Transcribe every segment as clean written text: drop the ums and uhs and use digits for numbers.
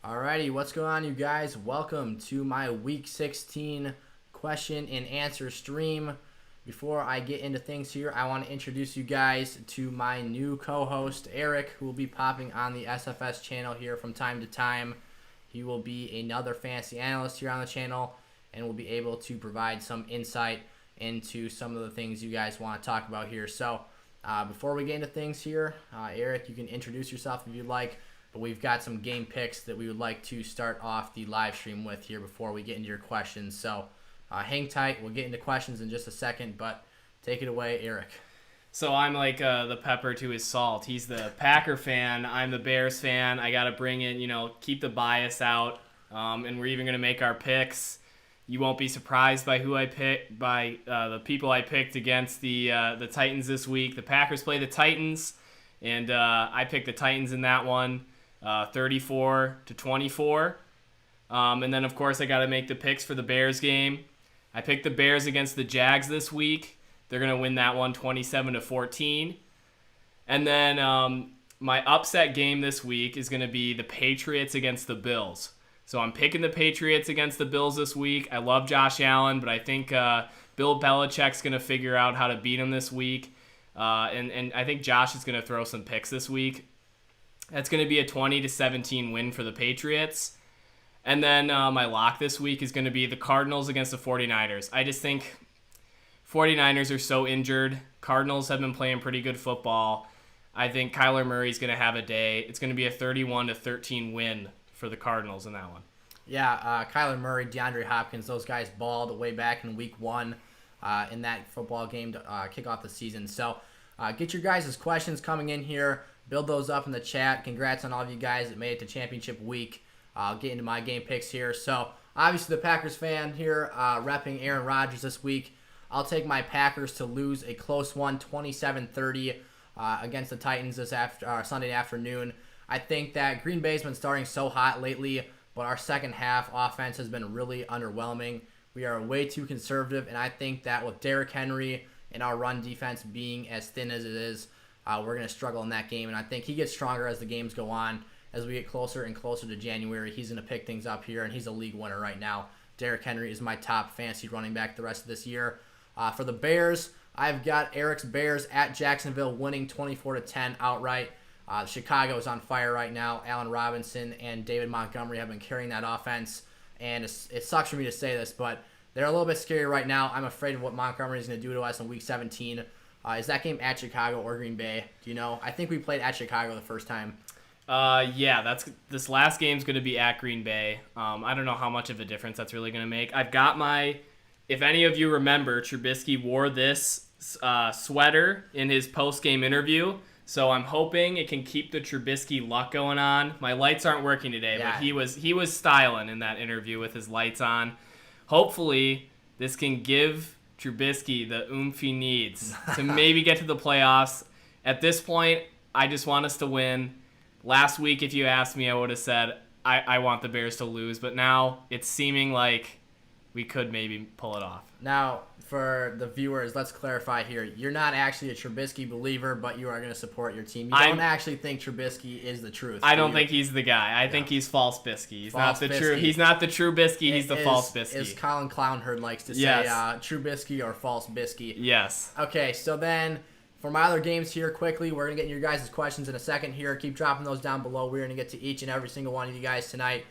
Alrighty, what's going on, you guys? Welcome to my Week 16 question and answer stream. Before I get into things here, I want to introduce you guys to my new co-host, Eric, who will be popping on the SFS channel here from time to time. He will be another fantasy analyst here on the channel and will be able to provide some insight into some of the things you guys want to talk about here. So, before we get into things here, Eric, you can introduce yourself if you'd like. But we've got some game picks that we would like to start off the live stream with here before we get into your questions. So hang tight. We'll get into questions in just a second, but take it away, Eric. So I'm like the pepper to his salt. He's the Packer fan. I'm the Bears fan. I got to bring in, keep the bias out. And we're even going to make our picks. You won't be surprised by who I pick, by the people I picked against the Titans this week. The Packers play the Titans, and I picked the Titans in that one. 34-24. And then, of course, I got to make the picks for the Bears game. I picked the Bears against the Jags this week. They're going to win that one 27-14. And then my upset game this week is going to be the Patriots against the Bills. So I'm picking the Patriots against the Bills this week. I love Josh Allen, but I think Bill Belichick's going to figure out how to beat him this week. And I think Josh is going to throw some picks this week. That's going to be a 20-17 win for the Patriots. And then my lock this week is going to be the Cardinals against the 49ers. I just think 49ers are so injured. Cardinals have been playing pretty good football. I think Kyler Murray's going to have a day. It's going to be a 31-13 win for the Cardinals in that one. Yeah, Kyler Murray, DeAndre Hopkins, those guys balled way back in week 1 in that football game to kick off the season. So get your guys' questions coming in here. Build those up in the chat. Congrats on all of you guys that made it to championship week. I'll get into my game picks here. So, obviously, the Packers fan here repping Aaron Rodgers this week. I'll take my Packers to lose a close one, 27-30 against the Titans this Sunday afternoon. I think that Green Bay's been starting so hot lately, but our second half offense has been really underwhelming. We are way too conservative, and I think that with Derrick Henry and our run defense being as thin as it is, we're going to struggle in that game, and I think he gets stronger as the games go on. As we get closer and closer to January, he's going to pick things up here, and he's a league winner right now. Derrick Henry is my top fantasy running back the rest of this year. For the Bears, I've got Eric's Bears at Jacksonville winning 24-10 outright. Chicago is on fire right now. Allen Robinson and David Montgomery have been carrying that offense, and it sucks for me to say this, but they're a little bit scary right now. I'm afraid of what Montgomery is going to do to us in Week 17. Is that game at Chicago or Green Bay? Do you know? I think we played at Chicago the first time. Yeah, this last game's going to be at Green Bay. I don't know how much of a difference that's really going to make. I've got if any of you remember, Trubisky wore this sweater in his post-game interview, so I'm hoping it can keep the Trubisky luck going on. My lights aren't working today, Yeah. but he was styling in that interview with his lights on. Hopefully, this can give Trubisky the oomph he needs to maybe get to the playoffs. At this point, I just want us to win. Last week, if you asked me, I would have said I want the Bears to lose, but now it's seeming like we could maybe pull it off. Now, for the viewers, let's clarify here. You're not actually a Trubisky believer, but you are going to support your team. You don't actually think Trubisky is the truth. I don't think he's the guy. I think he's false Bisky. He's not the true. He's not the true Bisky. He's the false Bisky. As Colin Clownherd likes to say, true Bisky or false Bisky. Yes. Okay, so then for my other games here, quickly, we're going to get your guys' questions in a second here. Keep dropping those down below. We're going to get to each and every single one of you guys tonight.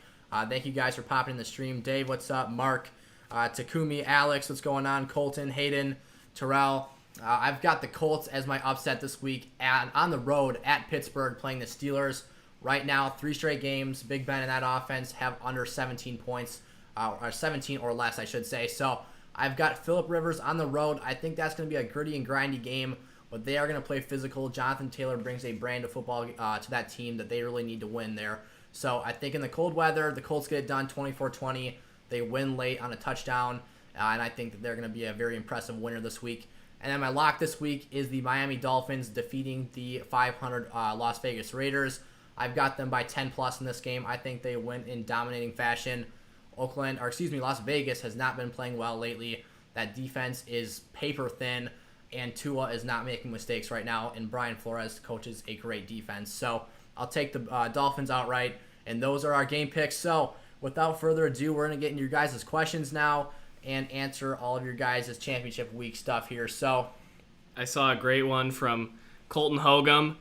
Thank you guys for popping in the stream. Dave, what's up? Mark, Takumi, Alex, what's going on? Colton, Hayden, Terrell. I've got the Colts as my upset this week on the road at Pittsburgh playing the Steelers. Right now, 3 straight games. Big Ben and that offense have under 17 points, or 17 or less, I should say. So I've got Phillip Rivers on the road. I think that's going to be a gritty and grindy game, but they are going to play physical. Jonathan Taylor brings a brand of football to that team that they really need to win there. So I think in the cold weather, the Colts get it done 24-20. They win late on a touchdown, and I think that they're going to be a very impressive winner this week. And then my lock this week is the Miami Dolphins defeating the 500 Las Vegas Raiders. I've got them by 10+ in this game. I think they win in dominating fashion. Las Vegas has not been playing well lately. That defense is paper thin, and Tua is not making mistakes right now, and Brian Flores coaches a great defense. So I'll take the Dolphins outright, And those are our game picks. So without further ado, we're going to get into your guys' questions now and answer all of your guys' championship week stuff here. So I saw a great one from Colton Hogum.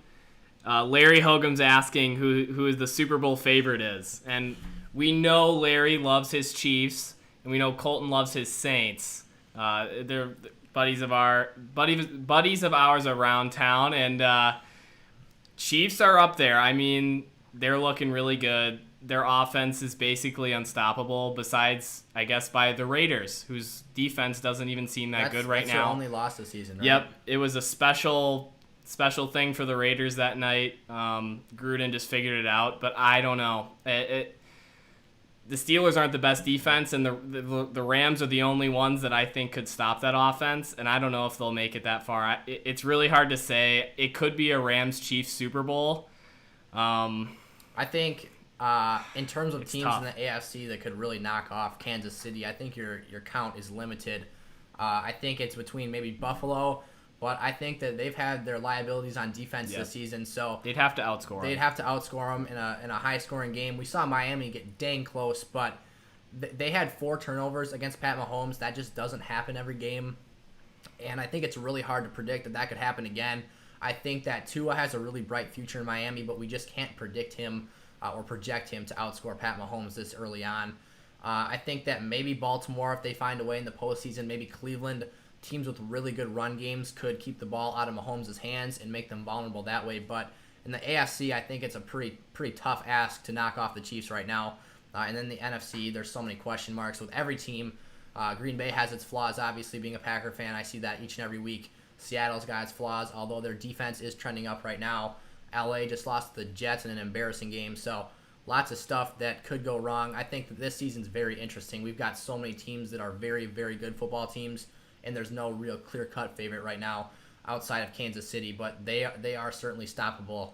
Larry Hogan's asking who the Super Bowl favorite is. And we know Larry loves his Chiefs, and we know Colton loves his Saints. They're buddies of ours around town, and Chiefs are up there. I mean, they're looking really good. Their offense is basically unstoppable, besides, I guess, by the Raiders, whose defense doesn't even seem that good right now. That's their only loss this season, right? Yep, it was a special thing for the Raiders that night. Gruden just figured it out, but I don't know. The Steelers aren't the best defense, and the Rams are the only ones that I think could stop that offense, and I don't know if they'll make it that far. It's really hard to say. It could be a Rams-Chiefs Super Bowl. I think in terms of teams tough in the AFC that could really knock off Kansas City, I think your count is limited. I think it's between maybe Buffalo, but I think that they've had their liabilities on defense this season, so they'd have to outscore them. They'd have to outscore them in a high-scoring game. We saw Miami get dang close, but they had 4 turnovers against Pat Mahomes. That just doesn't happen every game, and I think it's really hard to predict that could happen again. I think that Tua has a really bright future in Miami, but we just can't predict him or project him to outscore Pat Mahomes this early on. I think that maybe Baltimore, if they find a way in the postseason, maybe Cleveland, teams with really good run games could keep the ball out of Mahomes' hands and make them vulnerable that way. But in the AFC, I think it's a pretty tough ask to knock off the Chiefs right now. And then the NFC, there's so many question marks with every team. Green Bay has its flaws, obviously, being a Packer fan. I see that each and every week. Seattle's got its flaws, although their defense is trending up right now. LA just lost to the Jets in an embarrassing game, so lots of stuff that could go wrong. I think that this season's very interesting. We've got so many teams that are very, very good football teams, and there's no real clear-cut favorite right now outside of Kansas City, but they are certainly stoppable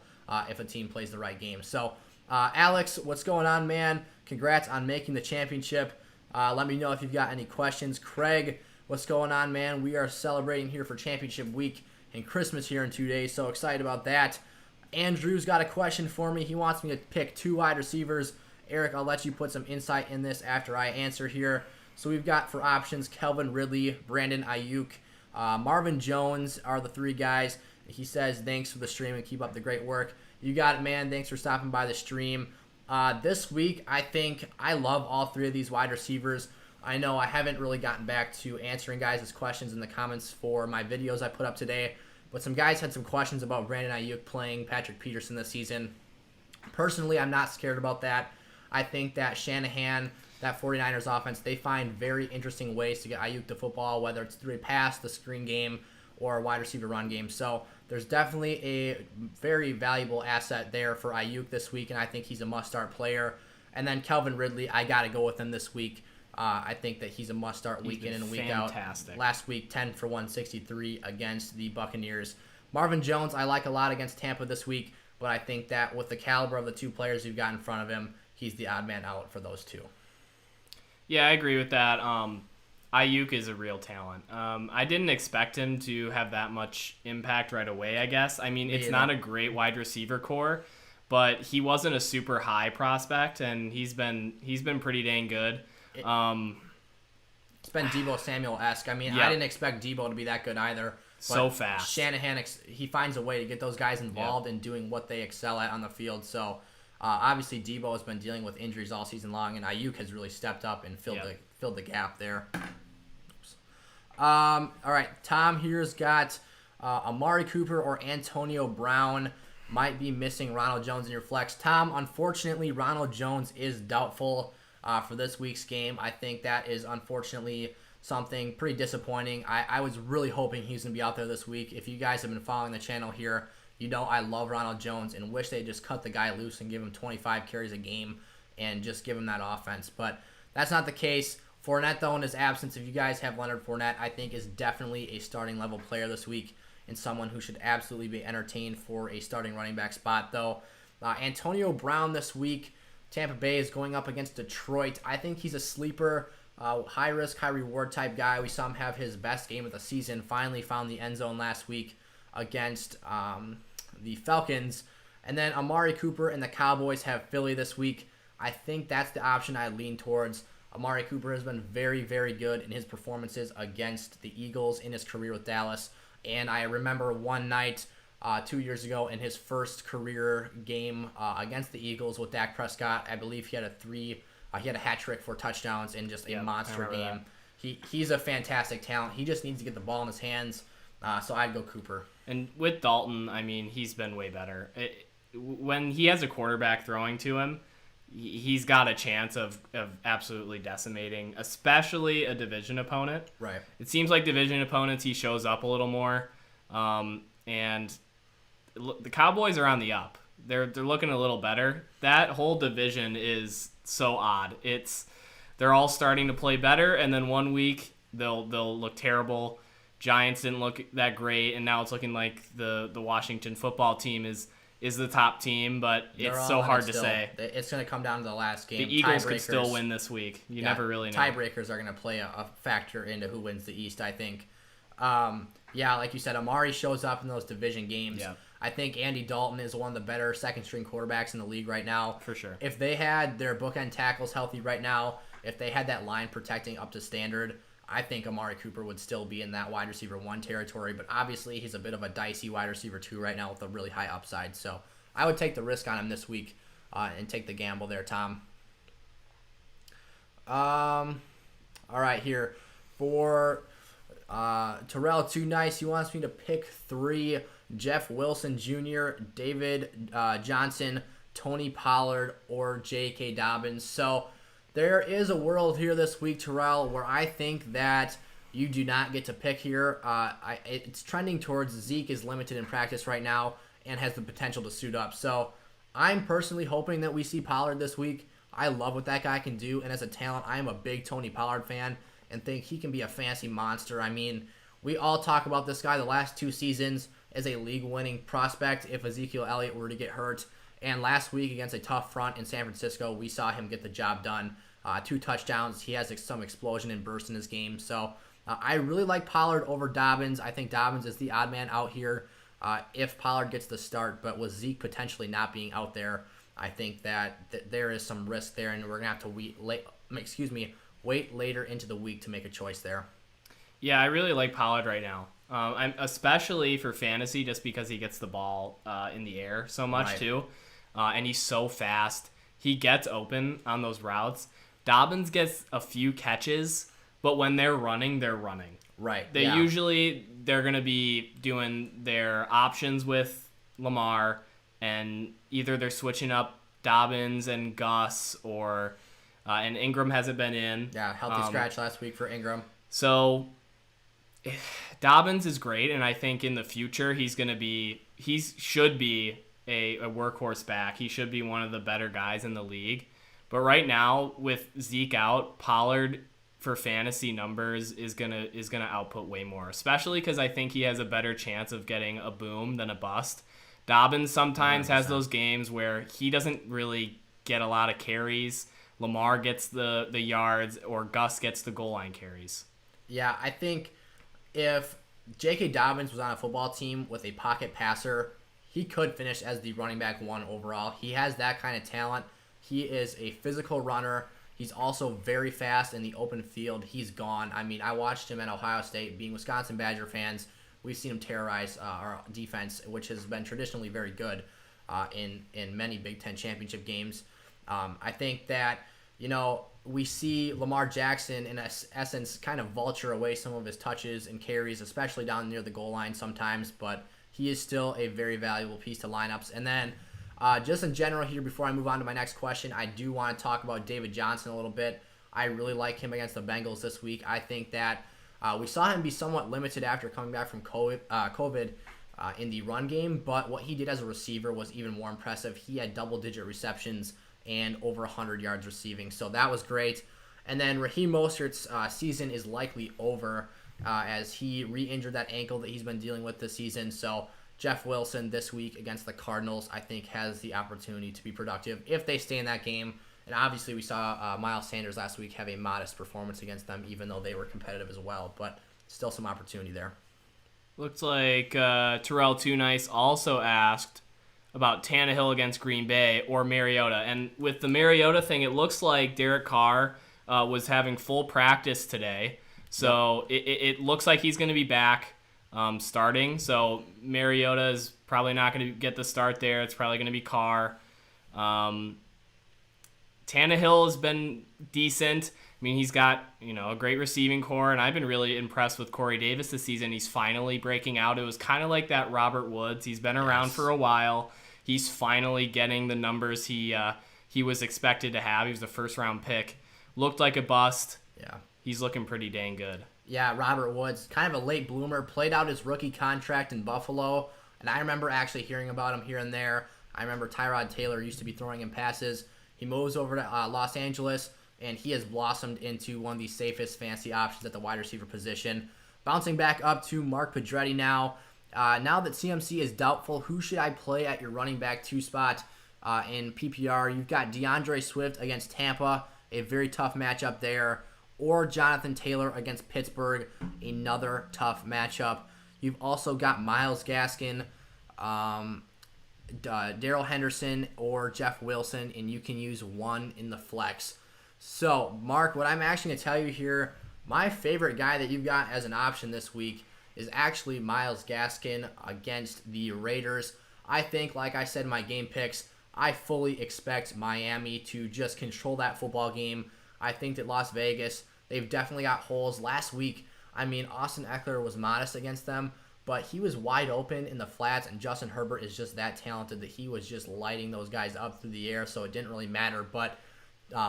if a team plays the right game. So, Alex, what's going on, man? Congrats on making the championship. Let me know if you've got any questions. Craig, what's going on, man? We are celebrating here for championship week and Christmas here in 2 days, so excited about that. Andrew's got a question for me. He wants me to pick 2 wide receivers. Eric, I'll let you put some insight in this after I answer here. So we've got for options Calvin Ridley, Brandon Ayuk, Marvin Jones are the 3 guys. He says, thanks for the stream and keep up the great work. You got it, man. Thanks for stopping by the stream. This week, I think I love all 3 of these wide receivers. I know I haven't really gotten back to answering guys' questions in the comments for my videos I put up today, but some guys had some questions about Brandon Ayuk playing Patrick Peterson this season. Personally, I'm not scared about that. I think that Shanahan, that 49ers offense, they find very interesting ways to get Ayuk to football, whether it's through a pass, the screen game, or a wide receiver run game. So there's definitely a very valuable asset there for Ayuk this week, and I think he's a must-start player. And then Calvin Ridley, I got to go with him this week. I think that he's a must-start week in and week out. Last week, 10 for 163 against the Buccaneers. Marvin Jones, I like a lot against Tampa this week, but I think that with the caliber of the 2 players you've got in front of him, he's the odd man out for those 2. Yeah, I agree with that. Ayuk is a real talent. I didn't expect him to have that much impact right away, I guess. I mean, it's not a great wide receiver core, but he wasn't a super high prospect, and he's been pretty dang good. It's been Deebo Samuel-esque. I mean, I didn't expect Deebo to be that good either. So fast. Shanahan, he finds a way to get those guys involved in doing what they excel at on the field. So, obviously, Deebo has been dealing with injuries all season long, and Ayuk has really stepped up and filled the gap there. All right, Tom here's got Amari Cooper or Antonio Brown. Might be missing Ronald Jones in your flex. Tom, unfortunately, Ronald Jones is doubtful for this week's game. I think that is unfortunately something pretty disappointing. I was really hoping he's going to be out there this week. If you guys have been following the channel here, you know I love Ronald Jones and wish they just cut the guy loose and give him 25 carries a game and just give him that offense. But that's not the case. Fournette, though, in his absence, if you guys have Leonard Fournette, I think is definitely a starting level player this week and someone who should absolutely be entertained for a starting running back spot, though. Antonio Brown this week, Tampa Bay is going up against Detroit. I think he's a sleeper, high risk, high reward type guy. We saw him have his best game of the season. Finally found the end zone last week against the Falcons. And then Amari Cooper and the Cowboys have Philly this week. I think that's the option I lean towards. Amari Cooper has been very, very good in his performances against the Eagles in his career with Dallas. And I remember one night 2 years ago in his first career game against the Eagles with Dak Prescott. I believe he had a hat trick, 4 touchdowns, in just a monster game. He's a fantastic talent. He just needs to get the ball in his hands. So I'd go Cooper. And with Dalton, I mean, he's been way better. When he has a quarterback throwing to him, he's got a chance of absolutely decimating, especially a division opponent. Right. It seems like division opponents, he shows up a little more. And the Cowboys are on the up. They're looking a little better. That whole division is so odd. They're all starting to play better, and then one week they'll look terrible. Giants didn't look that great, and now it's looking like the Washington football team is the top team, but it's so hard to say. It's going to come down to the last game. The Eagles could still win this week. You never really know. Tiebreakers are going to play a factor into who wins the East, I think. Like you said, Amari shows up in those division games. Yeah. I think Andy Dalton is one of the better second-string quarterbacks in the league right now. For sure. If they had their bookend tackles healthy right now, if they had that line protecting up to standard, I think Amari Cooper would still be in that wide receiver 1 territory. But obviously, he's a bit of a dicey wide receiver 2 right now with a really high upside. So I would take the risk on him this week and take the gamble there, Tom. All right, here. For Terrell Too Nice, he wants me to pick 3. Jeff Wilson Jr., David Johnson, Tony Pollard, or J.K. Dobbins. So there is a world here this week, Terrell, where I think that you do not get to pick here. It's trending towards Zeke is limited in practice right now and has the potential to suit up. So I'm personally hoping that we see Pollard this week. I love what that guy can do, and as a talent, I am a big Tony Pollard fan and think he can be a fantasy monster. I mean, we all talk about this guy the last 2 seasons as a league-winning prospect if Ezekiel Elliott were to get hurt. And last week against a tough front in San Francisco, we saw him get the job done. 2 touchdowns. He has some explosion and burst in his game. So I really like Pollard over Dobbins. I think Dobbins is the odd man out here if Pollard gets the start. But with Zeke potentially not being out there, I think that there is some risk there, and we're going to have to wait later into the week to make a choice there. Yeah, I really like Pollard right now. I'm especially for fantasy, just because he gets the ball in the air so much too, and he's so fast. He gets open on those routes. Dobbins gets a few catches, but when they're running, they're running. Right. They're gonna be doing their options with Lamar, and either they're switching up Dobbins and Gus, or and Ingram hasn't been in. Yeah, healthy scratch last week for Ingram. So Dobbins is great, and I think in the future he should be a workhorse back. He should be one of the better guys in the league. But right now, with Zeke out, Pollard for fantasy numbers is gonna output way more, especially because I think he has a better chance of getting a boom than a bust. Dobbins sometimes 100%. has those games where he doesn't really get a lot of carries. Lamar gets the yards, or Gus gets the goal line carries. Yeah, I think if J.K. Dobbins was on a football team with a pocket passer, he could finish as the running back 1 overall. He has that kind of talent. He is a physical runner. He's also very fast in the open field. He's gone. I mean, I watched him at Ohio State. Being Wisconsin Badger fans, we've seen him terrorize our defense, which has been traditionally very good in many Big Ten championship games. I think that, we see Lamar Jackson, in essence, kind of vulture away some of his touches and carries, especially down near the goal line sometimes, but he is still a very valuable piece to lineups. And then just in general here, before I move on to my next question, I do want to talk about David Johnson a little bit. I really like him against the Bengals this week. I think that we saw him be somewhat limited after coming back from COVID in the run game, but what he did as a receiver was even more impressive. He had double-digit receptions and over 100 yards receiving, so that was great. And then Raheem Mostert's season is likely over as he re-injured that ankle that he's been dealing with this season. So Jeff Wilson this week against the Cardinals, I think, has the opportunity to be productive if they stay in that game. And obviously we saw Miles Sanders last week have a modest performance against them, even though they were competitive as well, but still some opportunity there. Looks like Terrell Too Nice also asked, about Tannehill against Green Bay or Mariota. And with the Mariota thing, it looks like Derek Carr was having full practice today. So it looks like he's going to be back starting. So Mariota is probably not going to get the start there. It's probably going to be Carr. Tannehill has been decent. I mean, he's got, a great receiving core, and I've been really impressed with Corey Davis this season. He's finally breaking out. It was kind of like that Robert Woods. He's been around for a while. He's finally getting the numbers he was expected to have. He was the first-round pick. Looked like a bust. Yeah. He's looking pretty dang good. Yeah, Robert Woods, kind of a late bloomer, played out his rookie contract in Buffalo, and I remember actually hearing about him here and there. I remember Tyrod Taylor used to be throwing him passes. He moves over to Los Angeles, and he has blossomed into one of the safest fantasy options at the wide receiver position. Bouncing back up to Mark Pedretti now. Now that CMC is doubtful, who should I play at your running back 2 spot in PPR? You've got DeAndre Swift against Tampa, a very tough matchup there, or Jonathan Taylor against Pittsburgh, another tough matchup. You've also got Myles Gaskin, Darrell Henderson, or Jeff Wilson, and you can use one in the flex. So, Mark, what I'm actually going to tell you here, my favorite guy that you've got as an option this week is actually Myles Gaskin against the Raiders. I think, like I said in my game picks, I fully expect Miami to just control that football game. I think that Las Vegas, they've definitely got holes. Last week, Austin Eckler was modest against them, but he was wide open in the flats, and Justin Herbert is just that talented that he was just lighting those guys up through the air, so it didn't really matter. But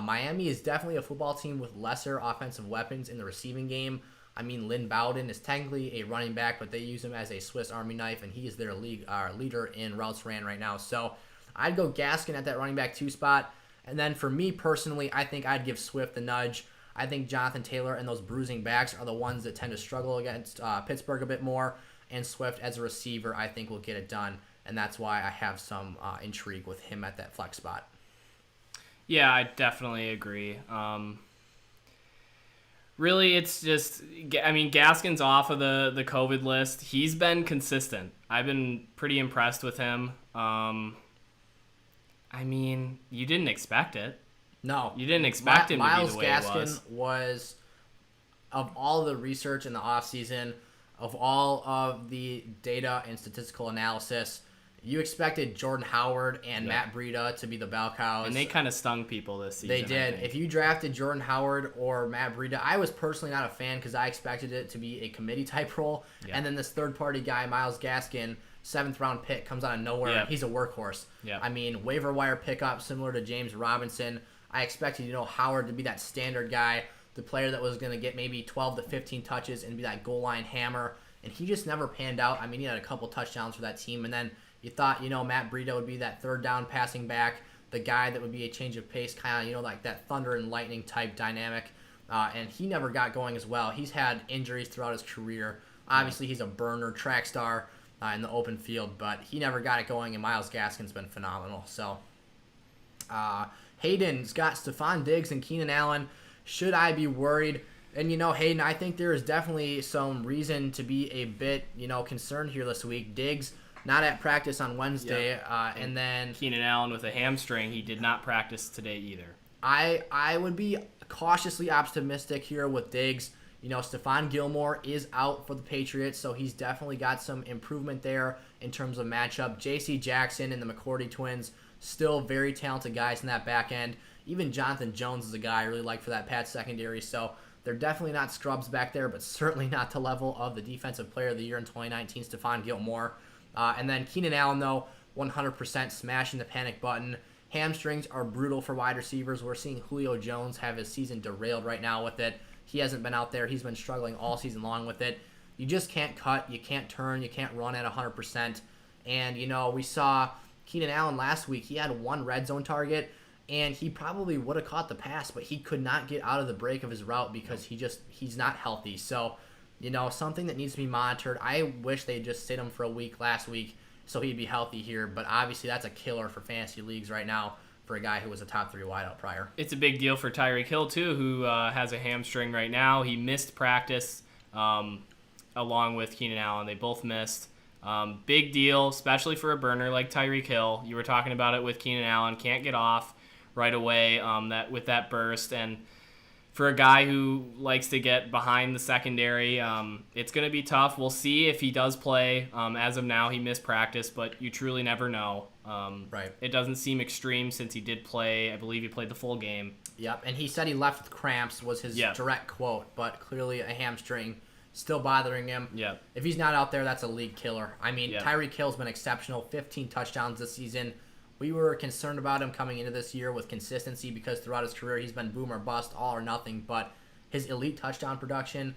Miami is definitely a football team with lesser offensive weapons in the receiving game. Lynn Bowden is technically a running back, but they use him as a Swiss Army knife, and he is their leader in routes ran right now. So I'd go Gaskin at that running back 2 spot. And then for me personally, I think I'd give Swift the nudge. I think Jonathan Taylor and those bruising backs are the ones that tend to struggle against Pittsburgh a bit more. And Swift as a receiver, I think will get it done. And that's why I have some intrigue with him at that flex spot. Yeah, I definitely agree. Really, it's just, Gaskin's off of the COVID list. He's been consistent. I've been pretty impressed with him. You didn't expect it. No. You didn't expect him to be the way Myles he Gaskin was, of all the research in the offseason, of all of the data and statistical analysis, you expected Jordan Howard and Matt Breida to be the bell cows. And they kind of stung people this season. They did. If you drafted Jordan Howard or Matt Breida, I was personally not a fan because I expected it to be a committee-type role. Yeah. And then this third-party guy, Myles Gaskin, 7th-round pick, comes out of nowhere. Yeah. He's a workhorse. Yeah. Waiver wire pickup similar to James Robinson. I expected, Howard to be that standard guy, the player that was going to get maybe 12 to 15 touches and be that goal line hammer. And he just never panned out. He had a couple touchdowns for that team. And then you thought, Matt Breida would be that third down passing back, the guy that would be a change of pace, kind of, like that thunder and lightning type dynamic. And he never got going as well. He's had injuries throughout his career. Obviously, he's a burner, track star in the open field, but he never got it going, and Myles Gaskin's been phenomenal. So, Hayden's got Stephon Diggs and Keenan Allen. Should I be worried? And, Hayden, I think there is definitely some reason to be a bit, concerned here this week. Diggs not at practice on Wednesday, and then Keenan Allen with a hamstring. He did not practice today either. I would be cautiously optimistic here with Diggs. Stephon Gilmore is out for the Patriots, so he's definitely got some improvement there in terms of matchup. J.C. Jackson and the McCourty twins, still very talented guys in that back end. Even Jonathan Jones is a guy I really like for that Pats secondary, so they're definitely not scrubs back there, but certainly not the level of the Defensive Player of the Year in 2019, Stephon Gilmore. And then Keenan Allen, though, 100% smashing the panic button. Hamstrings are brutal for wide receivers. We're seeing Julio Jones have his season derailed right now with it. He hasn't been out there. He's been struggling all season long with it. You just can't cut. You can't turn. You can't run at 100%. And, we saw Keenan Allen last week. He had one red zone target, and he probably would have caught the pass, but he could not get out of the break of his route because he's not healthy. So, something that needs to be monitored. I wish they'd just sit him for a week last week so he'd be healthy here, but obviously that's a killer for fantasy leagues right now for a guy who was a top 3 wideout prior. It's a big deal for Tyreek Hill, too, who has a hamstring right now. He missed practice along with Keenan Allen. They both missed. Big deal, especially for a burner like Tyreek Hill. You were talking about it with Keenan Allen. Can't get off right away with that burst. And for a guy who likes to get behind the secondary, it's going to be tough. We'll see if he does play. As of now, he missed practice, but you truly never know. Right. It doesn't seem extreme since he did play. I believe he played the full game. Yep, and he said he left with cramps was his Yep. direct quote, but clearly a hamstring still bothering him. Yep. If he's not out there, that's a league killer. I mean, Yep. Tyreek Hill's been exceptional, 15 touchdowns this season. We were concerned about him coming into this year with consistency because throughout his career he's been boom or bust, all or nothing, but his elite touchdown production,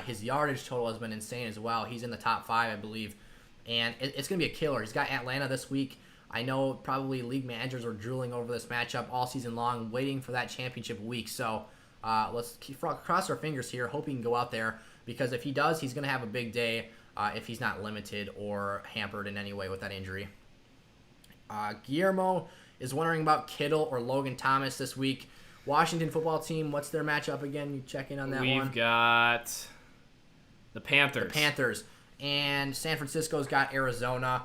his yardage total has been insane as well. He's in the top 5, I believe, and it's going to be a killer. He's got Atlanta this week. I know probably league managers are drooling over this matchup all season long, waiting for that championship week. So let's cross our fingers here, hope he can go out there, because if he does, he's going to have a big day if he's not limited or hampered in any way with that injury. Guillermo is wondering about Kittle or Logan Thomas this week. Washington football team, what's their matchup again? You check in on that one. We've got the Panthers. And San Francisco's got Arizona.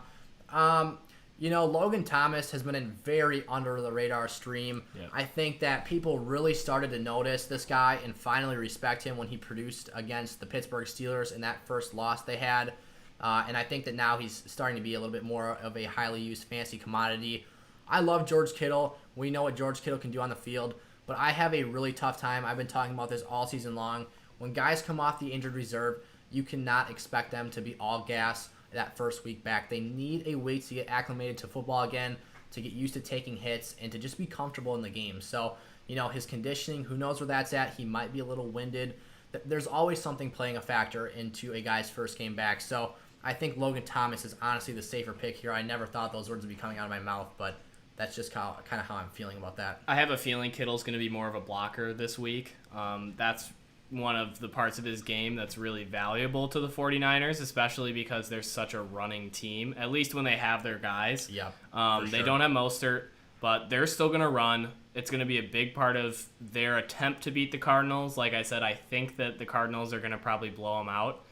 Logan Thomas has been in very under the radar stream. Yep. I think that people really started to notice this guy and finally respect him when he produced against the Pittsburgh Steelers in that first loss they had. And I think that now he's starting to be a little bit more of a highly used fantasy commodity. I love George Kittle. We know what George Kittle can do on the field, but I have a really tough time. I've been talking about this all season long. When guys come off the injured reserve, you cannot expect them to be all gas that first week back. They need a way to get acclimated to football again, to get used to taking hits, and to just be comfortable in the game. So, his conditioning, who knows where that's at. He might be a little winded. There's always something playing a factor into a guy's first game back. So I think Logan Thomas is honestly the safer pick here. I never thought those words would be coming out of my mouth, but that's just kind of how I'm feeling about that. I have a feeling Kittle's going to be more of a blocker this week. That's one of the parts of his game that's really valuable to the 49ers, especially because they're such a running team, at least when they have their guys. Yeah, They don't have Mostert, but they're still going to run. It's going to be a big part of their attempt to beat the Cardinals. Like I said, I think that the Cardinals are going to probably blow them out.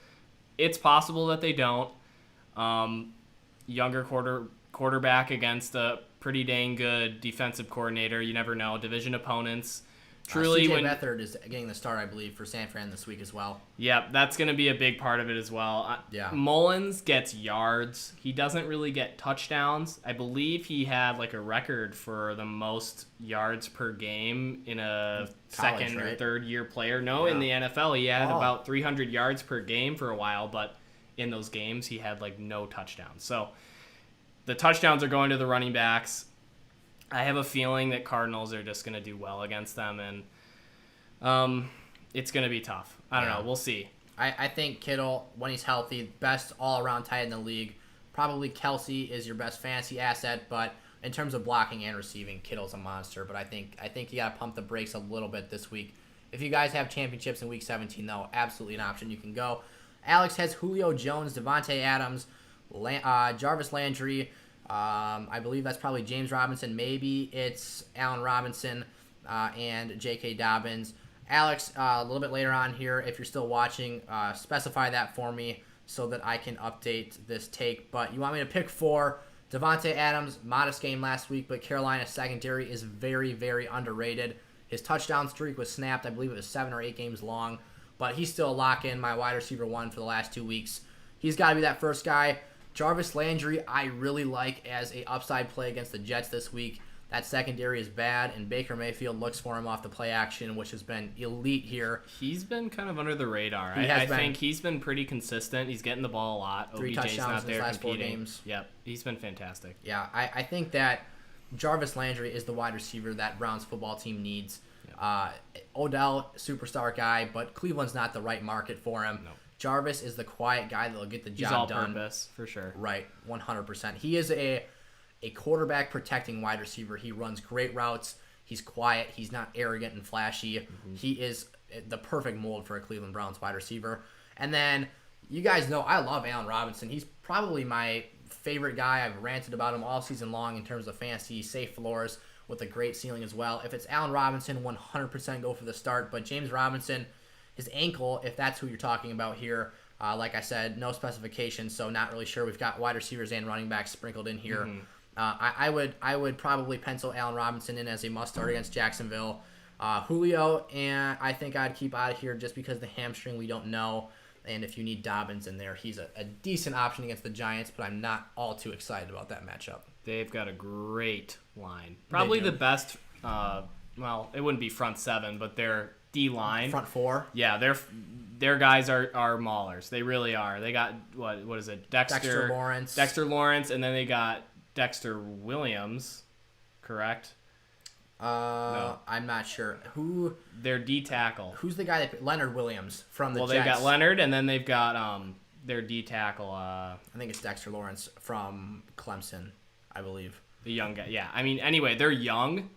It's possible that they don't. Younger quarterback against a pretty dang good defensive coordinator. You never know. Division opponents. Truly, CJ Beathard is getting the start, I believe, for San Fran this week as well. Yeah, that's going to be a big part of it as well. Yeah. Mullins gets yards. He doesn't really get touchdowns. I believe he had like a record for the most yards per game in a second or third year player. No, in the NFL, he had about 300 yards per game for a while, but in those games, he had like no touchdowns. So the touchdowns are going to the running backs. I have a feeling that Cardinals are just going to do well against them, and it's going to be tough. I don't know. We'll see. I think Kittle, when he's healthy, best all-around tight end in the league. Probably Kelsey is your best fantasy asset, but in terms of blocking and receiving, Kittle's a monster. But I think you got to pump the brakes a little bit this week. If you guys have championships in Week 17, though, absolutely an option. You can go. Alex has Julio Jones, Devontae Adams, Jarvis Landry. I believe that's probably James Robinson. Maybe it's Allen Robinson and J.K. Dobbins. Alex, a little bit later on here, if you're still watching, specify that for me so that I can update this take. But you want me to pick 4. Devontae Adams, modest game last week, but Carolina's secondary is very, very underrated. His touchdown streak was snapped. I believe it was 7 or 8 games long. But he's still a lock-in, my wide receiver 1 for the last 2 weeks. He's got to be that first guy. Jarvis Landry, I really like as a upside play against the Jets this week. That secondary is bad, and Baker Mayfield looks for him off the play action, which has been elite here. He's been kind of under the radar. I think he's been pretty consistent. He's getting the ball a lot. 3 OBJ's touchdowns not in his there last 4 competing. games. Yep, he's been fantastic. Yeah, I think that Jarvis Landry is the wide receiver that Browns football team needs. Odell, superstar guy, but Cleveland's not the right market for him. No. Jarvis is the quiet guy that will get the job done. He's all-purpose, for sure. Right, 100%. He is a quarterback protecting wide receiver. He runs great routes. He's quiet. He's not arrogant and flashy. Mm-hmm. He is the perfect mold for a Cleveland Browns wide receiver. And then you guys know I love Allen Robinson. He's probably my favorite guy. I've ranted about him all season long in terms of fantasy, safe floors with a great ceiling as well. If it's Allen Robinson, 100% go for the start. But James Robinson, his ankle, if that's who you're talking about here, Like I said, no specifications, so not really sure. We've got wide receivers and running backs sprinkled in here. I would probably pencil Allen Robinson in as a must start against Jacksonville. Julio, and I think I'd keep out of here just because the hamstring we don't know. And if you need Dobbins in there, he's a decent option against the Giants, but I'm not all too excited about that matchup. They've got a great line. Probably the best, well, it wouldn't be front seven, but their D-line. Front four? Yeah, their guys are maulers. They really are. They got, what is it? Dexter Lawrence, and then they got Dexter Williams, correct? No. I'm not sure. Who? Their D tackle. Who's the guy that Leonard Williams from the Jets? Well, they've got Leonard, and then they've got their D tackle. I think it's Dexter Lawrence from Clemson, I believe. The young guy. Yeah. I mean, anyway, they're young.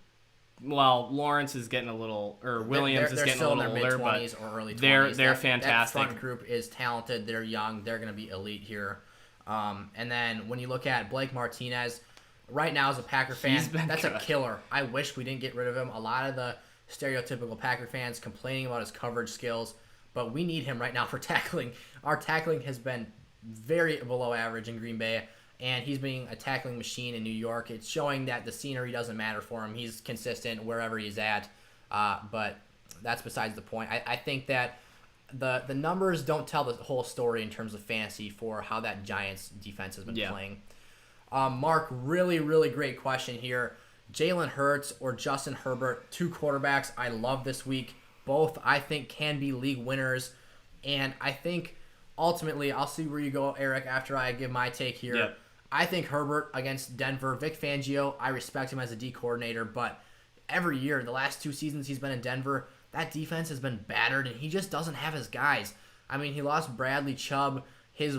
Well, Lawrence is getting a little, or Williams is getting a little older, but or early 20s. They're fantastic. That front group is talented. They're young. They're going to be elite here. And then when you look at Blake Martinez, right now as a Packer fan, that's good. A killer. I wish we didn't get rid of him. A lot of the stereotypical Packer fans complaining about his coverage skills, but we need him right now for tackling. Our tackling has been very below average in Green Bay, and he's being a tackling machine in New York. It's showing that the scenery doesn't matter for him. He's consistent wherever he's at, but that's besides the point. I think that the numbers don't tell the whole story in terms of fantasy for how that Giants defense has been playing. Mark, really, really great question here. Jalen Hurts or Justin Herbert, two quarterbacks I love this week. Both, I think, can be league winners. And I think, ultimately, I'll see where you go, Eric, after I give my take here. Yep. I think Herbert against Denver. Vic Fangio, I respect him as a D coordinator, but every year, the last 2 seasons he's been in Denver, that defense has been battered, and he just doesn't have his guys. I mean, he lost Bradley Chubb his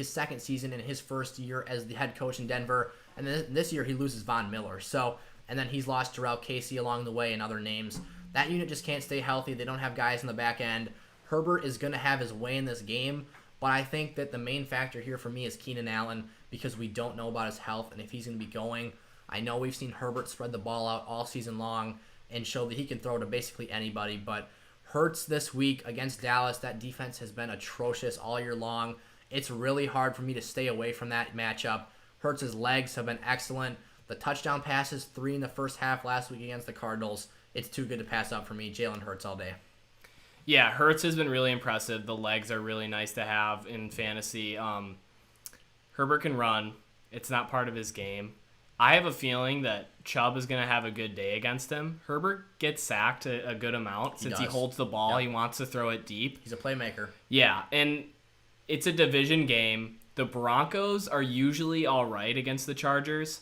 second season in his first year as the head coach in Denver, and then this year he loses Von Miller. So, and then he's lost Jarrell Casey along the way and other names. That unit just can't stay healthy. They don't have guys in the back end. Herbert is going to have his way in this game, but I think that the main factor here for me is Keenan Allen because we don't know about his health and if he's going to be going. I know we've seen Herbert spread the ball out all season long and show that he can throw to basically anybody, but Hurts this week against Dallas, that defense has been atrocious all year long. It's really hard for me to stay away from that matchup. Hurts' legs have been excellent. The touchdown passes, 3 in the first half last week against the Cardinals. It's too good to pass up for me. Jalen Hurts all day. Yeah, Hurts has been really impressive. The legs are really nice to have in fantasy. Herbert can run. It's not part of his game. I have a feeling that Chubb is going to have a good day against him. Herbert gets sacked a good amount since he holds the ball. Yep. He wants to throw it deep. He's a playmaker. Yeah, and it's a division game. The Broncos are usually all right against the Chargers.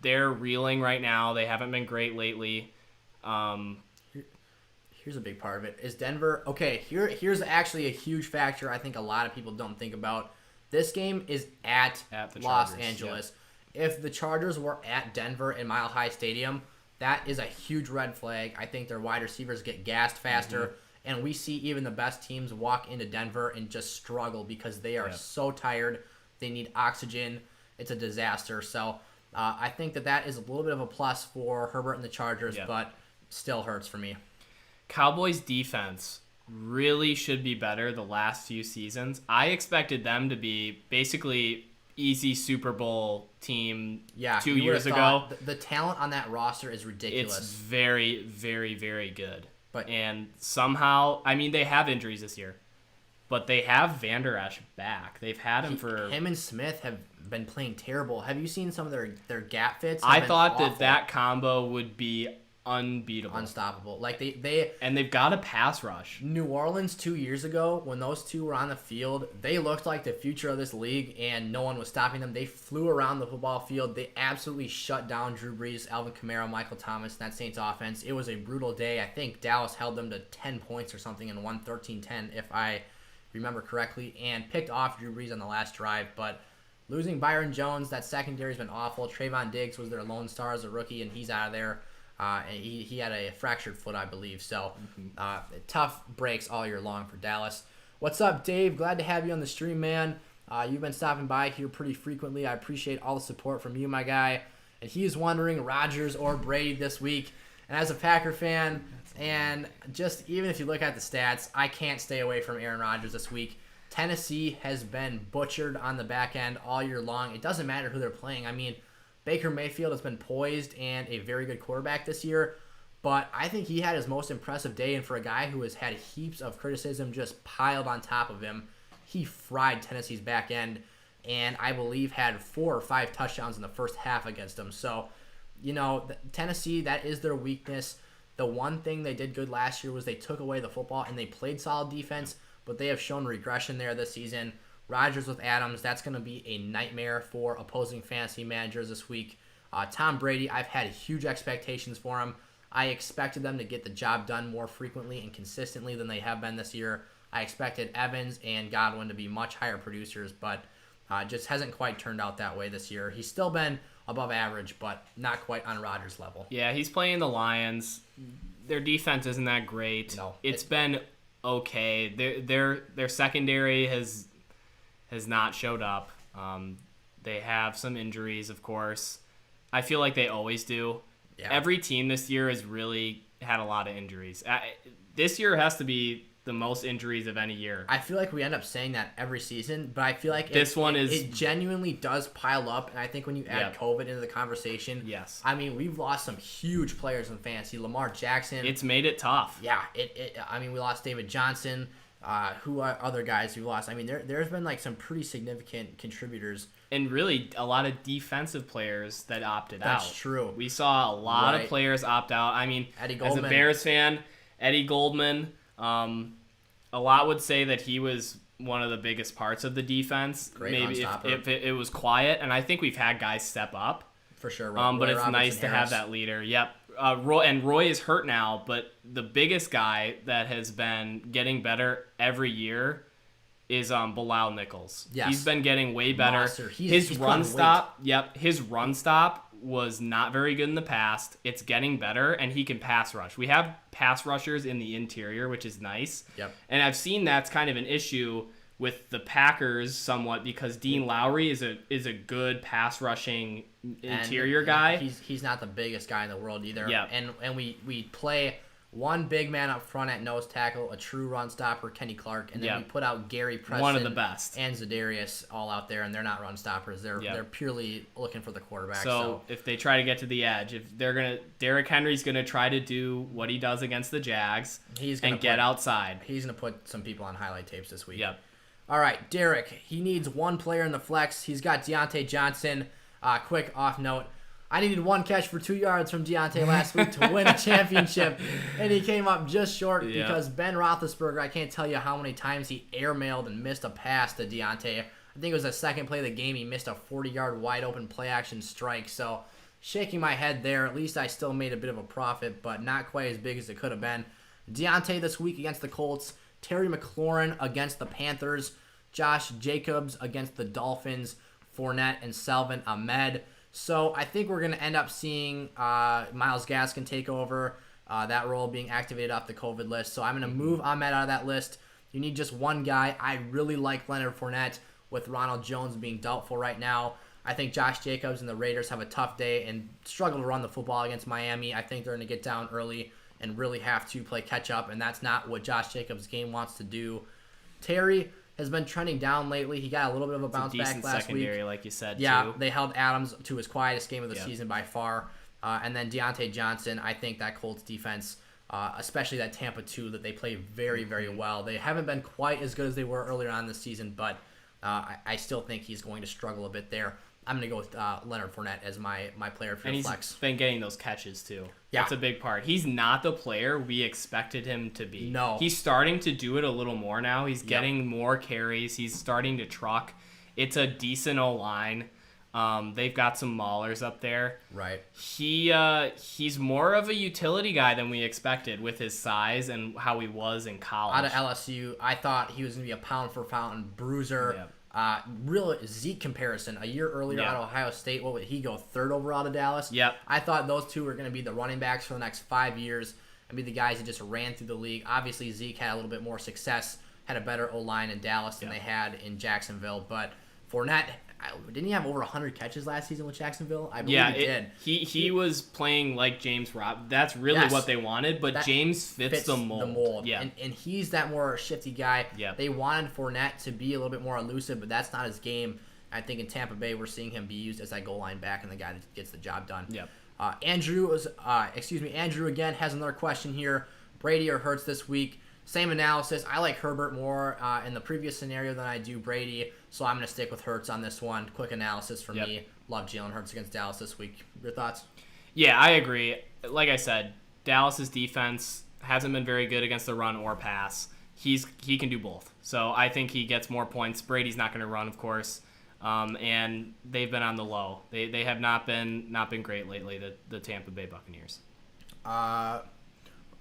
They're reeling right now. They haven't been great lately. Here's a big part of it. Is Denver... Okay, here's actually a huge factor I think a lot of people don't think about. This game is at the Los Angeles. Yep. If the Chargers were at Denver in Mile High Stadium, that is a huge red flag. I think their wide receivers get gassed faster, and we see even the best teams walk into Denver and just struggle because they are so tired. They need oxygen. It's a disaster. So I think that is a little bit of a plus for Herbert and the Chargers, but still hurts for me. Cowboys defense really should be better the last few seasons. I expected them to be basically easy Super Bowl team 2 years ago. The talent on that roster is ridiculous. It's very, very, very good. And somehow, I mean, they have injuries this year, but they have Van Der Esch back. They've had him for... Him and Smith have been playing terrible. Have you seen some of their gap fits? I thought that combo would be unbeatable, unstoppable. Like and they've got a pass rush. New Orleans 2 years ago, when those two were on the field, they looked like the future of this league, and no one was stopping them. They flew around the football field. They absolutely shut down Drew Brees, Alvin Kamara, Michael Thomas, and that Saints offense. It was a brutal day. I think Dallas held them to 10 points or something and won 13-10, if I remember correctly, and picked off Drew Brees on the last drive. But losing Byron Jones, that secondary's been awful. Trayvon Diggs was their lone star as a rookie, and he's out of there. And he had a fractured foot, I believe. So tough breaks all year long for Dallas. What's up, Dave? Glad to have you on the stream, man. You've been stopping by here pretty frequently. I appreciate all the support from you, my guy. And he's wondering Rodgers or Brady this week. And as a Packer fan, and just even if you look at the stats, I can't stay away from Aaron Rodgers this week. Tennessee has been butchered on the back end all year long. It doesn't matter who they're playing. I mean, Baker Mayfield has been poised and a very good quarterback this year, but I think he had his most impressive day, and for a guy who has had heaps of criticism just piled on top of him, he fried Tennessee's back end, and I believe had 4 or 5 touchdowns in the first half against them. So, Tennessee, that is their weakness. The one thing they did good last year was they took away the football, and they played solid defense, but they have shown regression there this season. Rodgers with Adams, that's going to be a nightmare for opposing fantasy managers this week. Tom Brady, I've had huge expectations for him. I expected them to get the job done more frequently and consistently than they have been this year. I expected Evans and Godwin to be much higher producers, but just hasn't quite turned out that way this year. He's still been above average, but not quite on Rodgers' level. Yeah, he's playing the Lions. Their defense isn't that great. No. It's been okay. Their secondary has not showed up. They have some injuries, of course. I feel like they always do. Yeah. Every team this year has really had a lot of injuries. This year has to be the most injuries of any year. I feel like we end up saying that every season, but I feel like it genuinely does pile up, and I think when you add COVID into the conversation, yes. I mean, we've lost some huge players in fantasy. Lamar Jackson. It's made it tough. Yeah, I mean, we lost David Johnson. Who are other guys we lost? I mean, there's been like some pretty significant contributors. And really, a lot of defensive players that opted out. That's true. We saw a lot of players opt out. I mean, as a Bears fan, Eddie Goldman, a lot would say that he was one of the biggest parts of the defense. Great maybe if it was quiet, and I think we've had guys step up. For sure. But it's nice to have that leader. Yep. Roy is hurt now, but the biggest guy that has been getting better every year is Bilal Nichols. Yes. He's been getting way better. Monster. His run stop, his run stop was not very good in the past. It's getting better, and he can pass rush. We have pass rushers in the interior, which is nice. Yep. And I've seen that's kind of an issue with the Packers somewhat because Dean Lowry is a good pass rushing interior guy. He's not the biggest guy in the world either. Yeah. And we play one big man up front at nose tackle, a true run stopper, Kenny Clark, and then we put out Gary Preston, one of the best, and Zadarius all out there, and they're not run stoppers. They're purely looking for the quarterback. So if they try to get to the edge, if Derrick Henry's gonna try to do what he does against the Jags, get outside. He's gonna put some people on highlight tapes this week. Yep. All right, Derek. He needs one player in the flex. He's got Deontay Johnson. Quick off note. I needed one catch for 2 yards from Deontay last week to win a championship, and he came up just short because Ben Roethlisberger, I can't tell you how many times he airmailed and missed a pass to Deontay. I think it was the second play of the game. He missed a 40-yard wide-open play-action strike. So shaking my head there. At least I still made a bit of a profit, but not quite as big as it could have been. Deontay this week against the Colts. Terry McLaurin against the Panthers. Josh Jacobs against the Dolphins. Fournette and Salvin Ahmed. So I think we're going to end up seeing Myles Gaskin take over that role, being activated off the COVID list. So I'm going to move Ahmed out of that list. You need just one guy. I really like Leonard Fournette with Ronald Jones being doubtful right now. I think Josh Jacobs and the Raiders have a tough day and struggle to run the football against Miami. I think they're going to get down early and really have to play catch up, and that's not what Josh Jacobs' game wants to do. Terry has been trending down lately. He got a little bit of a bounce back last secondary, week. like you said, too. They held Adams to his quietest game of the season by far. And then Deontay Johnson, I think that Colts defense, especially that Tampa 2, that they play very, very well. They haven't been quite as good as they were earlier on this season, but I still think he's going to struggle a bit there. I'm going to go with Leonard Fournette as my player for your flex. And he's been getting those catches, too. Yeah. That's a big part. He's not the player we expected him to be. No. He's starting to do it a little more now. He's getting more carries. He's starting to truck. It's a decent O-line. They've got some maulers up there. Right. He's more of a utility guy than we expected with his size and how he was in college. Out of LSU, I thought he was going to be a pound-for-pound bruiser. Yep. Real Zeke comparison. A year earlier out of Ohio State, what would he go? Third overall to Dallas? Yep. I thought those two were going to be the running backs for the next 5 years and be the guys that just ran through the league. Obviously, Zeke had a little bit more success, had a better O-line in Dallas than they had in Jacksonville. But Fournette didn't he have over 100 catches last season with Jacksonville? I believe he did. He was playing like James Rob. That's really what they wanted, but James fits the mold. Yeah. And he's that more shifty guy. Yeah. They wanted Fournette to be a little bit more elusive, but that's not his game. I think in Tampa Bay, we're seeing him be used as that goal line back and the guy that gets the job done. Yep. Andrew again has another question here. Brady or Hurts this week? Same analysis. I like Herbert more in the previous scenario than I do Brady, so I'm going to stick with Hurts on this one. Quick analysis for me. Love Jalen Hurts against Dallas this week. Your thoughts? Yeah, I agree. Like I said, Dallas's defense hasn't been very good against the run or pass. He can do both, so I think he gets more points. Brady's not going to run, of course, and they've been on the low. They have not been great lately. The Tampa Bay Buccaneers.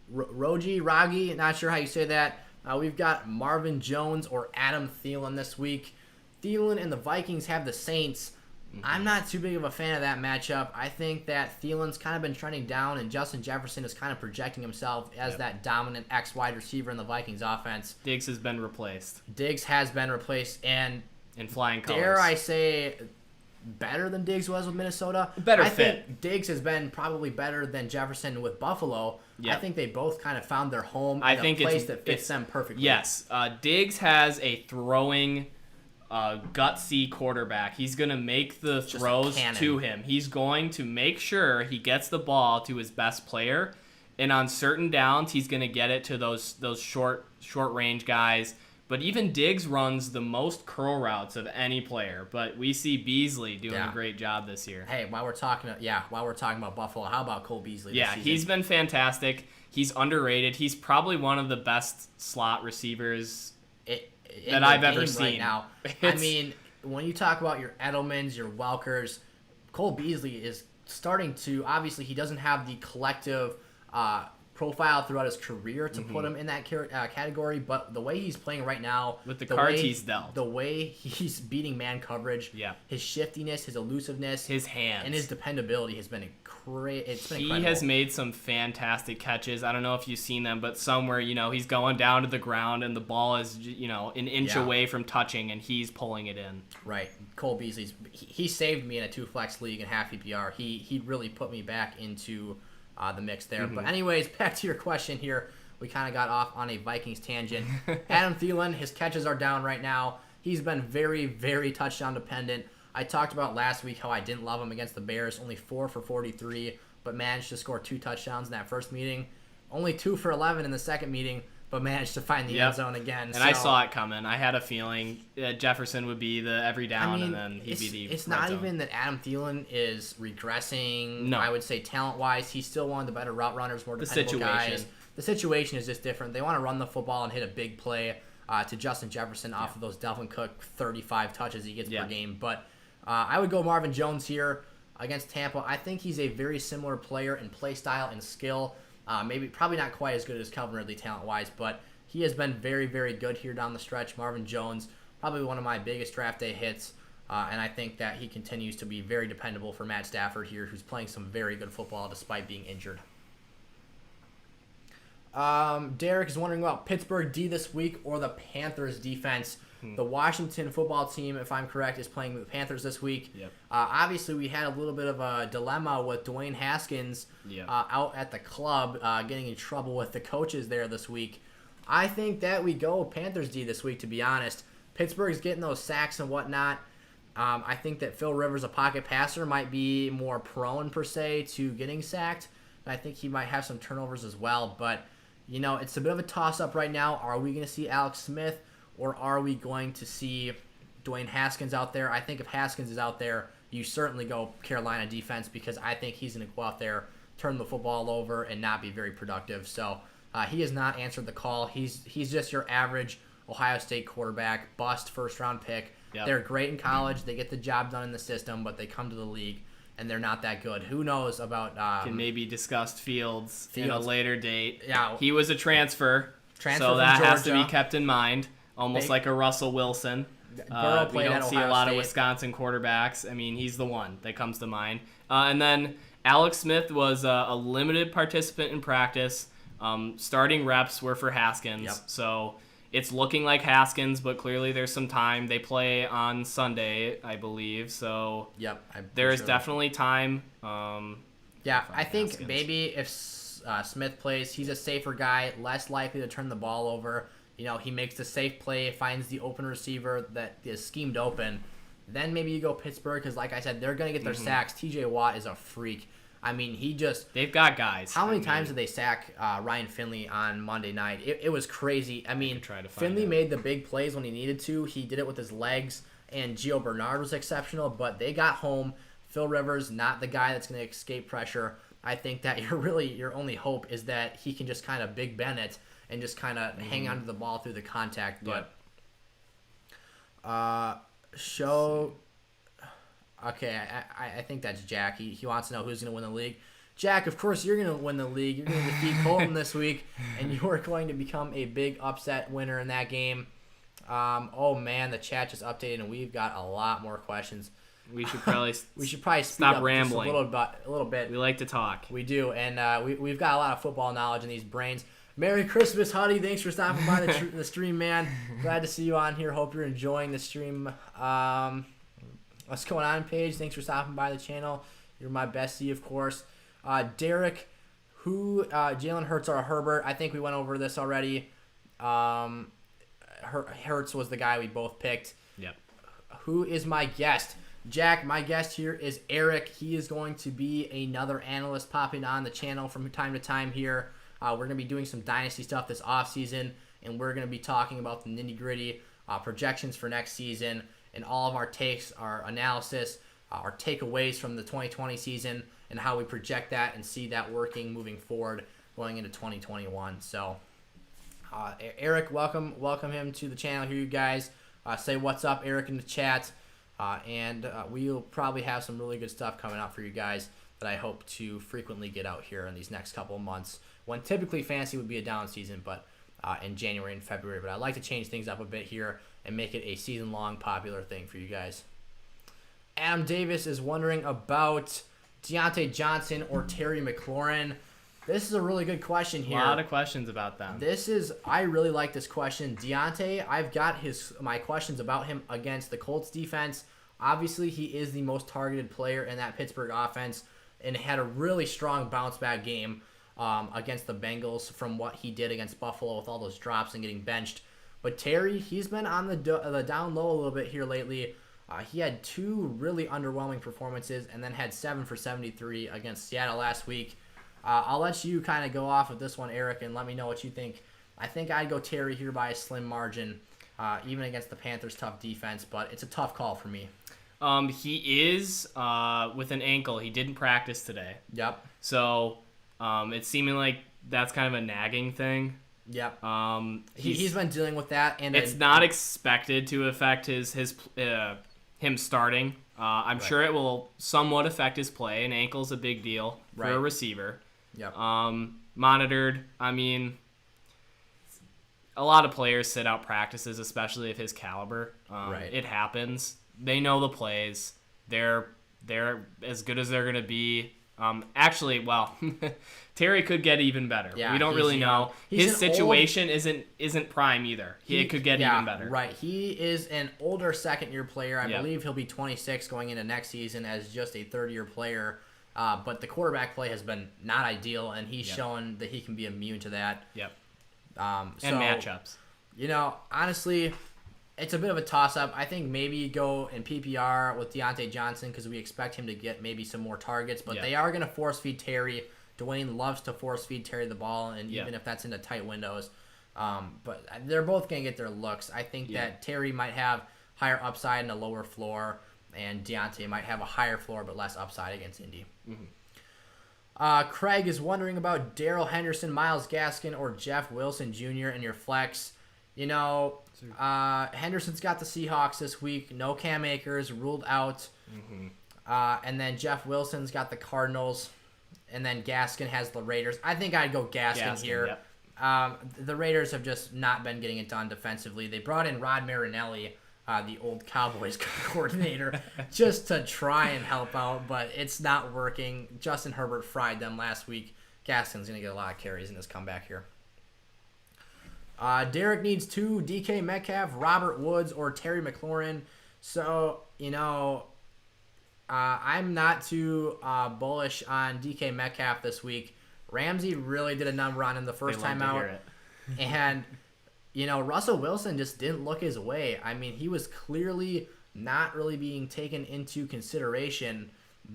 Ragi, not sure how you say that. We've got Marvin Jones or Adam Thielen this week. Thielen and the Vikings have the Saints. I'm not too big of a fan of that matchup. I think that Thielen's kind of been trending down, and Justin Jefferson is kind of projecting himself as that dominant X wide receiver in the Vikings offense. Diggs has been replaced. And in flying colors. Dare I say, better than Diggs was with Minnesota. I think Diggs has been probably better than Jefferson with Buffalo. Yep. I think they both kind of found their home in a place that fits them perfectly. Yes. Diggs has a throwing, gutsy quarterback. He's going to make the throws to him. He's going to make sure he gets the ball to his best player. And on certain downs, he's going to get it to those short range guys. But even Diggs runs the most curl routes of any player. But we see Beasley doing a great job this year. Hey, while we're talking about Buffalo, how about Cole Beasley? Yeah, he's been fantastic. He's underrated. He's probably one of the best slot receivers that I've ever seen right now. I mean, when you talk about your Edelmans, your Welkers, Cole Beasley is starting to. Obviously, he doesn't have the collective profile throughout his career to put him in that category, but the way he's playing right now, with the cards he's dealt, the way he's beating man coverage, his shiftiness, his elusiveness, his hands, and his dependability has been incredible. He has made some fantastic catches. I don't know if you've seen them, but somewhere he's going down to the ground and the ball is an inch away from touching, and he's pulling it in. Right, Cole Beasley's he saved me in a 2-flex league in half PPR. He really put me back into the mix there. But anyways, back to your question here. We kind of got off on a Vikings tangent. Adam Thielen, his catches are down right now. He's been very, very touchdown dependent. I talked about last week how I didn't love him against the Bears. Only 4 for 43, but managed to score 2 touchdowns in that first meeting. Only 2 for 11 in the second meeting, but managed to find the end zone again. And I saw it coming. I had a feeling Jefferson would be the every down, and then he'd be the It's not even that Adam Thielen is regressing. No. I would say talent-wise, he's still one of the better route runners, more dependable guys. The situation is just different. They want to run the football and hit a big play to Justin Jefferson off of those Delvin Cook 35 touches he gets per game. But I would go Marvin Jones here against Tampa. I think he's a very similar player in play style and skill. Probably not quite as good as Calvin Ridley talent-wise, but he has been very, very good here down the stretch. Marvin Jones, probably one of my biggest draft day hits, and I think that he continues to be very dependable for Matt Stafford here, who's playing some very good football despite being injured. Derek is wondering about Pittsburgh D this week or the Panthers defense. The Washington football team, if I'm correct, is playing the Panthers this week. Yep. Obviously, we had a little bit of a dilemma with Dwayne Haskins out at the club getting in trouble with the coaches there this week. I think that we go Panthers D this week, to be honest. Pittsburgh's getting those sacks and whatnot. I think that Phil Rivers, a pocket passer, might be more prone, per se, to getting sacked. And I think he might have some turnovers as well. But, it's a bit of a toss-up right now. Are we going to see Alex Smith? Or are we going to see Dwayne Haskins out there? I think if Haskins is out there, you certainly go Carolina defense because I think he's going to go out there, turn the football over, and not be very productive. So he has not answered the call. He's just your average Ohio State quarterback, bust first-round pick. Yep. They're great in college. They get the job done in the system, but they come to the league, and they're not that good. Who knows about... Can maybe discuss Fields in a later date. Yeah. He was a transfer so that has to be kept in mind. Almost like a Russell Wilson. We don't see a lot of Wisconsin quarterbacks. I mean, he's the one that comes to mind. And then Alex Smith was a limited participant in practice. Starting reps were for Haskins. Yep. So It's looking like Haskins, but clearly there's some time. They play on Sunday, I believe. So Yep, there is definitely time. Yeah, I think Haskins. Maybe if Smith plays, he's a safer guy, less likely to turn the ball over. He makes the safe play, finds the open receiver that is schemed open. Then maybe you go Pittsburgh because, like I said, they're going to get their sacks. T.J. Watt is a freak. I mean, they've got guys. How many times did they sack Ryan Finley on Monday night? It was crazy. I mean, Finley made the big plays when he needed to. He did it with his legs, and Gio Bernard was exceptional, but they got home. Phil Rivers, not the guy that's going to escape pressure. I think that your only hope is that he can just kind of Big Ben it and just kind of hang onto the ball through the contact. But okay, I think that's Jack. He wants to know who's going to win the league. Jack, of course you're going to win the league. You're going to defeat Colton this week, and you are going to become a big upset winner in that game. Oh man, the chat just updated, and we've got a lot more questions. We should probably stop rambling just a little bit. We like to talk. We do, and we've got a lot of football knowledge in these brains. Merry Christmas, Huddy. Thanks for stopping by the stream, man. Glad to see you on here. Hope you're enjoying the stream. What's going on, Paige? Thanks for stopping by the channel. You're my bestie, of course. Derek, Jalen Hurts or Herbert? I think we went over this already. Hurts was the guy we both picked. Yep. Who is my guest? Jack, my guest here is Eric. He is going to be another analyst popping on the channel from time to time here. We're going to be doing some Dynasty stuff this offseason, and we're going to be talking about the nitty-gritty projections for next season and all of our takes, our analysis, our takeaways from the 2020 season, and how we project that and see that working moving forward going into 2021. So, Eric, welcome him to the channel here, you guys. Say what's up, Eric, in the chat. And we'll probably have some really good stuff coming out for you guys that I hope to frequently get out here in these next couple of months, when typically fantasy would be a down season, but in January and February. But I'd like to change things up a bit here and make it a season-long popular thing for you guys. Adam Davis is wondering about Deontay Johnson or Terry McLaurin. This is a really good question here. A lot of questions about them. I really like this question. Deontay, I've got my questions about him against the Colts defense. Obviously, he is the most targeted player in that Pittsburgh offense and had a really strong bounce-back game against the Bengals from what he did against Buffalo with all those drops and getting benched. But Terry, he's been on the down low a little bit here lately. He had 2 really underwhelming performances and then had 7 for 73 against Seattle last week. I'll let you kind of go off with this one, Eric, and let me know what you think. I think I'd go Terry here by a slim margin, even against the Panthers' tough defense, but it's a tough call for me. He is with an ankle. He didn't practice today. Yep. So it's seeming like that's kind of a nagging thing. Yep. He's been dealing with that, and it's not expected to affect him starting. I'm sure it will somewhat affect his play. An ankle's a big deal for a receiver. Yep. Monitored. I mean, a lot of players sit out practices, especially of his caliber. It happens. They know the plays. They're as good as they're gonna be. Terry could get even better. Yeah, we don't really know. His situation isn't prime either. It could get even better. Right. He is an older second-year player. I believe he'll be 26 going into next season as just a third-year player. But the quarterback play has been not ideal, and he's shown that he can be immune to that. Yep. And matchups. Honestly, it's a bit of a toss-up. I think maybe go in PPR with Deontay Johnson because we expect him to get maybe some more targets. But they are going to force-feed Terry. Dwayne loves to force-feed Terry the ball, and even if that's into tight windows. But they're both going to get their looks. I think that Terry might have higher upside and a lower floor, and Deontay might have a higher floor but less upside against Indy. Mm-hmm. Craig is wondering about Darrell Henderson, Myles Gaskin, or Jeff Wilson Jr. in your flex. Henderson's got the Seahawks this week. No Cam Akers, ruled out. Mm-hmm. And then Jeff Wilson's got the Cardinals. And then Gaskin has the Raiders. I think I'd go Gaskin here. Yep. The Raiders have just not been getting it done defensively. They brought in Rod Marinelli, the old Cowboys coordinator, just to try and help out, but it's not working. Justin Herbert fried them last week. Gaskin's going to get a lot of carries in this comeback here. Derek needs 2, DK Metcalf, Robert Woods, or Terry McLaurin. So, I'm not too bullish on DK Metcalf this week. Ramsey really did a number on him the first time out. And, Russell Wilson just didn't look his way. I mean, he was clearly not really being taken into consideration.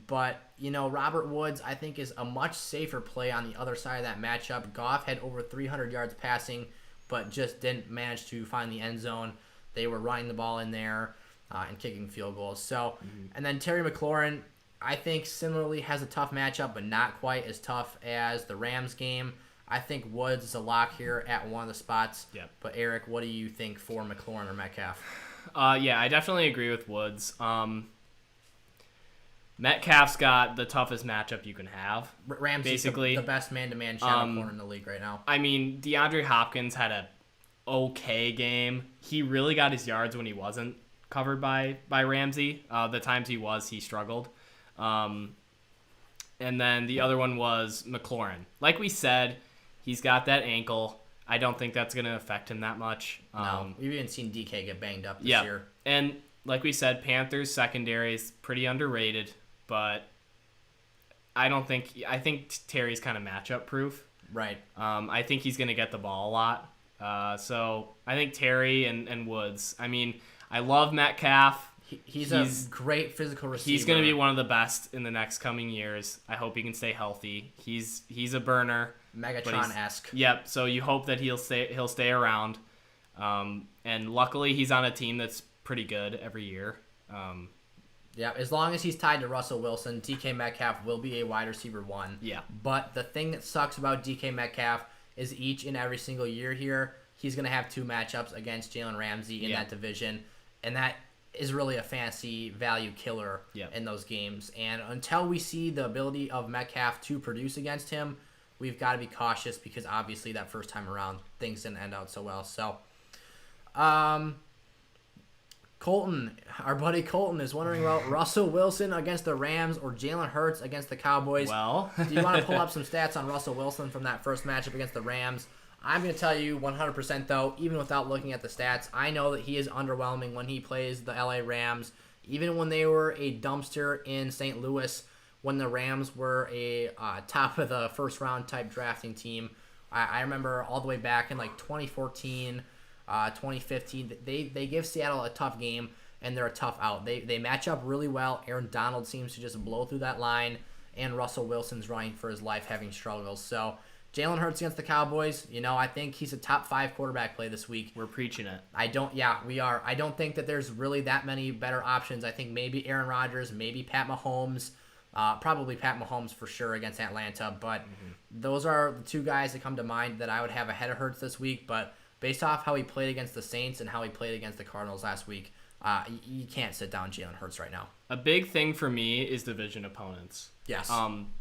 But, Robert Woods, I think, is a much safer play on the other side of that matchup. Goff had over 300 yards passing, but just didn't manage to find the end zone. They were running the ball in there and kicking field goals. So, and then Terry McLaurin, I think, similarly has a tough matchup, but not quite as tough as the Rams game. I think Woods is a lock here at one of the spots. Yep. But, Eric, what do you think for McLaurin or Metcalf? Yeah, I definitely agree with Woods. Metcalf's got the toughest matchup you can have. Ramsey's basically the best man-to-man shadow corner in the league right now. I mean, DeAndre Hopkins had a okay game. He really got his yards when he wasn't covered by Ramsey. The times he struggled. And then the other one was McLaurin. Like we said, he's got that ankle. I don't think that's going to affect him that much. No, we've even seen DK get banged up this year. And like we said, Panthers secondary is pretty underrated. But I think Terry's kind of matchup proof. Right. I think he's going to get the ball a lot. So I think Terry and Woods. I mean, I love Metcalf. He's a great physical receiver. He's going to be one of the best in the next coming years. I hope he can stay healthy. He's a burner. Megatron-esque. Yep. So you hope that he'll stay around. And luckily he's on a team that's pretty good every year. Yeah, as long as he's tied to Russell Wilson, DK Metcalf will be a wide receiver 1. Yeah. But the thing that sucks about DK Metcalf is each and every single year here, he's going to have 2 matchups against Jalen Ramsey in that division. And that is really a fantasy value killer in those games. And until we see the ability of Metcalf to produce against him, we've got to be cautious because obviously that first time around, things didn't end out so well. So, Colton, our buddy Colton, is wondering about Russell Wilson against the Rams or Jalen Hurts against the Cowboys. Well, do you want to pull up some stats on Russell Wilson from that first matchup against the Rams? I'm going to tell you 100% though, even without looking at the stats, I know that he is underwhelming when he plays the LA Rams. Even when they were a dumpster in St. Louis, when the Rams were a top of the first round type drafting team. I remember all the way back in like 2014, 2015, they give Seattle a tough game, and they're a tough out. They match up really well. Aaron Donald seems to just blow through that line, and Russell Wilson's running for his life, having struggles. So Jalen Hurts against the Cowboys, I think he's a top 5 quarterback play this week. We're preaching it. We are. I don't think that there's really that many better options. I think maybe Aaron Rodgers, maybe Pat Mahomes, probably Pat Mahomes for sure against Atlanta. But those are the 2 guys that come to mind that I would have ahead of Hurts this week. But based off how he played against the Saints and how he played against the Cardinals last week, you can't sit down Jalen Hurts right now. A big thing for me is division opponents. Yes.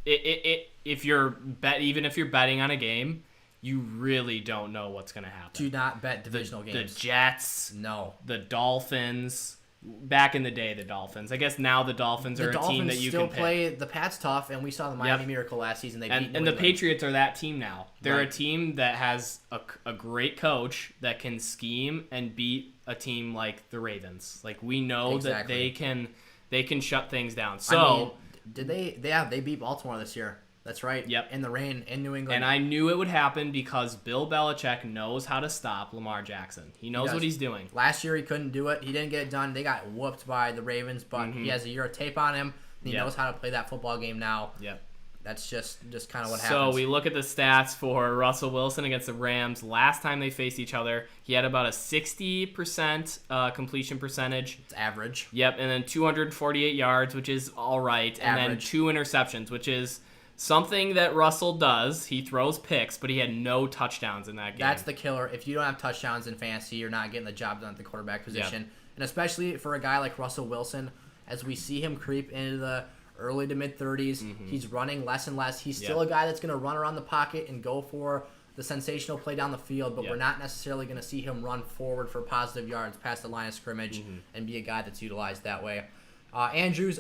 If you're betting on a game, you really don't know what's going to happen. Do not bet divisional games. The Jets. No. The Dolphins. Back in the day, the Dolphins. I guess now the Dolphins are a team that you can pick. The Dolphins still play the Pats tough, and we saw the Miami Miracle last season. They beat and the Patriots are that team now. They're a team that has a great coach that can scheme and beat a team like the Ravens. Like, we know that they can shut things down. So did they? They beat Baltimore this year. That's right. Yep. In the rain in New England. And I knew it would happen because Bill Belichick knows how to stop Lamar Jackson. He knows what he's doing. Last year he couldn't do it. He didn't get it done. They got whooped by the Ravens, but he has a year of tape on him. And he knows how to play that football game now. Yep. That's just kind of what happens. So we look at the stats for Russell Wilson against the Rams. Last time they faced each other, he had about a 60% completion percentage. It's average. Yep, and then 248 yards, which is all right. Average. And then 2 interceptions, which is something that Russell does. He throws picks, but he had no touchdowns in that game. That's the killer. If you don't have touchdowns in fantasy, you're not getting the job done at the quarterback position. Yep. And especially for a guy like Russell Wilson, as we see him creep into the early to mid-30s, he's running less and less. He's still a guy that's going to run around the pocket and go for the sensational play down the field, but we're not necessarily going to see him run forward for positive yards past the line of scrimmage and be a guy that's utilized that way. Andrew,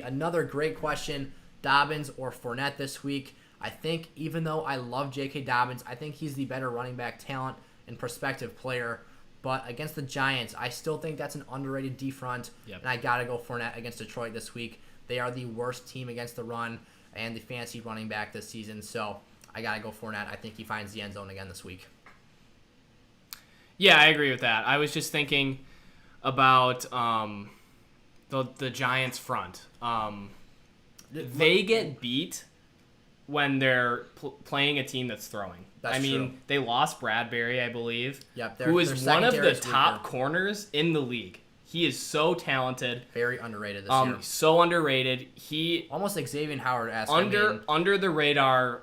another great question. Dobbins or Fournette this week? I think even though I love J.K. Dobbins, I think he's the better running back talent and prospective player. But against the Giants, I still think that's an underrated D front. Yep. And I got to go Fournette against Detroit this week. They are the worst team against the run and the fantasy running back this season. So I got to go Fournette. I think he finds the end zone again this week. Yeah, I agree with that. I was just thinking about the Giants front. They get beat when they're playing a team that's throwing. That's true. They lost Bradbury, I believe, Yep, who is their one of the secondary's top weaker. corners in the league. He is so talented. Very underrated this year. So underrated. He Almost Xavier Howard-esque. under the radar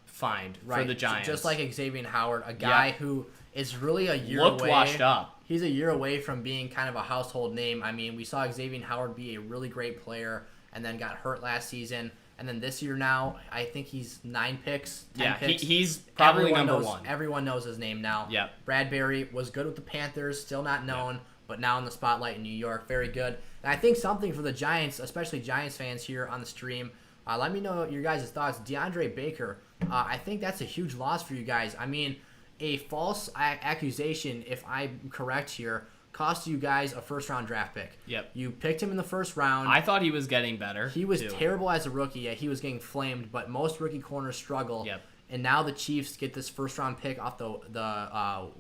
find right, for the Giants. Just like Xavier Howard, a guy who is really a year looked away. washed up. He's a year away from being kind of a household name. I mean, we saw Xavier Howard be a really great player and then got hurt last season. And then this year now, I think he's 9 picks, 10 picks. He's probably number knows, 1. Everyone knows his name now. Yeah. Bradbury was good with the Panthers, still not known, but now in the spotlight in New York, very good. And I think something for the Giants, especially Giants fans here on the stream, let me know your guys' thoughts. DeAndre Baker, I think that's a huge loss for you guys. I mean, a false accusation, if I'm correct here, cost you guys a first-round draft pick. Yep. You picked him in the first round. I thought he was getting better. He was too. terrible as a rookie. Yeah, he was getting flamed, but most rookie corners struggle. Yep. And now the Chiefs get this first-round pick off the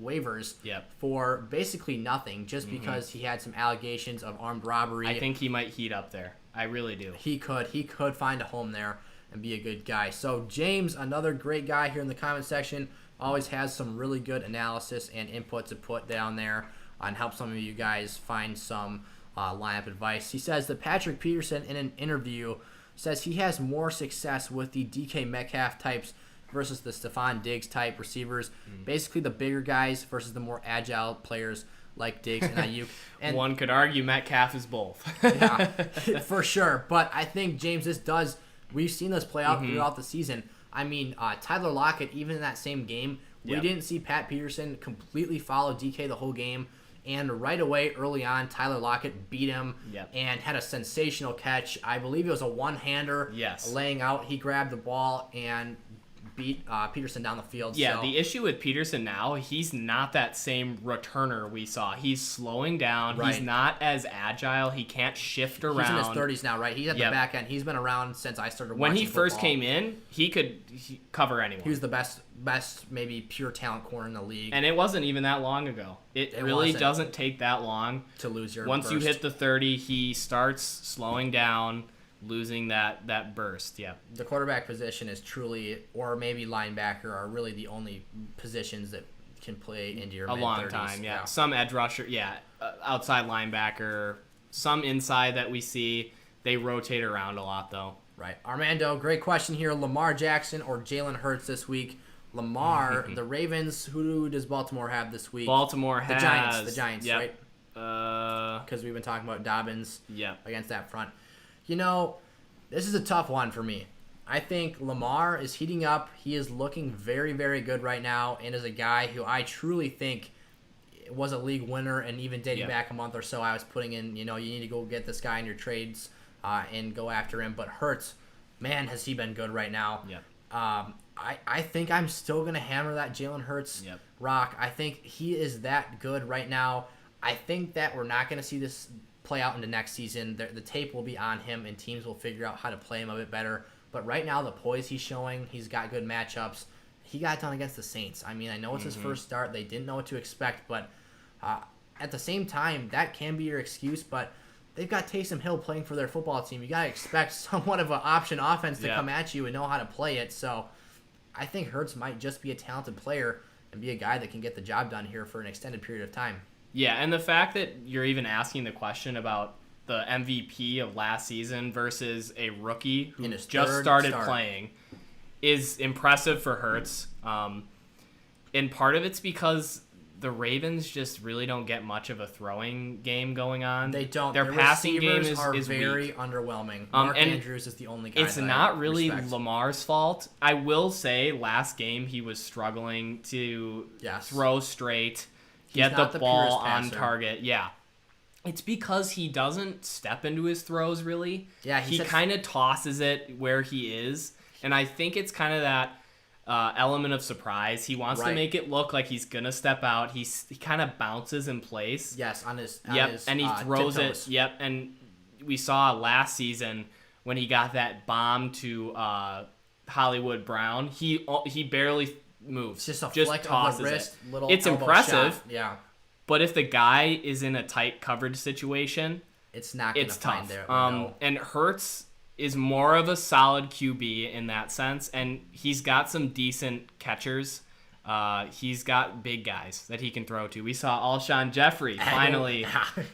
waivers for basically nothing, just because he had some allegations of armed robbery. I think he might heat up there. I really do. He could find a home there and be a good guy. So James, another great guy here in the comment section, always has some really good analysis and input to put down there and help some of you guys find some lineup advice. He says that Patrick Peterson in an interview says he has more success with the DK Metcalf types versus the Stephon Diggs type receivers. Basically the bigger guys versus the more agile players like Diggs and Ayuk. And one could argue Metcalf is both. yeah, for sure. But I think, James, we've seen this play out throughout the season. I mean, Tyler Lockett, even in that same game, we didn't see Pat Peterson completely follow DK the whole game. And right away, early on, Tyler Lockett beat him and had a sensational catch. I believe it was a one-hander laying out. He grabbed the ball and beat Peterson down the field. Yeah, the issue with Peterson now, he's not that same returner we saw. He's slowing down. Right. He's not as agile. He can't shift around. He's in his 30s now, right? He's at the back end. He's been around since I started watching When he first football. came in, he could cover anyone. He was the best maybe pure talent corner in the league. And it wasn't even that long ago. It really doesn't take that long to lose your Once burst. you hit the 30, he starts slowing down, losing that burst. Yeah. The quarterback position is truly, or maybe linebacker, are really the only positions that can play into your a long 30s. time. Yeah. Some edge rusher. Yeah. Outside linebacker. Some inside that we see. They rotate around a lot though. Right. Armando, great question here. Lamar Jackson or Jalen Hurts this week? Lamar, the Ravens. Who does Baltimore have this week? Baltimore has the Giants, right? Because we've been talking about Dobbins against that front. You know, this is a tough one for me. I think Lamar is heating up. He is looking very, very good right now, and is a guy who I truly think was a league winner. And even dating back a month or so, I was putting in, you need to go get this guy in your trades and go after him. But Hurts, man, has he been good right now. I think I'm still going to hammer that Jalen Hurts rock. I think he is that good right now. I think that we're not going to see this play out into next season. The tape will be on him, and teams will figure out how to play him a bit better. But right now, the poise he's showing, he's got good matchups. He got done against the Saints. I mean, I know it's his first start. They didn't know what to expect. But at the same time, that can be your excuse. But they've got Taysom Hill playing for their football team. You got to expect somewhat of an option offense to come at you and know how to play it. So I think Hurts might just be a talented player and be a guy that can get the job done here for an extended period of time. Yeah, and the fact that you're even asking the question about the MVP of last season versus a rookie who just started playing is impressive for Hurts. And part of it's because the Ravens just really don't get much of a throwing game going on. They don't. Their passing game is very weak. underwhelming. Mark Andrews is the only guy. It's not really Lamar's fault. I will say last game he was struggling to throw straight. Get the ball on target. Yeah. It's because he doesn't step into his throws, really. Yeah, he kind of tosses it where he is. And I think it's kind of that element of surprise. He wants to make it look like he's going to step out. He kind of bounces in place. Yes, on his and he throws tiptoes. it. And we saw last season when he got that bomb to Hollywood Brown, he barely moves. It's just a flick of the wrist, little it's elbow impressive. Shot. Yeah. But if the guy is in a tight coverage situation, it's not going to find tough. there. And Hurts is more of a solid QB in that sense, and he's got some decent catchers. He's got big guys that he can throw to. We saw Alshon Jeffrey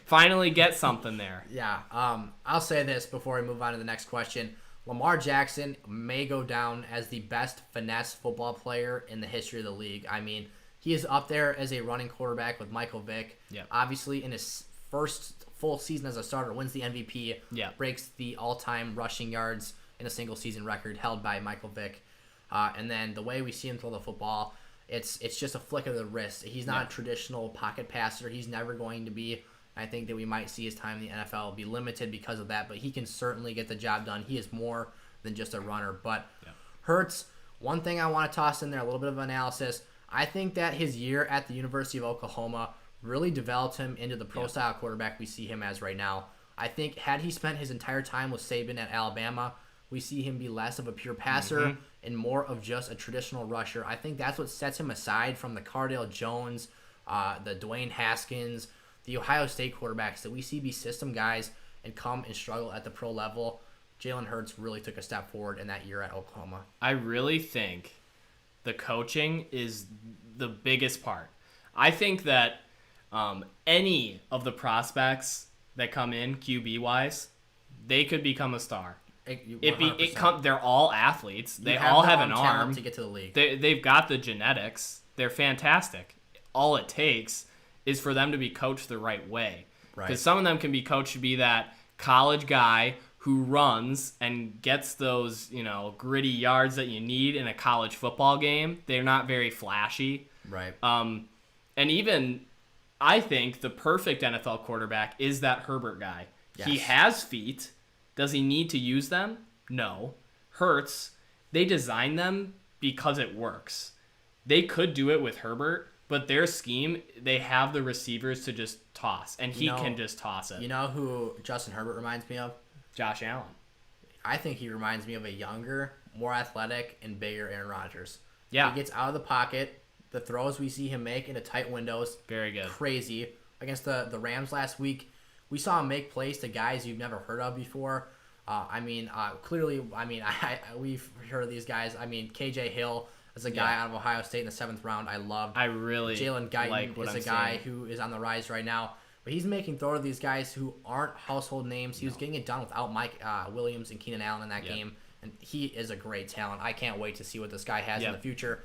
finally get something there. Yeah. I'll say this before we move on to the next question. Lamar Jackson may go down as the best finesse football player in the history of the league. I mean, he is up there as a running quarterback with Michael Vick. Yep. Obviously, in his first full season as a starter, wins the MVP, breaks the all-time rushing yards in a single season record held by Michael Vick. And then the way we see him throw the football, it's just a flick of the wrist. He's not a traditional pocket passer. He's never going to be. I think that we might see his time in the NFL be limited because of that, but he can certainly get the job done. He is more than just a runner. But Hurts, one thing I want to toss in there, a little bit of analysis. I think that his year at the University of Oklahoma really developed him into the pro-style quarterback we see him as right now. I think had he spent his entire time with Saban at Alabama, we see him be less of a pure passer and more of just a traditional rusher. I think that's what sets him aside from the Cardale Jones, the Dwayne Haskins, the Ohio State quarterbacks that we see be system guys and come and struggle at the pro level. Jalen Hurts really took a step forward in that year at Oklahoma. I really think the coaching is the biggest part. I think that any of the prospects that come in QB-wise, they could become a star. They're all athletes. They all have an arm to get to the league. They've got the genetics. They're fantastic. All it takes is for them to be coached the right way. Because some of them can be coached to be that college guy who runs and gets those, gritty yards that you need in a college football game. They're not very flashy. Right. And even I think the perfect NFL quarterback is that Herbert guy. Yes. He has feet. Does he need to use them? No. Hurts, they designed them because it works. They could do it with Herbert, but their scheme, they have the receivers to just toss, and he can just toss it. You know who Justin Herbert reminds me of? Josh Allen. I think he reminds me of a younger, more athletic, and bigger Aaron Rodgers. Yeah. He gets out of the pocket. The throws we see him make into tight windows. Very good. Crazy. Against the Rams last week, we saw him make plays to guys you've never heard of before. Clearly, we've heard of these guys. KJ Hill is a guy out of Ohio State in the 7th round I loved. I really Jalen Guyton is a guy who is on the rise right now. But he's making throw to these guys who aren't household names. He was getting it done without Mike Williams and Keenan Allen in that game. And he is a great talent. I can't wait to see what this guy has in the future.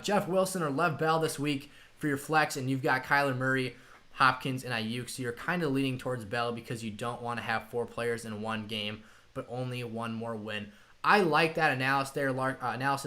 Jeff Wilson or Lev Bell this week for your flex. And you've got Kyler Murray, Hopkins, and Ayuk. So you're kind of leaning towards Bell because you don't want to have 4 players in one game, but only one more win. I like that analysis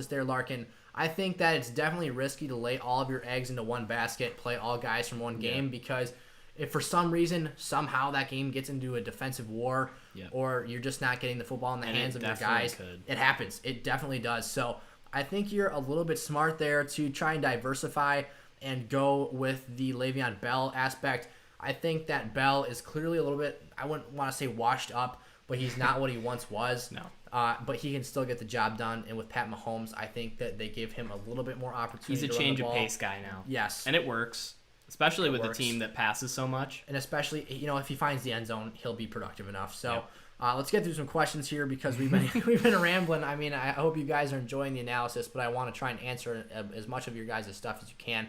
there, Larkin. I think that it's definitely risky to lay all of your eggs into one basket, play all guys from one game, because if for some reason, somehow that game gets into a defensive war, or you're just not getting the football in the hands of your guys, it happens. It definitely does. So I think you're a little bit smart there to try and diversify and go with the Le'Veon Bell aspect. I think that Bell is clearly a little bit, I wouldn't want to say washed up, but he's not what he once was. No. But he can still get the job done. And with Pat Mahomes, I think that they give him a little bit more opportunity. He's a change of pace guy now. Yes. And it works, especially with a team that passes so much. And especially, if he finds the end zone, he'll be productive enough. So let's get through some questions here because we've been rambling. I hope you guys are enjoying the analysis, but I want to try and answer as much of your guys' stuff as you can.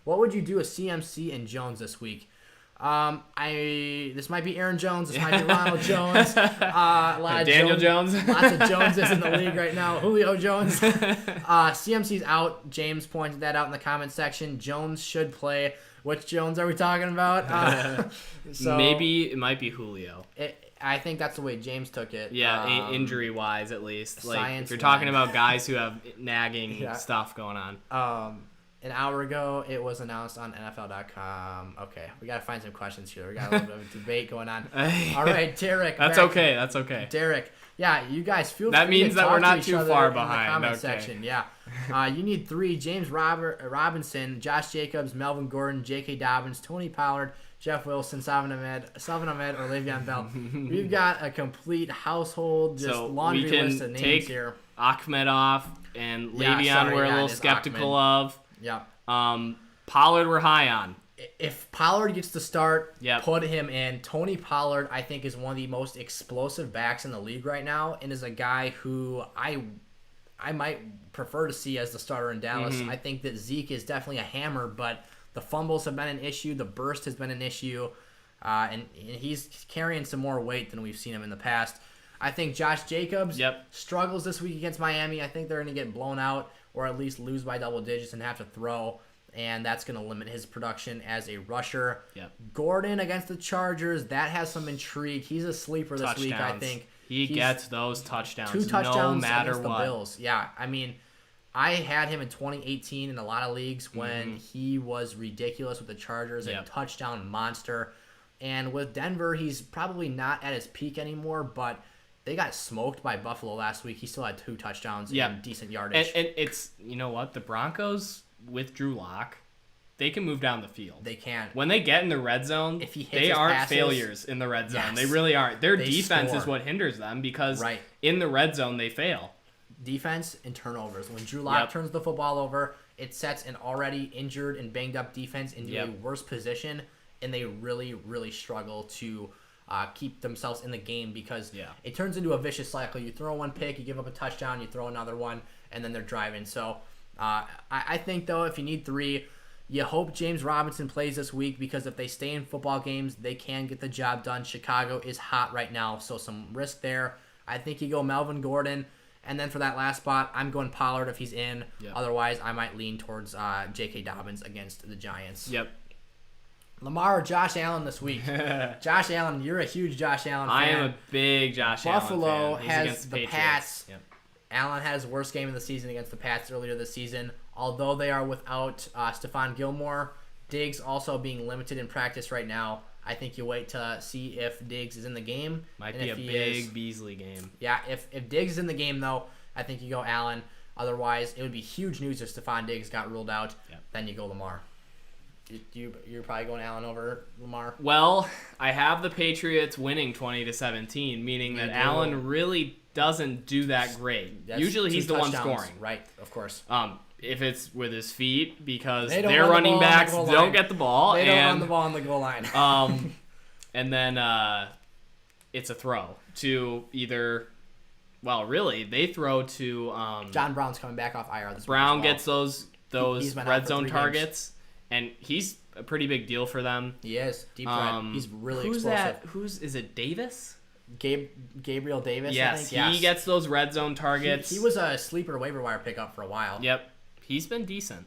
What would you do with CMC and Jones this week? This might be Aaron Jones. This might be Ronald Jones. Daniel Jones. Lots of Joneses in the league right now. Julio Jones. CMC's out. James pointed that out in the comment section. Jones should play. Which Jones are we talking about? Maybe it might be Julio. I think that's the way James took it. Yeah, injury-wise at least. Like if you're talking about guys who have nagging stuff going on. An hour ago, it was announced on NFL.com. Okay, we got to find some questions here. We got a little bit of a debate going on. All right, Derek. That's okay. That's okay. Derek. Yeah, you guys feel that free means to that talk we're to not each too other far in behind. the comment Okay. section. Yeah. You need 3. James Robinson, Josh Jacobs, Melvin Gordon, J.K. Dobbins, Tony Pollard, Jeff Wilson, Salvin Ahmed, or Le'Veon Bell. We've got a complete household, just laundry list of names here. Ahmed off, and Le'Veon we're a little skeptical of. Yep. Pollard we're high on. If Pollard gets to start, Yep. put him in. Tony Pollard, I think, is one of the most explosive backs in the league right now, and is a guy who I might prefer to see as the starter in Dallas. I think that Zeke is definitely a hammer, but the fumbles have been an issue. The burst has been an issue, and he's carrying some more weight than we've seen him in the past. I think Josh Jacobs struggles this week against Miami. I think they're going to get blown out or at least lose by double digits and have to throw, and that's going to limit his production as a rusher. Gordon against the Chargers, that has some intrigue. He's a sleeper this week, I think. He gets those touchdowns, 2 touchdowns no matter against what. the Bills. Yeah, I mean, I had him in 2018 in a lot of leagues when he was ridiculous with the Chargers, a touchdown monster. And with Denver, he's probably not at his peak anymore, but they got smoked by Buffalo last week. He still had 2 touchdowns and decent yardage. And it's, you know what, the Broncos with Drew Lock, they can move down the field. They can. When they get in the red zone, if he hits they his aren't passes, failures in the red zone. They really aren't. Their defense score. is what hinders them because in the red zone they fail. Defense and turnovers. When Drew Lock turns the football over, it sets an already injured and banged up defense into a worse position, and they really, really struggle to keep themselves in the game because it turns into a vicious cycle. You throw one pick, you give up a touchdown, you throw another one, and then they're driving. So I think, though, if you need 3, you hope James Robinson plays this week because if they stay in football games, they can get the job done. Chicago is hot right now, so some risk there. I think you go Melvin Gordon, and then for that last spot, I'm going Pollard if he's in. Otherwise, I might lean towards J.K. Dobbins against the Giants. Lamar or Josh Allen this week? Josh Allen, you're a huge Josh Allen fan. I am a big Josh Allen fan. Buffalo He's has against the Pats. Allen had his worst game of the season against the Pats earlier this season. Although they are without Stephon Gilmore, Diggs also being limited in practice right now. I think you wait to see if Diggs is in the game. Might be a big Beasley game. Yeah, if Diggs is in the game, though, I think you go Allen. Otherwise, it would be huge news if Stephon Diggs got ruled out. Then you go Lamar. You're probably going Allen over Lamar? Well, I have the Patriots winning 20-17, meaning that Allen really doesn't do that great. Usually he's the one scoring. Right, of course. If it's with his feet, because their running backs don't get the ball. They don't run the ball on the goal line. And then it's a throw to either... Well, really, they throw to... John Brown's coming back off IR this week. Brown as well. gets those red zone targets, and he's a pretty big deal for them. He is. Deep threat. He's really explosive. That? Is it Davis? Gabriel Davis, yes, I think. He gets those red zone targets. He was a sleeper waiver wire pickup for a while. Yep. He's been decent.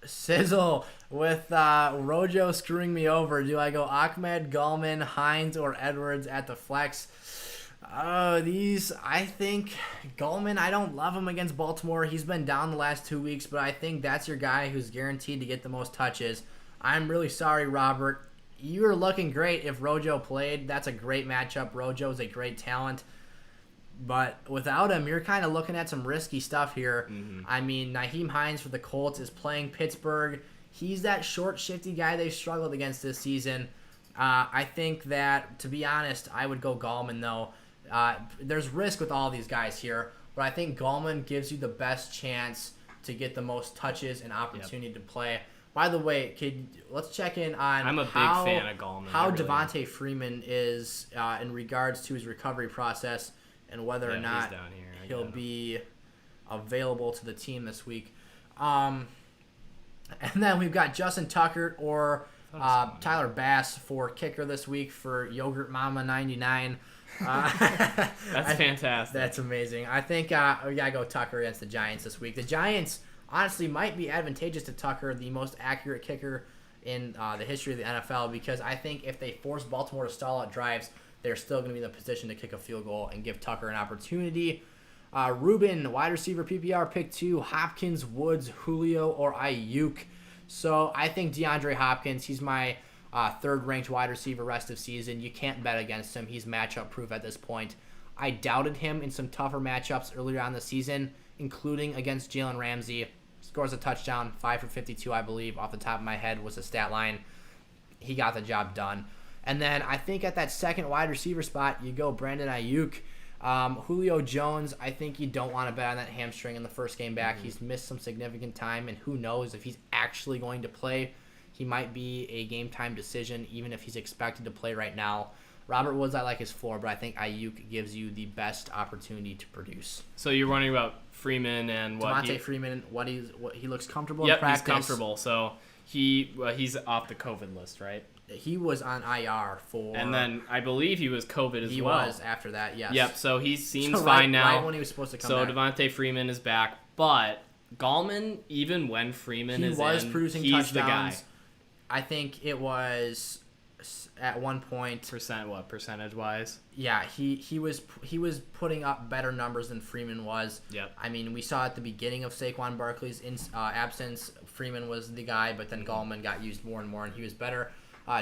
Sizzle with Rojo screwing me over. Do I go Ahmed, Gallman, Hines, or Edwards at the flex? I think Gallman, I don't love him against Baltimore. He's been down the last 2 weeks, but I think that's your guy who's guaranteed to get the most touches. I'm really sorry, Robert. You were looking great if Rojo played. That's a great matchup. Rojo's a great talent. But without him, you're kind of looking at some risky stuff here. I mean, Nyheim Hines for the Colts is playing Pittsburgh. He's that short, shifty guy they've struggled against this season. I think that, to be honest, I would go Gallman, though. There's risk with all these guys here, but I think Gallman gives you the best chance to get the most touches and opportunity to play. By the way, let's check in on I'm a big fan of Gallman. How Devontae Freeman is in regards to his recovery process and whether or not he'll be available to the team this week. And then we've got Justin Tucker or Tyler Bass for kicker this week for Yogurt Mama 99. That's fantastic. That's amazing. I think we gotta go Tucker against the Giants this week. The Giants honestly might be advantageous to Tucker, the most accurate kicker in the history of the NFL, because I think if they force Baltimore to stall out drives, they're still going to be in the position to kick a field goal and give Tucker an opportunity. Ruben, wide receiver PPR, pick 2, Hopkins, Woods, Julio, or Ayuk. So I think DeAndre Hopkins, he's my third-ranked wide receiver rest of season. You can't bet against him. He's matchup-proof at this point. I doubted him in some tougher matchups earlier on the season, including against Jalen Ramsey. Scores a touchdown, 5 for 52, I believe, off the top of my head was the stat line. He got the job done. And then I think at that second wide receiver spot, you go Brandon Ayuk. Julio Jones, I think you don't want to bet on that hamstring in the first game back. He's missed some significant time, and who knows if he's actually going to play. He might be a game-time decision, even if he's expected to play right now. Robert Woods, I like his floor, but I think Ayuk gives you the best opportunity to produce. So you're wondering about Freeman and what Devontae Freeman, what he looks comfortable in practice. Yep, he's comfortable. So he's off the COVID list, right? He was on IR for... And then I believe he was COVID as well. He was after that, yes. Yep, so he seems fine now. Right when he was supposed to come back. Devontae Freeman is back. But Gallman, even when Freeman is in, he's producing the touchdowns. guy. I think it was at one point... Percentage-wise? Yeah, he was putting up better numbers than Freeman was. Yep. I mean, we saw at the beginning of Saquon Barkley's absence, Freeman was the guy, but then Gallman got used more and more, and he was better.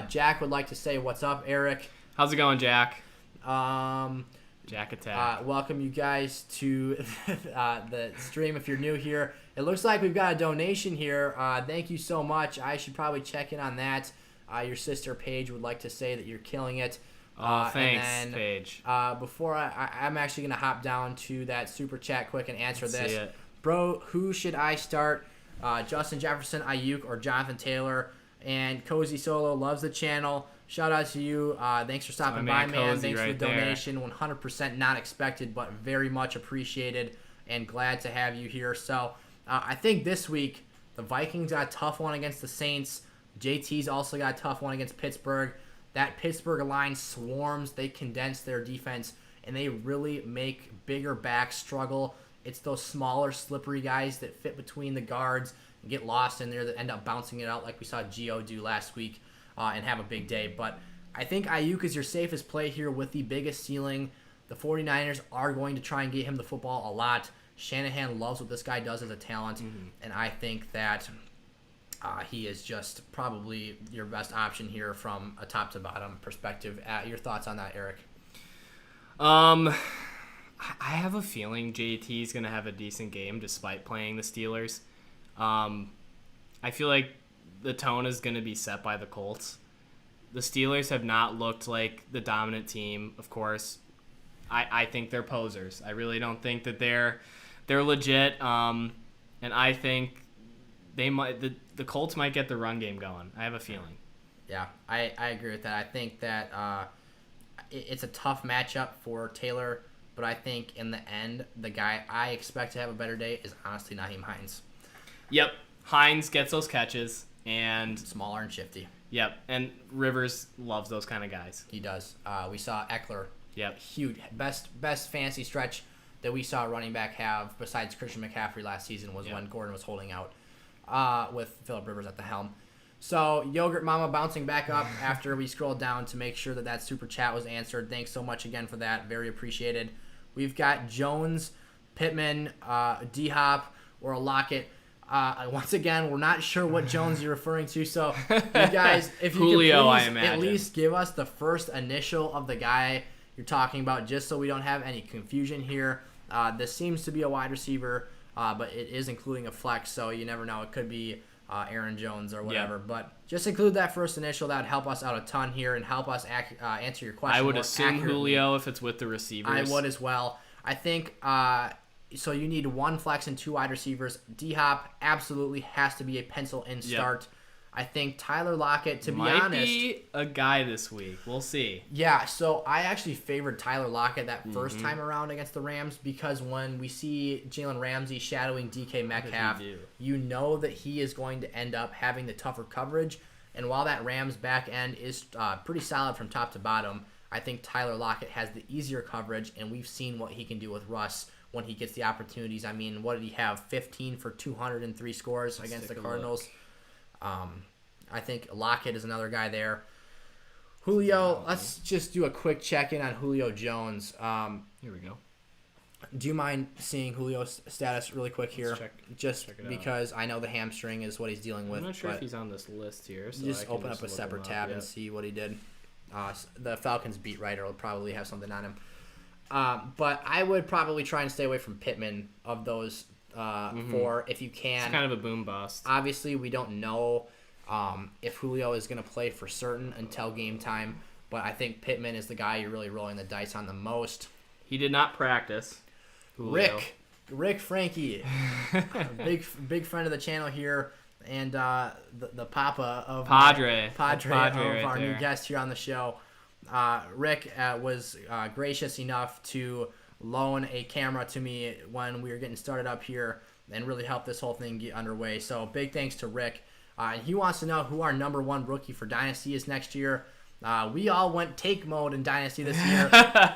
Jack would like to say, what's up, Eric? How's it going, Jack? Jack Attack. Welcome you guys to the stream if you're new here. It looks like we've got a donation here. Thank you so much. I should probably check in on that. Your sister Paige would like to say that you're killing it. Thanks, and then, Paige. Before I'm actually going to hop down to that super chat quick and answer Let's this. see it. Bro, who should I start? Justin Jefferson, Ayuk, or Jonathan Taylor? And Cozy Solo loves the channel. Shout out to you. Thanks for stopping by, man. Thanks for the donation. 100% not expected, but very much appreciated and glad to have you here. So I think this week the Vikings got a tough one against the Saints. JT's also got a tough one against Pittsburgh. That Pittsburgh line swarms. They condense their defense, and they really make bigger backs struggle. It's those smaller, slippery guys that fit between the guards and get lost in there that end up bouncing it out like we saw Gio do last week and have a big day. But I think Ayuk is your safest play here with the biggest ceiling. The 49ers are going to try and get him the football a lot. Shanahan loves what this guy does as a talent, and I think that he is just probably your best option here from a top-to-bottom perspective. Your thoughts on that, Eric? I have a feeling JT is going to have a decent game despite playing the Steelers. I feel like the tone is going to be set by the Colts. The Steelers have not looked like the dominant team, of course. I think they're posers. I really don't think that they're legit. And I think the Colts might get the run game going. I have a feeling. Yeah, I agree with that. I think that it's a tough matchup for Taylor, but I think in the end, the guy I expect to have a better day is honestly Nyheim Hines. Yep, Hines gets those catches and smaller and shifty. Yep, and Rivers loves those kind of guys. He does. We saw Eckler. Yep, huge best fantasy stretch that we saw a running back have besides Christian McCaffrey last season was when Gordon was holding out with Phillip Rivers at the helm. So Yogurt Mama bouncing back up after we scrolled down to make sure that super chat was answered. Thanks so much again for that. Very appreciated. We've got Jones, Pittman, D-Hop, or Lockett. Once again, we're not sure what Jones you're referring to. So you guys, if you Julio, could please at least give us the first initial of the guy you're talking about, just so we don't have any confusion here. This seems to be a wide receiver, but it is including a flex, so you never know. It could be Aaron Jones or whatever. Yeah. But just include that first initial. That would help us out a ton here and help us answer your question. I would assume Julio if it's with the receivers. I would as well. I think so you need one flex and two wide receivers. D-Hop absolutely has to be a pencil-in start. I think Tyler Lockett, to be honest... might be a guy this week. We'll see. Yeah, so I actually favored Tyler Lockett that first time around against the Rams because when we see Jalen Ramsey shadowing DK Metcalf, you know that he is going to end up having the tougher coverage. And while that Rams back end is pretty solid from top to bottom, I think Tyler Lockett has the easier coverage, and we've seen what he can do with Russ when he gets the opportunities. I mean, what did he have? 15 for 203 scores against the Cardinals. I think Lockett is another guy there. Julio, let's just do a quick check-in on Julio Jones. Here we go. Do you mind seeing Julio's status really quick here? Just check it because I know the hamstring is what he's dealing with. I'm not sure if he's on this list here. So just I can open up a separate tab and see what he did. The Falcons beat writer will probably have something on him. But I would probably try and stay away from Pittman of those four if you can. It's kind of a boom bust. Obviously, we don't know if Julio is going to play for certain until game time. But I think Pittman is the guy you're really rolling the dice on the most. He did not practice. Julio. Rick Frankie, big friend of the channel here, and the papa of Padre of right our there. new guest here on the show. Rick was gracious enough to loan a camera to me when we were getting started up here and really helped this whole thing get underway. So big thanks to Rick. And he wants to know who our number one rookie for Dynasty is next year. We all went take mode in Dynasty this year.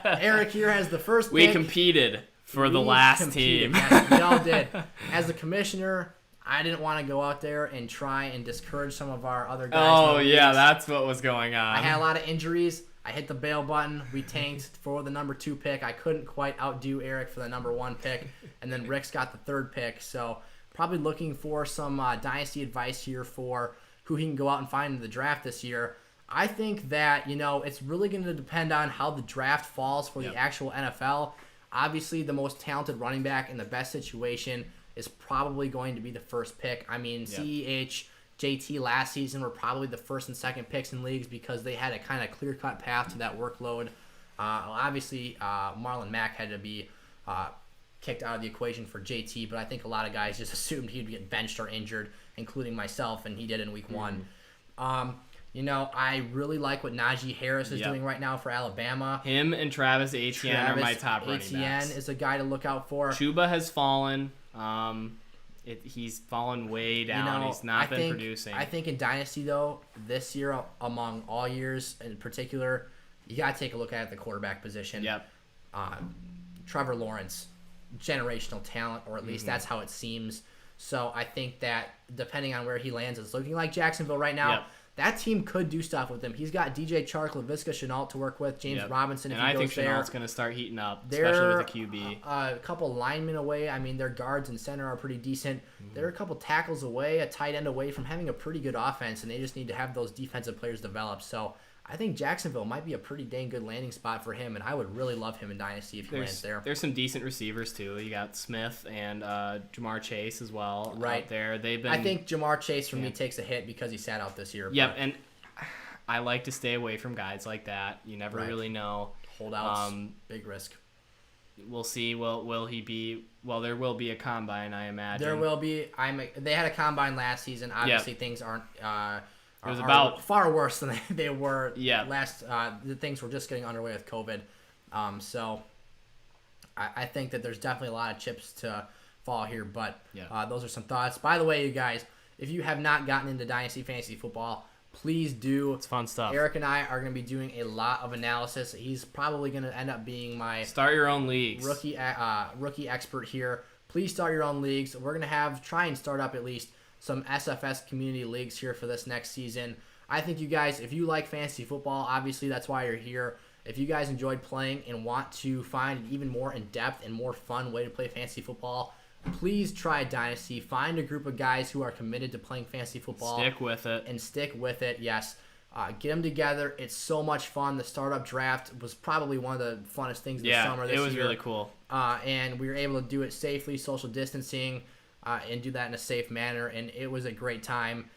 Eric here has the first pick. We competed for the last team. Yes, we all did. As the commissioner, I didn't want to go out there and try and discourage some of our other guys. Oh, yeah, that's what was going on. I had a lot of injuries. I hit the bail button. We tanked for the number 2 pick. I couldn't quite outdo Eric for the number 1 pick. And then Rick's got the 3rd pick. So probably looking for some Dynasty advice here for who he can go out and find in the draft this year. I think that, it's really going to depend on how the draft falls for the actual NFL. Obviously, the most talented running back in the best situation is probably going to be the first pick. I mean, CEH, JT last season were probably the first and second picks in leagues because they had a kind of clear-cut path to that workload. Obviously, Marlon Mack had to be kicked out of the equation for JT, but I think a lot of guys just assumed he'd get benched or injured, including myself, and he did in week 1. I really like what Najee Harris is doing right now for Alabama. Him and Travis Etienne are my top running backs. Etienne is a guy to look out for. Chuba has fallen. He's fallen way down. He's not been producing. I think in Dynasty, though, this year, among all years in particular, you got to take a look at the quarterback position. Yep. Trevor Lawrence, generational talent, or at least that's how it seems. So I think that depending on where he lands, it's looking like Jacksonville right now. Yep. That team could do stuff with him. He's got DJ Chark, Laviska Shenault to work with, James Robinson if he goes there. And I think Chenault's going to start heating up, especially with the QB. A couple linemen away. I mean, their guards and center are pretty decent. They're a couple tackles away, a tight end away from having a pretty good offense, and they just need to have those defensive players develop. So I think Jacksonville might be a pretty dang good landing spot for him, and I would really love him in Dynasty if he lands there. There's some decent receivers, too. You got Smith and Jamar Chase as well out there. I think Jamar Chase, for me, takes a hit because he sat out this year. Yep, and I like to stay away from guys like that. You never really know. Holdouts, big risk. We'll see. Will he be? Well, there will be a combine, I imagine. There will be. They had a combine last season. Obviously, things aren't... It was about far worse than they were last. The things were just getting underway with COVID, so I think that there's definitely a lot of chips to fall here. But those are some thoughts. By the way, you guys, if you have not gotten into Dynasty Fantasy Football, please do. It's fun stuff. Eric and I are going to be doing a lot of analysis. He's probably going to end up being my start your own leagues rookie expert here. Please start your own leagues. We're going to try and start up at least some SFS community leagues here for this next season. I think you guys, if you like fantasy football, obviously that's why you're here. If you guys enjoyed playing and want to find an even more in-depth and more fun way to play fantasy football, please try Dynasty. Find a group of guys who are committed to playing fantasy football. Stick with it. And stick with it, yes. Get them together. It's so much fun. The startup draft was probably one of the funnest things in the summer this year. Yeah, it was really cool. And we were able to do it safely, social distancing, and do that in a safe manner, and it was a great time.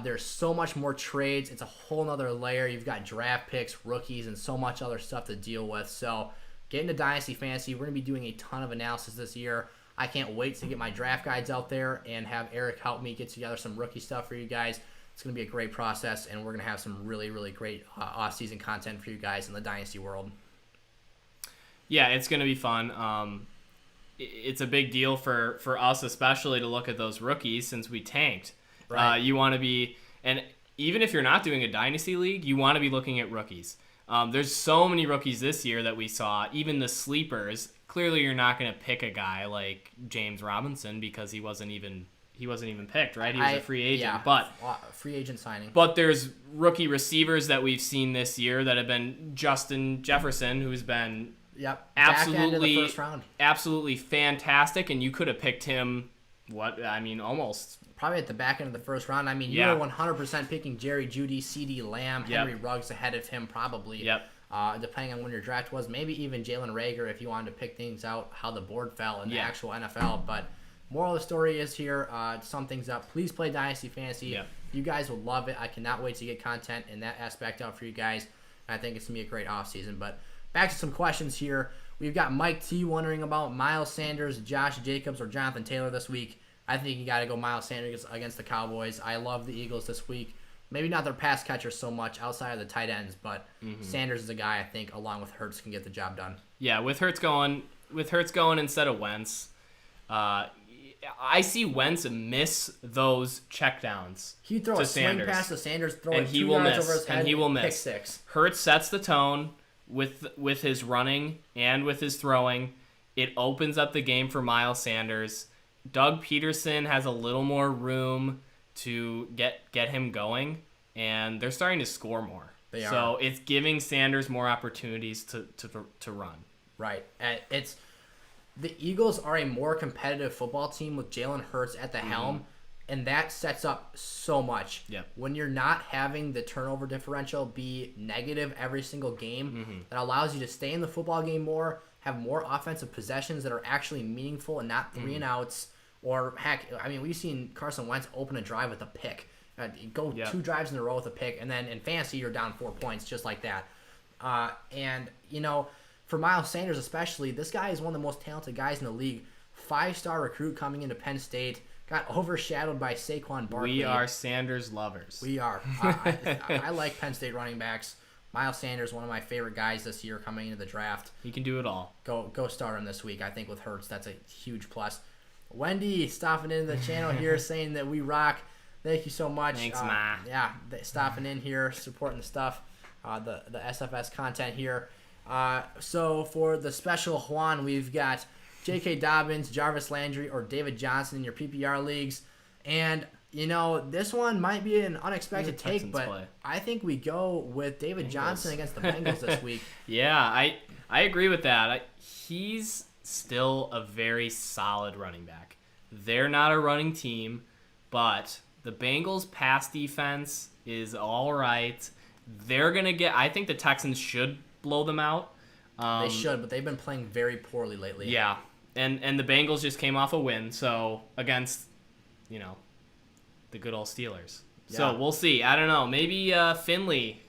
There's so much more trades. It's a whole nother layer. You've got draft picks, rookies, and so much other stuff to deal with. So get into Dynasty Fantasy. We're going to be doing a ton of analysis this year. I can't wait to get my draft guides out there and have Eric help me get together some rookie stuff for you guys. It's going to be a great process, and we're going to have some really, really great off-season content for you guys in the Dynasty world. Yeah, it's going to be fun. It's a big deal for us, especially to look at those rookies since we tanked. Right. You want to be, and even if you're not doing a dynasty league, you want to be looking at rookies. There's so many rookies this year that we saw, even the sleepers. Clearly, you're not going to pick a guy like James Robinson because he wasn't even picked, right? He was a free agent, but free agent signing. But there's rookie receivers that we've seen this year that have been Justin Jefferson, who's been Yep. Back end of the Absolutely, first round. absolutely fantastic, and you could have picked him. Almost. Probably at the back end of the first round. I mean, you Yeah. were 100% picking Jerry Jeudy, CeeDee Lamb, Yep. Henry Ruggs ahead of him probably. Yep. Depending on when your draft was. Maybe even Jalen Reagor if you wanted to pick things out how the board fell in the Yeah. actual NFL. But moral of the story is here, to sum things up, please play Dynasty Fantasy. Yep. You guys will love it. I cannot wait to get content in that aspect out for you guys. And I think it's going to be a great offseason. But back to some questions here. We've got Mike T wondering about Miles Sanders, Josh Jacobs, or Jonathan Taylor this week. I think you got to go Miles Sanders against the Cowboys. I love the Eagles this week. Maybe not their pass catchers so much outside of the tight ends, but Sanders is a guy I think, along with Hurts, can get the job done. Yeah, with Hurts going instead of Wentz, I see Wentz miss those checkdowns. He throw to a swing Sanders. pass to Sanders, throw And it he 2 will yards miss, over his head, and he will pick miss. 6. Hurts sets the tone with his running and with his throwing. It opens up the game for Miles Sanders. Doug Peterson has a little more room to get him going, and they're starting to score more. They are. So it's giving Sanders more opportunities to run. Right. It's the Eagles are a more competitive football team with Jalen Hurts at the helm, and that sets up so much. Yep. When you're not having the turnover differential be negative every single game, that allows you to stay in the football game more, have more offensive possessions that are actually meaningful and not 3 and outs. Or heck, I mean, we've seen Carson Wentz open a drive with a pick. Go 2 drives in a row with a pick, and then in fantasy you're down 4 points just like that. And for Miles Sanders especially, this guy is one of the most talented guys in the league. 5-star recruit coming into Penn State, got overshadowed by Saquon Barkley. We are Sanders lovers. We are. I like Penn State running backs. Miles Sanders, one of my favorite guys this year coming into the draft. He can do it all. Go start him this week. I think with Hurts, that's a huge plus. Wendy stopping into the channel here saying that we rock. Thank you so much. Thanks, Ma. Yeah, stopping in here, supporting the stuff, the SFS content here. So for the special Juan, we've got J.K. Dobbins, Jarvis Landry, or David Johnson in your PPR leagues. And, this one might be an unexpected take, but I think we go with David Johnson against the Bengals this week. Yeah, I agree with that. He's still a very solid running back. They're not a running team, but the Bengals' pass defense is all right. They're going to get... I think the Texans should blow them out. They should, but they've been playing very poorly lately. Yeah, and the Bengals just came off a win, so against, the good old Steelers. Yeah. So we'll see. I don't know. Maybe Finley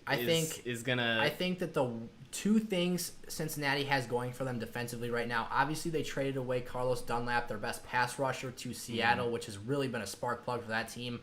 is going to... I think that the 2 things Cincinnati has going for them defensively right now, obviously they traded away Carlos Dunlap, their best pass rusher, to Seattle, which has really been a spark plug for that team.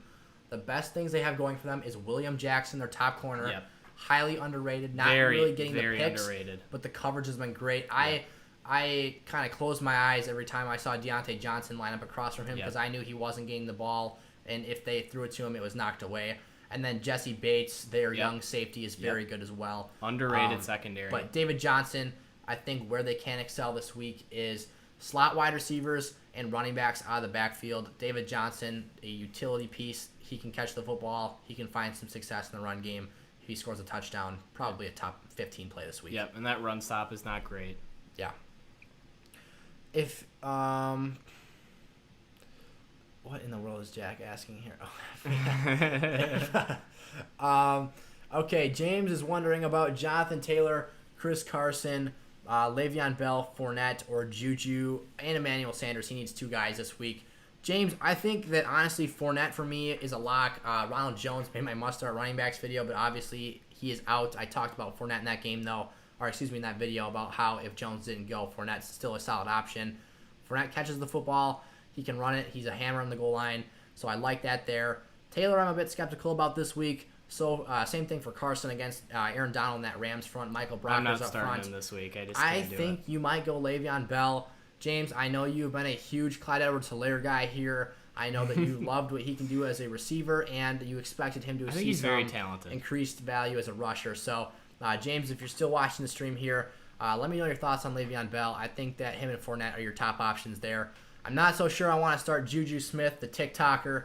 The best things they have going for them is William Jackson, their top corner. Yep. Highly underrated, not really getting the picks, underrated. But the coverage has been great. Yep. I kind of closed my eyes every time I saw Deontay Johnson line up across from him because I knew he wasn't getting the ball, and if they threw it to him, it was knocked away. And then Jesse Bates, their young safety, is very good as well. Underrated secondary. But David Johnson, I think where they can excel this week is slot wide receivers and running backs out of the backfield. David Johnson, a utility piece. He can catch the football. He can find some success in the run game. If he scores a touchdown, probably a top 15 play this week. Yep, and that run stop is not great. Yeah. If what in the world is Jack asking here? Okay, James is wondering about Jonathan Taylor, Chris Carson, Le'Veon Bell, Fournette, or Juju, and Emmanuel Sanders. He needs 2 guys this week. James, I think that honestly Fournette for me is a lock. Ronald Jones made my must-start running backs video, but obviously he is out. I talked about Fournette in that game though, in that video about how if Jones didn't go, Fournette's still a solid option. Fournette catches the football. He can run it. He's a hammer on the goal line. So I like that there. Taylor, I'm a bit skeptical about this week. So same thing for Carson against Aaron Donald in that Rams front. Michael Brockers up front. I'm not starting him this week. I think you might go Le'Veon Bell. James, I know you've been a huge Clyde Edwards-Helaire guy here. I know that you loved what he can do as a receiver, and you expected him to see some very talented. Increased value as a rusher. So, James, if you're still watching the stream here, let me know your thoughts on Le'Veon Bell. I think that him and Fournette are your top options there. I'm not so sure I want to start Juju Smith, the TikToker.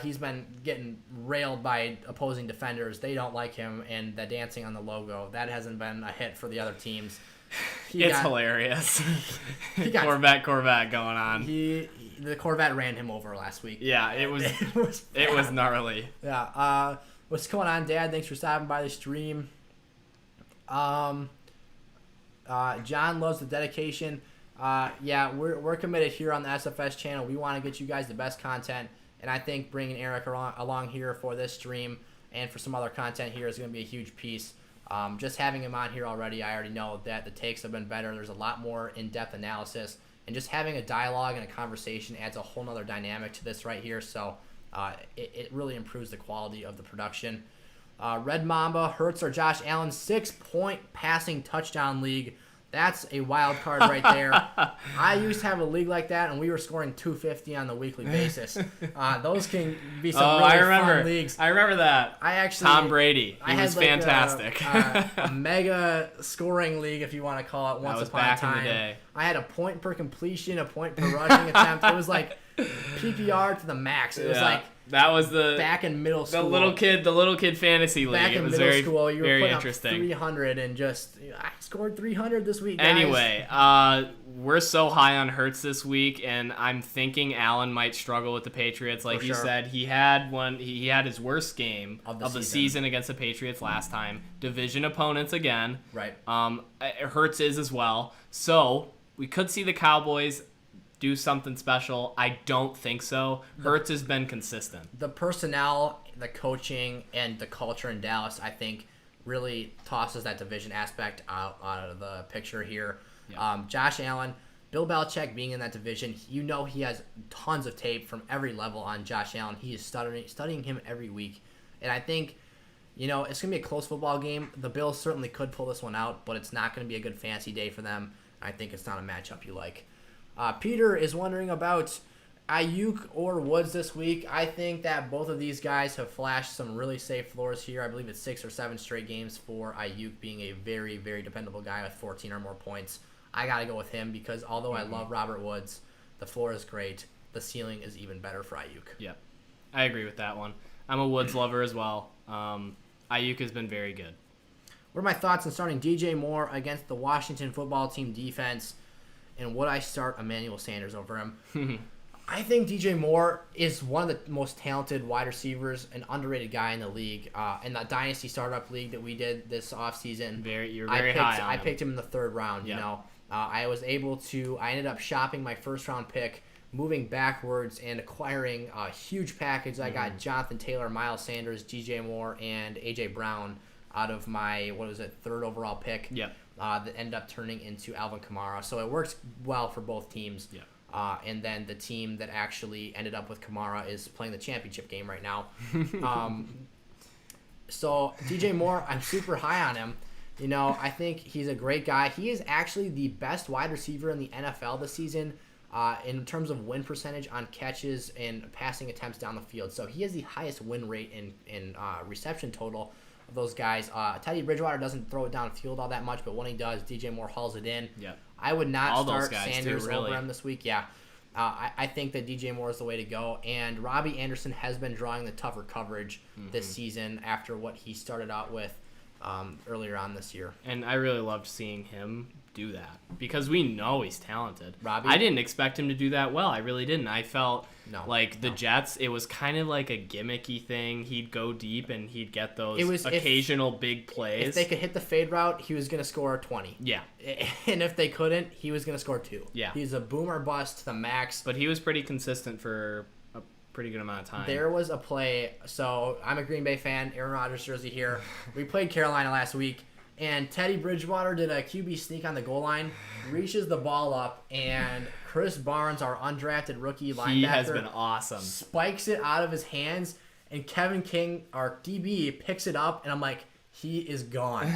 He's been getting railed by opposing defenders. They don't like him, and the dancing on the logo, that hasn't been a hit for the other teams. It's hilarious. Corvette going on. The Corvette ran him over last week. Yeah, it was gnarly. Yeah. What's going on, Dad? Thanks for stopping by the stream. John loves the dedication. Yeah, we're committed here on the SFS channel. We want to get you guys the best content, and I think bringing Eric along here for this stream and for some other content here is going to be a huge piece. Just having him on here already, I already know that the takes have been better. There's a lot more in-depth analysis, and just having a dialogue and a conversation adds a whole nother dynamic to this right here. So it really improves the quality of the production. Red Mamba, Hurts or Josh Allen, 6-point passing touchdown league. That's a wild card right there. I used to have a league like that, and we were scoring 250 on the weekly basis. Those can be some really fun leagues. I remember that. Tom Brady. He was fantastic. A mega scoring league, if you want to call it, once upon a time. In the day. I had a point per completion, a point per rushing attempt. It was like PPR to the max. It was like that was the back in middle school. The little kid fantasy league. Back in middle school, you were very putting interesting. Up 300 and just I scored 300 this week, guys. Anyway, we're so high on Hurts this week, and I'm thinking Allen might struggle with the Patriots. Like you said, he had his worst game of the season against the Patriots last time. Division opponents again. Right. Hurts is as well. So we could see the Cowboys do something special. I don't think so. Hurts has been consistent. The personnel, the coaching, and the culture in Dallas, I think, really tosses that division aspect out of the picture here. Yeah. Josh Allen, Bill Belichick being in that division, he has tons of tape from every level on Josh Allen. He is studying him every week. And I think, it's going to be a close football game. The Bills certainly could pull this one out, but it's not going to be a good fancy day for them. I think it's not a matchup you like. Peter is wondering about Ayuk or Woods this week. I think that both of these guys have flashed some really safe floors here. I believe it's 6 or 7 straight games for Ayuk being a very, very dependable guy with 14 or more points. I got to go with him because although I love Robert Woods, the floor is great. The ceiling is even better for Ayuk. Yeah, I agree with that one. I'm a Woods lover as well. Ayuk has been very good. What are my thoughts on starting DJ Moore against the Washington football team defense? And would I start Emmanuel Sanders over him? I think DJ Moore is one of the most talented wide receivers, an underrated guy in the league. In the Dynasty Startup League that we did this offseason, you're very high on him. I picked him in the 3rd round. Yep. I ended up shopping my 1st-round pick, moving backwards, and acquiring a huge package. I got Jonathan Taylor, Miles Sanders, DJ Moore, and A.J. Brown out of my, 3rd overall pick. Yep. That ended up turning into Alvin Kamara. So it works well for both teams. Yeah. And then the team that actually ended up with Kamara is playing the championship game right now. So DJ Moore, I'm super high on him. I think he's a great guy. He is actually the best wide receiver in the NFL this season in terms of win percentage on catches and passing attempts down the field. So he has the highest win rate in reception total of those guys. Teddy Bridgewater doesn't throw it downfield all that much, but when he does, DJ Moore hauls it in. Yeah. I would not all start those guys Sanders too, really. over him this week. Yeah. I think that DJ Moore is the way to go. And Robbie Anderson has been drawing the tougher coverage this season after what he started out with earlier on this year. And I really loved seeing him do that because we know he's talented. Robbie? I didn't expect him to do that well. I really didn't. I felt the Jets, it was kind of like a gimmicky thing. He'd go deep and he'd get those occasional big plays. If they could hit the fade route, he was going to score 20. Yeah. And if they couldn't, he was going to score 2. Yeah. He's a boomer bust to the max. But he was pretty consistent for a pretty good amount of time. There was a play. So I'm a Green Bay fan, Aaron Rodgers jersey here. We played Carolina last week. And Teddy Bridgewater did a QB sneak on the goal line, reaches the ball up, and Chris Barnes, our undrafted rookie linebacker, he has been awesome. Spikes it out of his hands, and Kevin King, our DB, picks it up, and I'm like, he is gone.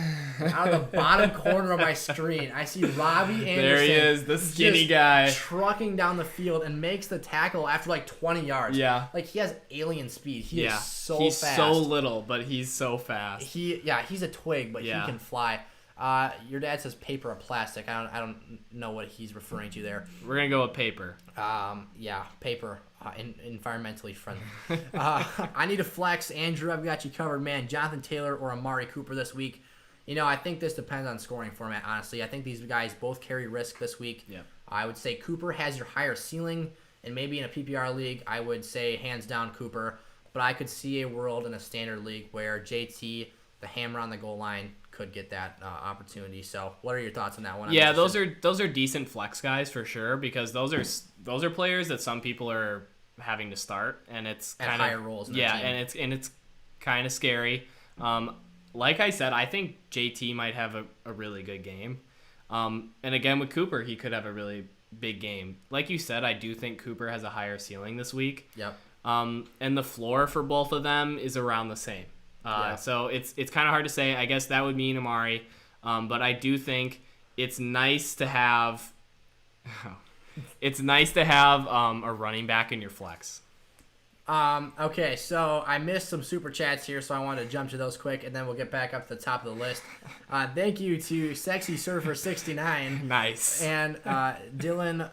Out of the bottom corner of my screen, I see Robbie Anderson. There he is, the skinny guy. Trucking down the field and makes the tackle after like 20 yards. Yeah. Like he has alien speed. He is so he's fast. So little, but he's so fast. He's a twig, but he can fly. Your dad says paper or plastic. I don't know what he's referring to there. We're going to go with paper. Paper. Environmentally friendly. I need a flex. Andrew, I've got you covered, man. Jonathan Taylor or Amari Cooper this week. I think this depends on scoring format, honestly. I think these guys both carry risk this week. Yep. I would say Cooper has your higher ceiling, and maybe in a PPR league, I would say hands down Cooper. But I could see a world in a standard league where JT, the hammer on the goal line, could get that opportunity. So, what are your thoughts on that one? Yeah, those are decent flex guys for sure, because those are players that some people are having to start, and it's kind of higher roles. In yeah, their team. and it's kind of scary. Like I said, I think JT might have a really good game. And again, with Cooper, he could have a really big game. Like you said, I do think Cooper has a higher ceiling this week. Yep. And the floor for both of them is around the same. So it's kind of hard to say. I guess that would mean Amari. But I do think it's nice to have a running back in your flex. Okay, so I missed some super chats here, so I wanted to jump to those quick, and then we'll get back up to the top of the list. Thank you to Sexy Surfer 69. Nice. And Dylan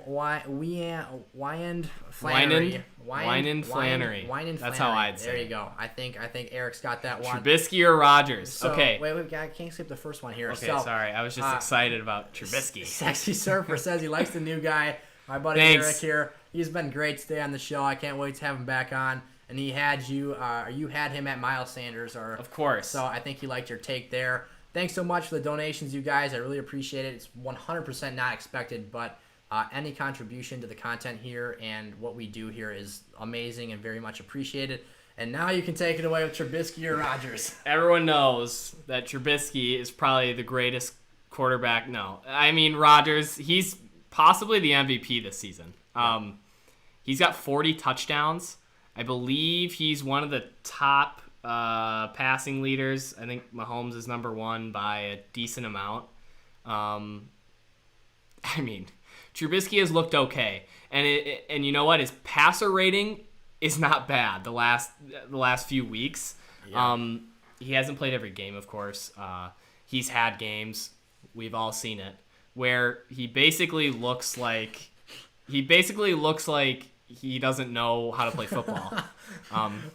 Wyand Flannery. Flannery. That's how I'd say. There you go. I think Eric's got that one. Trubisky or Rodgers. So, okay. Wait, I can't skip the first one here. Okay, so, sorry. I was just excited about Trubisky. Sexy Surfer says he likes the new guy. My buddy Thanks. Eric here. He's been great today on the show. I can't wait to have him back on. And he had you had him at Miles Sanders. Of course. So I think he liked your take there. Thanks so much for the donations, you guys. I really appreciate it. It's 100% not expected, but any contribution to the content here and what we do here is amazing and very much appreciated. And now you can take it away with Trubisky or Rodgers. Everyone knows that Trubisky is probably the greatest quarterback. No, I mean Rodgers. He's possibly the MVP this season. He's got 40 touchdowns. I believe he's one of the top passing leaders. I think Mahomes is number one by a decent amount. I mean, Trubisky has looked okay, and you know what? His passer rating is not bad the last few weeks. Yeah. He hasn't played every game, of course. He's had games. We've all seen it where he basically looks like he doesn't know how to play football.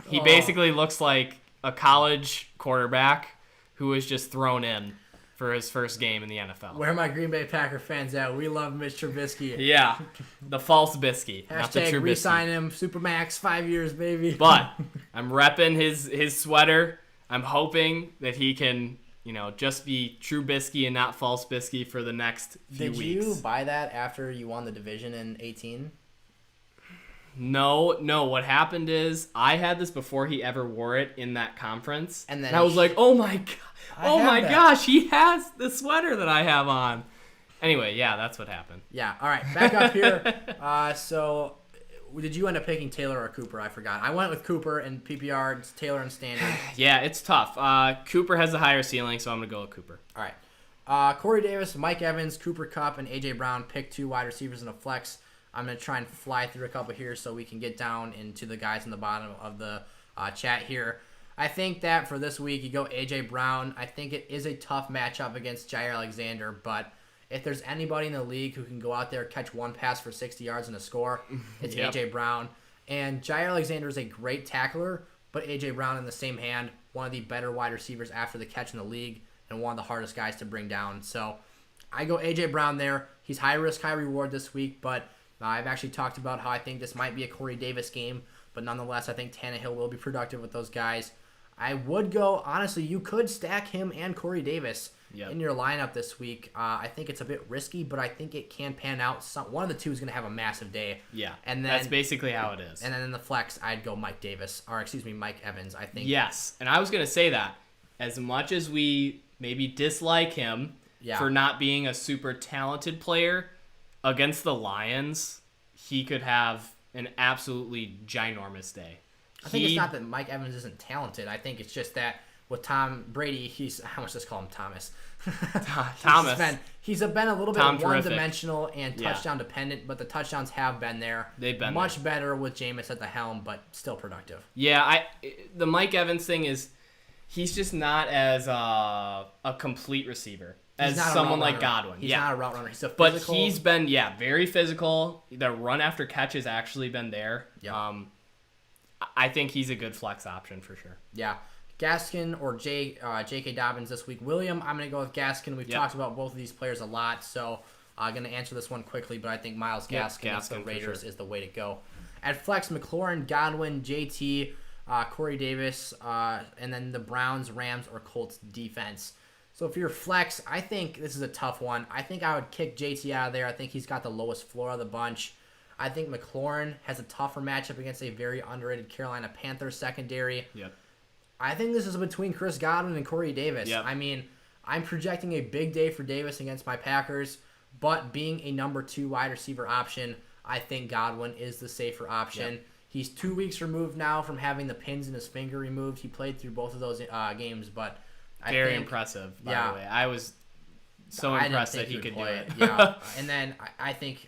He basically looks like a college quarterback who was just thrown in for his first game in the NFL. Where are my Green Bay Packer fans at? We love Mitch Trubisky. Yeah, the false Bisky, not the Hashtag Trubisky. re-sign him, Supermax, 5 years, baby. But I'm repping his sweater. I'm hoping that he can, just be Trubisky and not false Bisky for the next few weeks. Did you buy that after you won the division in 18? No. What happened is I had this before he ever wore it in that conference, and then I was like, "Oh my god! Gosh, he has the sweater that I have on." Anyway, yeah, that's what happened. Yeah. All right, back up here. So, did you end up picking Taylor or Cooper? I forgot. I went with Cooper and PPR. It's Taylor and standard. Yeah, it's tough. Cooper has the higher ceiling, so I'm gonna go with Cooper. All right. Corey Davis, Mike Evans, Cooper Kupp, and AJ Brown pick 2 wide receivers in a flex. I'm going to try and fly through a couple here so we can get down into the guys in the bottom of the chat here. I think that for this week, you go A.J. Brown. I think it is a tough matchup against Jair Alexander, but if there's anybody in the league who can go out there, catch one pass for 60 yards and a score, it's A.J. Brown. And Jair Alexander is a great tackler, but A.J. Brown in the same hand, one of the better wide receivers after the catch in the league and one of the hardest guys to bring down. So I go A.J. Brown there. He's high risk, high reward this week, but I've actually talked about how I think this might be a Corey Davis game, but nonetheless, I think Tannehill will be productive with those guys. I would go, honestly, you could stack him and Corey Davis in your lineup this week. I think it's a bit risky, but I think it can pan out. One of the two is going to have a massive day. Yeah, and then, that's basically how it is. And then in the flex, I'd go Mike Evans, I think. Yes, and I was going to say that. As much as we maybe dislike him for not being a super talented player, against the Lions, he could have an absolutely ginormous day. I think it's not that Mike Evans isn't talented. I think it's just that with Tom Brady, I almost just call him Thomas. Thomas. He's been a little bit one-dimensional and touchdown dependent, but the touchdowns have been there. They've been much better with Jameis at the helm, but still productive. Yeah, the Mike Evans thing is he's just not as a complete receiver as someone like Godwin. He's not a route runner. He's a physical. But he's been, very physical. The run after catch has actually been there. Yep. I think he's a good flex option for sure. Yeah. Gaskin or J.K. Dobbins this week. William, I'm going to go with Gaskin. We've talked about both of these players a lot, so I'm going to answer this one quickly, but I think Myles Gaskin against the Raiders is the way to go. At flex, McLaurin, Godwin, JT, Corey Davis, and then the Browns, Rams, or Colts defense. So if you're flex, I think this is a tough one. I think I would kick JT out of there. I think he's got the lowest floor of the bunch. I think McLaurin has a tougher matchup against a very underrated Carolina Panthers secondary. Yep. I think this is between Chris Godwin and Corey Davis. Yep. I mean, I'm projecting a big day for Davis against my Packers, but being a number 2 wide receiver option, I think Godwin is the safer option. Yep. He's 2 weeks removed now from having the pins in his finger removed. He played through both of those games, but very impressive, by the way. I was so impressed that he could do it. Yeah, and then I think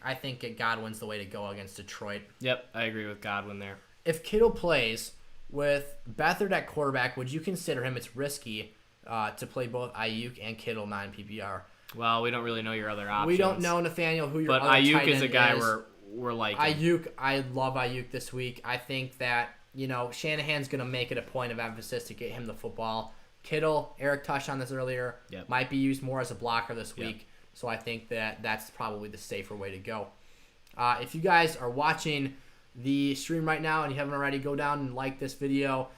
Godwin's the way to go against Detroit. Yep, I agree with Godwin there. If Kittle plays with Beathard at quarterback, would you consider him? It's risky to play both Ayuk and Kittle 9 PPR. Well, we don't really know your other options. We don't know, Nathaniel, who your but other tight Ayuk end is a guy is. we're liking. Ayuk, I love Ayuk this week. I think that Shanahan's going to make it a point of emphasis to get him the football. Kittle, Eric touched on this earlier, might be used more as a blocker this week. So I think that's probably the safer way to go. If you guys are watching the stream right now and you haven't already, go down and like this video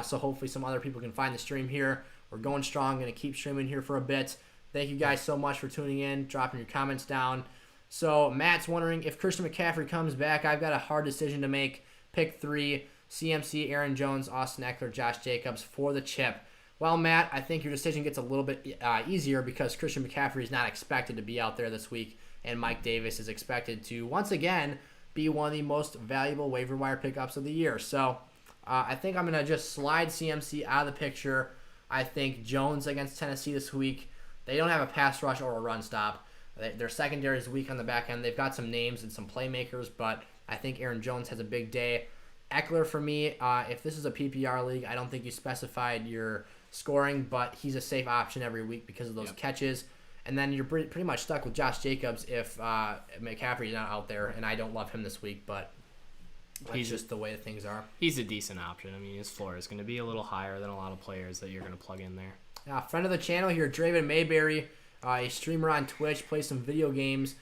so hopefully some other people can find the stream here. We're going strong. Going to keep streaming here for a bit. Thank you guys so much for tuning in, dropping your comments down. So Matt's wondering if Christian McCaffrey comes back. I've got a hard decision to make. Pick 3, CMC, Aaron Jones, Austin Eckler, Josh Jacobs for the chip. Well, Matt, I think your decision gets a little bit easier because Christian McCaffrey is not expected to be out there this week, and Mike Davis is expected to, once again, be one of the most valuable waiver wire pickups of the year. So I think I'm going to just slide CMC out of the picture. I think Jones against Tennessee this week, they don't have a pass rush or a run stop. Their secondary is weak on the back end. They've got some names and some playmakers, but I think Aaron Jones has a big day. Eckler for me, if this is a PPR league, I don't think you specified your scoring, but he's a safe option every week because of those catches. And then you're pretty much stuck with Josh Jacobs if McCaffrey's not out there, and I don't love him this week, but that's just the way that things are. He's a decent option. I mean, his floor is going to be a little higher than a lot of players that you're going to plug in there. Friend of the channel here, Draven Mayberry, a streamer on Twitch, plays some video games.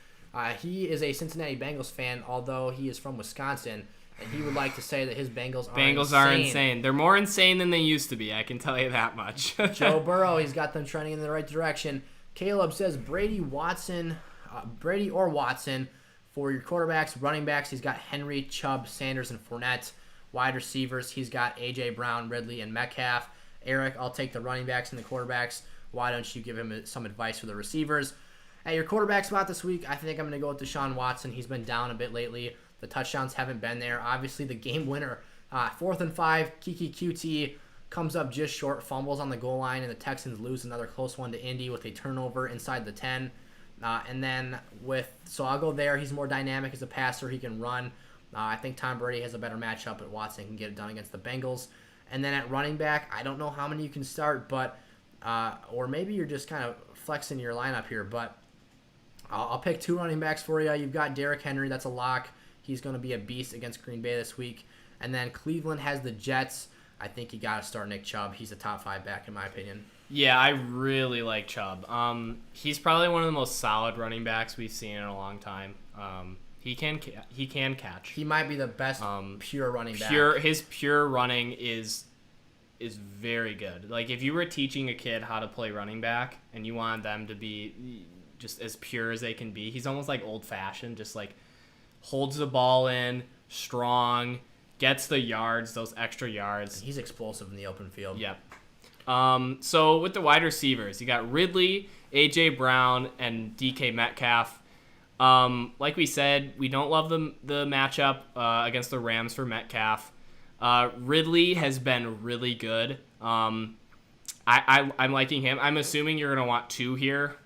He is a Cincinnati Bengals fan, although he is from Wisconsin, and he would like to say that his Bengals are insane. They're more insane than they used to be, I can tell you that much. Joe Burrow, he's got them trending in the right direction. Caleb says Brady or Watson for your quarterbacks. Running backs, he's got Henry, Chubb, Sanders, and Fournette. Wide receivers, he's got A.J. Brown, Ridley, and Metcalf. Eric, I'll take the running backs and the quarterbacks. Why don't you give him some advice for the receivers? At your quarterback spot this week, I think I'm going to go with Deshaun Watson. He's been down a bit lately. The touchdowns haven't been there. Obviously, the game winner, 4th and 5, Kiki QT comes up just short, fumbles on the goal line, and the Texans lose another close one to Indy with a turnover inside the 10. And then so I'll go there. He's more dynamic as a passer. He can run. I think Tom Brady has a better matchup, but Watson can get it done against the Bengals. And then at running back, I don't know how many you can start, but or maybe you're just kind of flexing your lineup here, but I'll pick 2 running backs for you. You've got Derrick Henry. That's a lock. He's going to be a beast against Green Bay this week. And then Cleveland has the Jets. I think you got to start Nick Chubb. He's a top 5 back in my opinion. Yeah, I really like Chubb. He's probably one of the most solid running backs we've seen in a long time. He can catch. He might be the best pure running back. His pure running is very good. Like if you were teaching a kid how to play running back and you wanted them to be just as pure as they can be, he's almost like old fashioned. Just like holds the ball in, strong, gets the yards, those extra yards. He's explosive in the open field. Yep. So with the wide receivers, you got Ridley, A.J. Brown, and DK Metcalf. Like we said, we don't love the matchup against the Rams for Metcalf. Ridley has been really good. I'm liking him. I'm assuming you're going to want 2 here,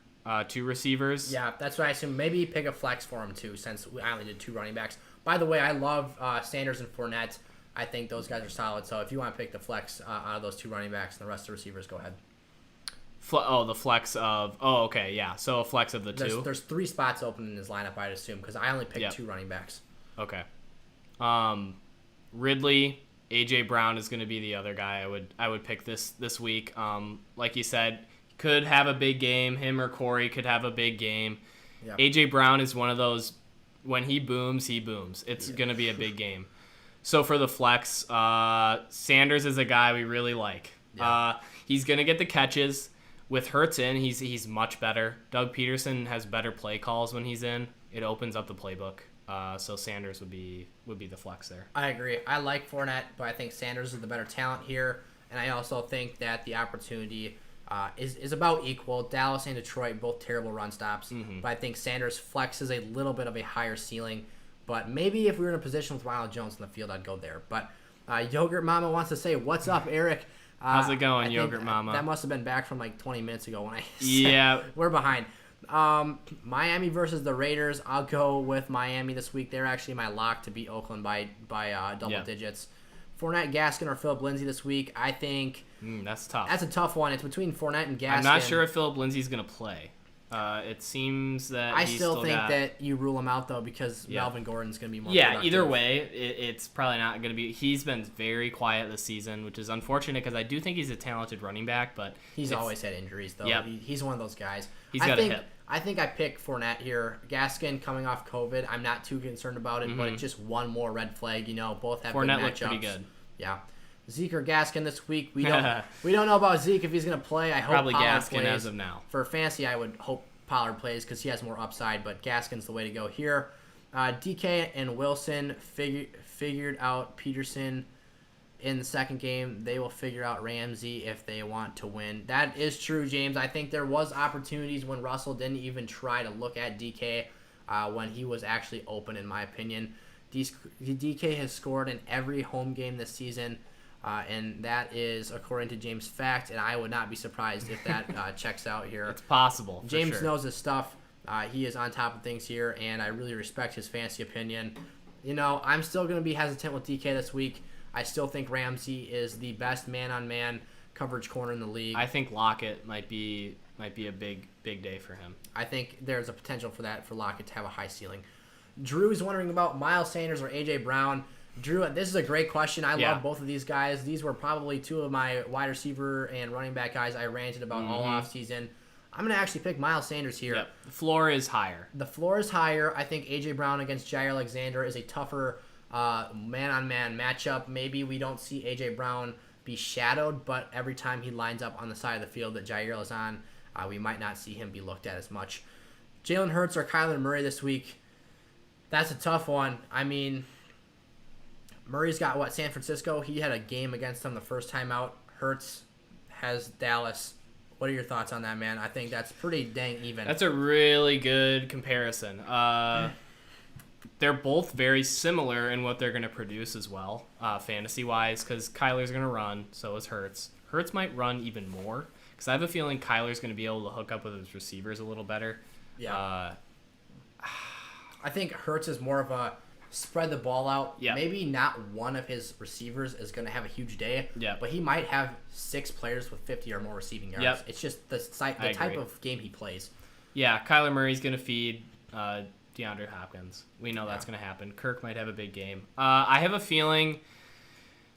2 receivers. Yeah, that's what I assume. Maybe pick a flex for him too, since I only did 2 running backs. By the way, I love Sanders and Fournette. I think those guys are solid. So if you want to pick the flex out of those 2 running backs and the rest of the receivers, go ahead. The flex of... Oh, okay, yeah. So a flex of the 2. There's 3 spots open in his lineup, I'd assume, because I only picked 2 running backs. Okay. Ridley, AJ Brown is going to be the other guy I would pick this week. Like you said, could have a big game. Him or Corey could have a big game. Yep. AJ Brown is one of those, when he booms, he booms. It's going to be a big game. So for the flex, Sanders is a guy we really like. Yeah. He's going to get the catches. With Hurts in, he's much better. Doug Peterson has better play calls when he's in. It opens up the playbook. So Sanders would be the flex there. I agree. I like Fournette, but I think Sanders is the better talent here. And I also think that the opportunity is about equal. Dallas and Detroit, both terrible run stops. Mm-hmm. But I think Sanders flexes a little bit of a higher ceiling. But maybe if we were in a position with Ronald Jones in the field, I'd go there. But Yogurt Mama wants to say, what's up, Eric? How's it going, Yogurt Mama? That must have been back from like 20 minutes ago when I said yeah. We're behind. Miami versus the Raiders. I'll go with Miami this week. They're actually my lock to beat Oakland by double digits. Fournette, Gaskin, or Philip Lindsay this week. I think that's tough. That's a tough one. It's between Fournette and Gaskin. I'm not sure if Philip Lindsay's going to play. It seems that I still think that you rule him out, though, because Melvin Gordon's going to be more productive. Either way, it's probably not going to be. He's been very quiet this season, which is unfortunate because I do think he's a talented running back, but he's always had injuries, though. Yep. He's one of those guys. He's got a hip. I think I pick Fournette here. Gaskin coming off COVID, I'm not too concerned about it, but it's just one more red flag. Both have Fournette good matchups. looked pretty good. Yeah. Zeke or Gaskin this week. We don't know about Zeke if he's going to play. I hope probably Pollard Gaskin plays. as of now. For fantasy, I would hope Pollard plays because he has more upside, but Gaskin's the way to go here. DK and Wilson figured out Peterson in the second game. They will figure out Ramsey if they want to win. That is true, James. I think there was opportunities when Russell didn't even try to look at DK when he was actually open, in my opinion. DK has scored in every home game this season, and that is according to James Fact, and I would not be surprised if that checks out here. It's possible. James knows his stuff. He is on top of things here, and I really respect his fantasy opinion. I'm still going to be hesitant with DK this week. I still think Ramsey is the best man-on-man coverage corner in the league. I think Lockett might be a big day for him. I think there's a potential for Lockett to have a high ceiling. Drew's wondering about Miles Sanders or AJ Brown. Drew, this is a great question. I love both of these guys. These were probably two of my wide receiver and running back guys I ranted about all offseason. I'm going to actually pick Miles Sanders here. Yep. The floor is higher. The floor is higher. I think AJ Brown against Jair Alexander is a tougher man-on-man matchup. Maybe we don't see AJ Brown be shadowed, but every time he lines up on the side of the field that Jair is on, we might not see him be looked at as much. Jalen Hurts or Kyler Murray this week? That's a tough one. I mean, Murray's got, San Francisco? He had a game against them the first time out. Hurts has Dallas. What are your thoughts on that, man? I think that's pretty dang even. That's a really good comparison. They're both very similar in what they're going to produce as well, fantasy-wise, because Kyler's going to run, so is Hurts. Hurts might run even more, because I have a feeling Kyler's going to be able to hook up with his receivers a little better. Yeah. I think Hurts is more of a spread the ball out. Yeah. Maybe not one of his receivers is going to have a huge day, but he might have 6 players with 50 or more receiving yards. Yep. It's just the type of game he plays. Yeah, Kyler Murray's going to feed DeAndre Hopkins. We know that's going to happen. Kirk might have a big game. I have a feeling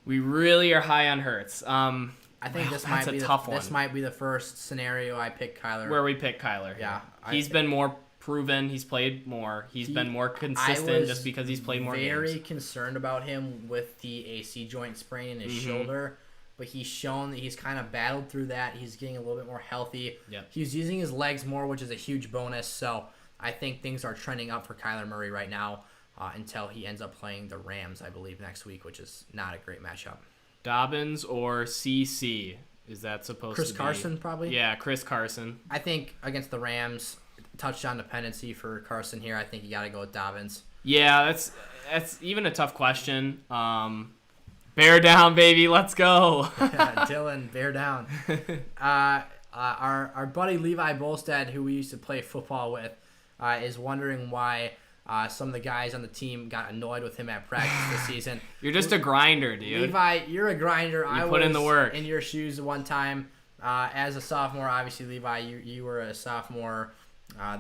we really are high on Hurts. I think this might be tough one. This might be the first scenario I pick Kyler. Where we pick Kyler. Yeah. He's been more proven. He's played more. He's been more consistent just because he's played more games. Very concerned about him with the AC joint sprain in his shoulder, but he's shown that he's kind of battled through that. He's getting a little bit more healthy. Yep. He's using his legs more, which is a huge bonus. So I think things are trending up for Kyler Murray right now until he ends up playing the Rams, I believe, next week, which is not a great matchup. Dobbins or CC? Is that supposed to be? Chris Carson, probably? Yeah, Chris Carson. I think against the Rams, touchdown dependency for Carson here. I think you got to go with Dobbins. Yeah, that's even a tough question. Bear down, baby. Let's go. Dylan, bear down. Our buddy Levi Bolstad, who we used to play football with, is wondering why some of the guys on the team got annoyed with him at practice this season. You're just a grinder, dude. Levi, you're a grinder. You put in the work. In your shoes one time as a sophomore. Obviously, Levi, you were a sophomore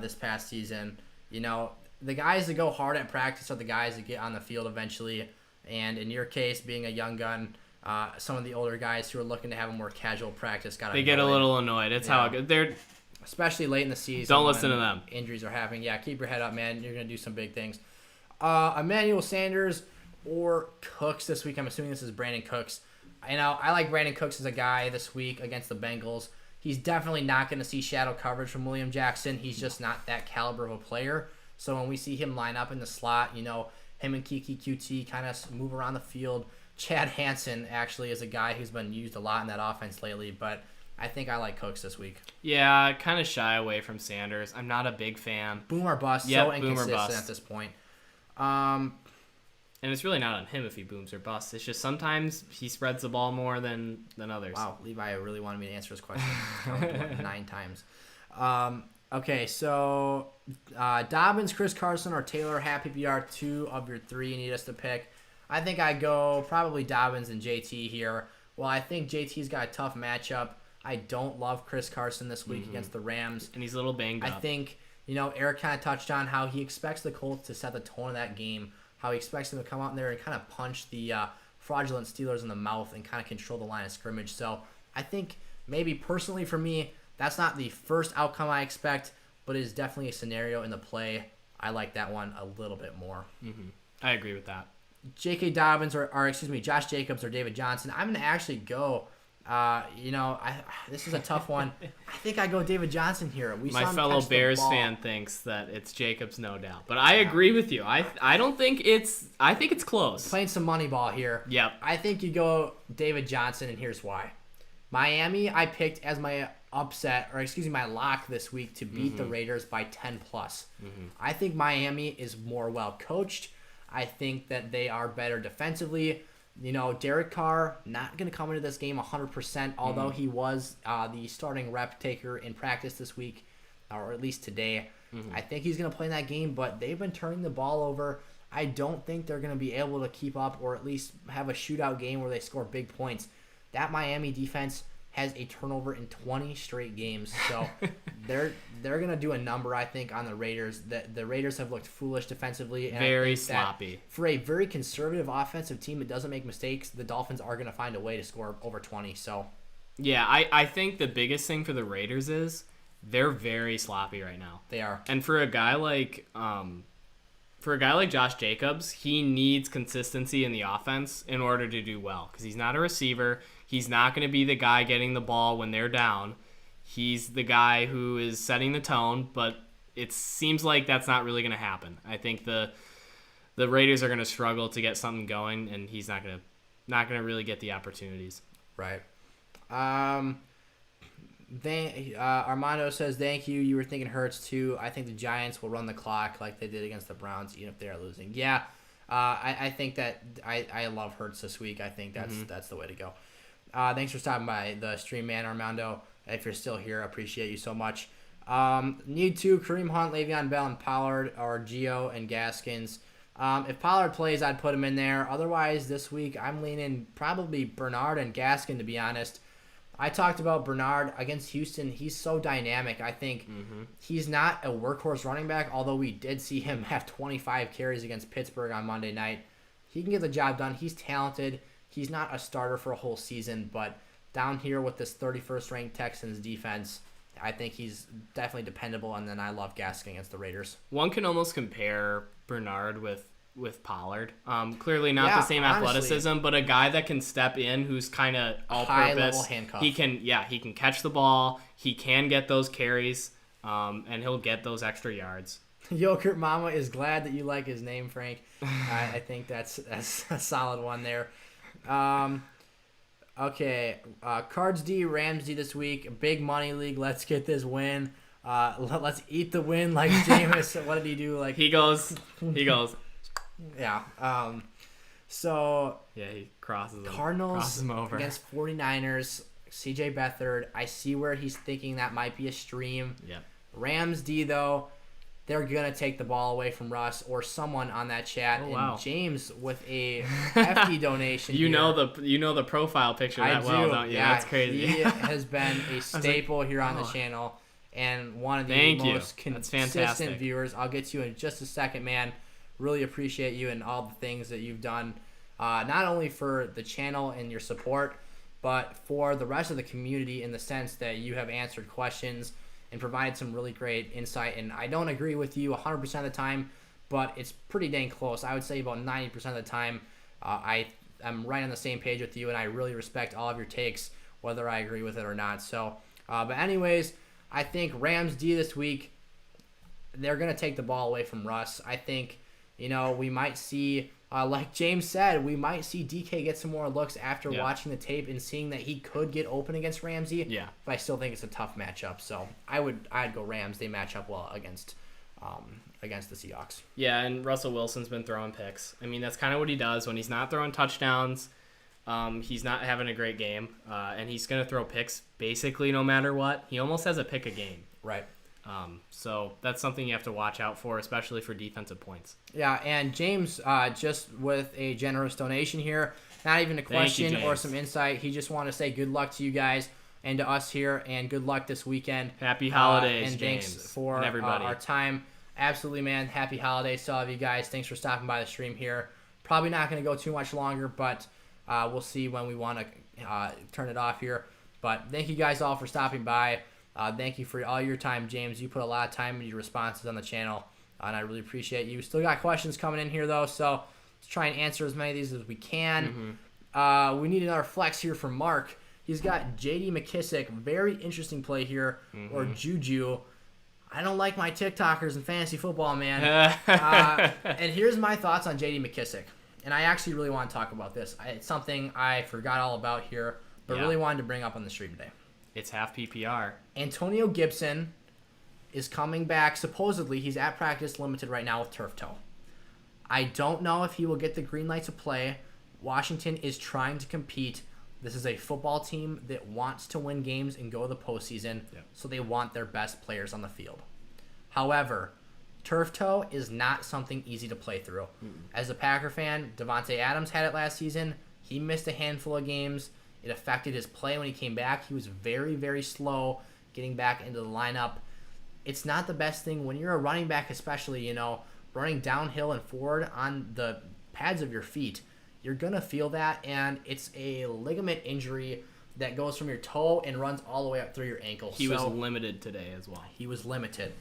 this past season. The guys that go hard at practice are the guys that get on the field eventually. And in your case, being a young gun, some of the older guys who are looking to have a more casual practice got They get a little annoyed. It's how it goes. They're especially late in the season. Don't listen to them. Injuries are happening. Yeah, keep your head up, man. You're going to do some big things. Emmanuel Sanders or Cooks this week. I'm assuming this is Brandon Cooks. I like Brandon Cooks as a guy this week against the Bengals. He's definitely not going to see shadow coverage from William Jackson. He's just not that caliber of a player. So when we see him line up in the slot, him and Kiki QT kind of move around the field. Chad Hansen actually is a guy who's been used a lot in that offense lately, but I think I like Cooks this week. Yeah, kind of shy away from Sanders. I'm not a big fan. Boom or bust. Yep, so inconsistent at this point. And it's really not on him if he booms or busts. It's just sometimes he spreads the ball more than others. Wow, Levi really wanted me to answer this question 9 times. Okay, so Dobbins, Chris Carson, or Taylor, happy PPR, 2 of your 3 you need us to pick. I think I go probably Dobbins and JT here. Well, I think JT's got a tough matchup. I don't love Chris Carson this week against the Rams. And he's a little banged up. I think, Eric kind of touched on how he expects the Colts to set the tone of that game, how he expects them to come out in there and kind of punch the fraudulent Steelers in the mouth and kind of control the line of scrimmage. So I think maybe personally for me, that's not the first outcome I expect, but it is definitely a scenario in the play. I like that one a little bit more. Mm-hmm. I agree with that. J.K. Dobbins or Josh Jacobs or David Johnson. I'm going to actually go, this is a tough one. I think I go David Johnson here. My fellow Bears fan thinks that it's Jacobs, no doubt. But I agree with you. I think it's close. Playing some money ball here. Yep. I think you go David Johnson, and here's why. Miami, I picked as my my lock this week to beat the Raiders by 10+. I think Miami is more well coached. I think that they are better defensively. Derek Carr, not going to come into this game 100%, although he was the starting rep taker in practice this week, or at least today. I think he's going to play in that game, but they've been turning the ball over. I don't think they're going to be able to keep up or at least have a shootout game where they score big points. That Miami defense has a turnover in 20 straight games, so they're going to do a number, I think, on the Raiders. The Raiders have looked foolish defensively. And very sloppy. For a very conservative offensive team that doesn't make mistakes, the Dolphins are going to find a way to score over 20. So, yeah, I think the biggest thing for the Raiders is they're very sloppy right now. They are. And for a guy like Josh Jacobs, he needs consistency in the offense in order to do well because he's not a receiver. He's not going to be the guy getting the ball when they're down. He's the guy who is setting the tone, but it seems like that's not really going to happen. I think the Raiders are going to struggle to get something going, and he's not going to really get the opportunities. Right. Armando says, thank you. You were thinking Hurts too. I think the Giants will run the clock like they did against the Browns, even if they are losing. Yeah, I think that I love Hurts this week. I think that's the way to go. Thanks for stopping by the stream, man, Armando. If you're still here, I appreciate you so much. Need to Kareem Hunt, Le'Veon Bell, and Pollard, or Gio and Gaskins. If Pollard plays, I'd put him in there. Otherwise, this week, I'm leaning probably Bernard and Gaskin, to be honest. I talked about Bernard against Houston. He's so dynamic. I think he's not a workhorse running back, although we did see him have 25 carries against Pittsburgh on Monday night. He can get the job done. He's talented. He's not a starter for a whole season, but down here with this 31st ranked Texans defense, I think he's definitely dependable, and then I love Gaskin against the Raiders. One can almost compare Bernard with Pollard. Clearly not the same athleticism, honestly, but a guy that can step in who's kind of all-purpose. High-level handcuff. He can catch the ball. He can get those carries, and he'll get those extra yards. Yogurt Mama is glad that you like his name, Frank. I think that's a solid one there. Okay, Cards D, Rams D this week. Big money league. Let's get this win. Let's eat the win like Jameis. What did he do? Like he goes. Yeah. So yeah, he crosses Cardinals him over against 49ers. CJ Beathard. I see where he's thinking that might be a stream. Yeah. Rams D though. They're going to take the ball away from Russ or someone on that chat. Oh, wow. And James with a hefty donation. You know the profile picture that well, don't you? Yeah, that's crazy. He has been a staple here on the channel and one of the most consistent viewers. I'll get to you in just a second, man. Really appreciate you and all the things that you've done not only for the channel and your support, but for the rest of the community in the sense that you have answered questions and provided some really great insight. And I don't agree with you 100% of the time, but it's pretty dang close. I would say about 90% of the time, I'm right on the same page with you, and I really respect all of your takes, whether I agree with it or not. So, but anyways, I think Rams D this week, they're going to take the ball away from Russ. I think, we might see, like James said, we might see DK get some more looks after watching the tape and seeing that he could get open against Ramsey. Yeah. But I still think it's a tough matchup. So I'd go Rams. They match up well against the Seahawks. Yeah, and Russell Wilson's been throwing picks. I mean, that's kind of what he does when he's not throwing touchdowns. He's not having a great game, and he's going to throw picks basically no matter what. He almost has a pick a game. Right. So that's something you have to watch out for, especially for defensive points. Yeah, and James, just with a generous donation here, not even a question or some insight. He just wanted to say good luck to you guys and to us here, and good luck this weekend. Happy holidays, and James, thanks for and everybody. Our time. Absolutely, man. Happy holidays to all of you guys. Thanks for stopping by the stream here. Probably not going to go too much longer, but we'll see when we want to turn it off here. But thank you guys all for stopping by. Thank you for all your time, James. You put a lot of time into your responses on the channel, and I really appreciate you. Still got questions coming in here, though, so let's try and answer as many of these as we can. Mm-hmm. We need another flex here from Mark. He's got J.D. McKissick, very interesting play here, or Juju. I don't like my TikTokers in fantasy football, man. And here's my thoughts on J.D. McKissick. And I actually really want to talk about this. It's something I forgot all about here, but really wanted to bring up on the stream today. It's half PPR. Antonio Gibson is coming back. Supposedly, he's at practice limited right now with turf toe. I don't know if he will get the green light to play. Washington is trying to compete. This is a football team that wants to win games and go to the postseason, so they want their best players on the field. However, turf toe is not something easy to play through. As a Packer fan, Devontae Adams had it last season. He missed a handful of games. It affected his play when he came back. He was very, very slow getting back into the lineup. It's not the best thing when you're a running back, especially, running downhill and forward on the pads of your feet. You're going to feel that, and it's a ligament injury that goes from your toe and runs all the way up through your ankle. He was limited today as well. He was limited.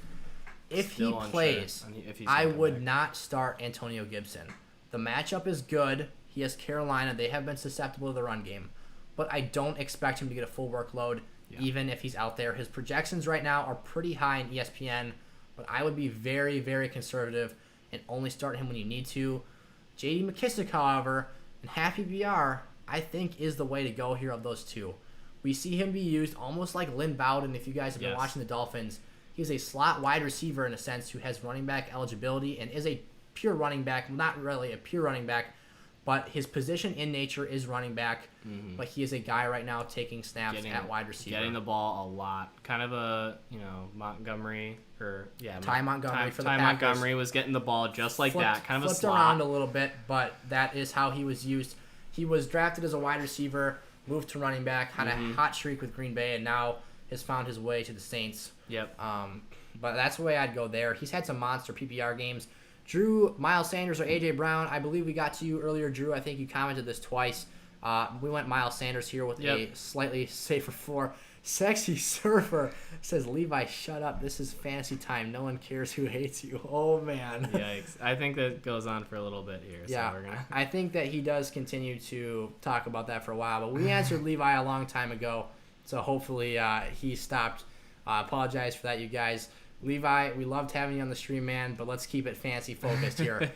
If he plays, I would not start Antonio Gibson. The matchup is good. He has Carolina. They have been susceptible to the run game. But I don't expect him to get a full workload, even if he's out there. His projections right now are pretty high in ESPN, but I would be very, very conservative and only start him when you need to. J.D. McKissick, however, and half PPR, I think is the way to go here of those two. We see him be used almost like Lynn Bowden, if you guys have been watching the Dolphins. He's a slot wide receiver in a sense who has running back eligibility and is a pure running back, not really a pure running back, but his position in nature is running back. But he is a guy right now taking snaps at wide receiver. Getting the ball a lot. Kind of a, Montgomery or Ty Montgomery for the Ty Packers. Montgomery was getting the ball just like that. Kind of a slot. Around a little bit, but that is how he was used. He was drafted as a wide receiver, moved to running back, had a hot streak with Green Bay, and now has found his way to the Saints. Yep. But that's the way I'd go there. He's had some monster PPR games. Drew, Miles Sanders, or A.J. Brown. I believe we got to you earlier, Drew. I think you commented this twice. We went Miles Sanders here with a slightly safer floor. Sexy Surfer says, Levi, shut up. This is fantasy time. No one cares who hates you. Oh, man. Yikes. I think that goes on for a little bit here. Yeah, so we're gonna... I think that he does continue to talk about that for a while. But we answered Levi a long time ago, so hopefully he stopped. Apologize for that, you guys. Levi, we loved having you on the stream, man, but let's keep it fancy focused here.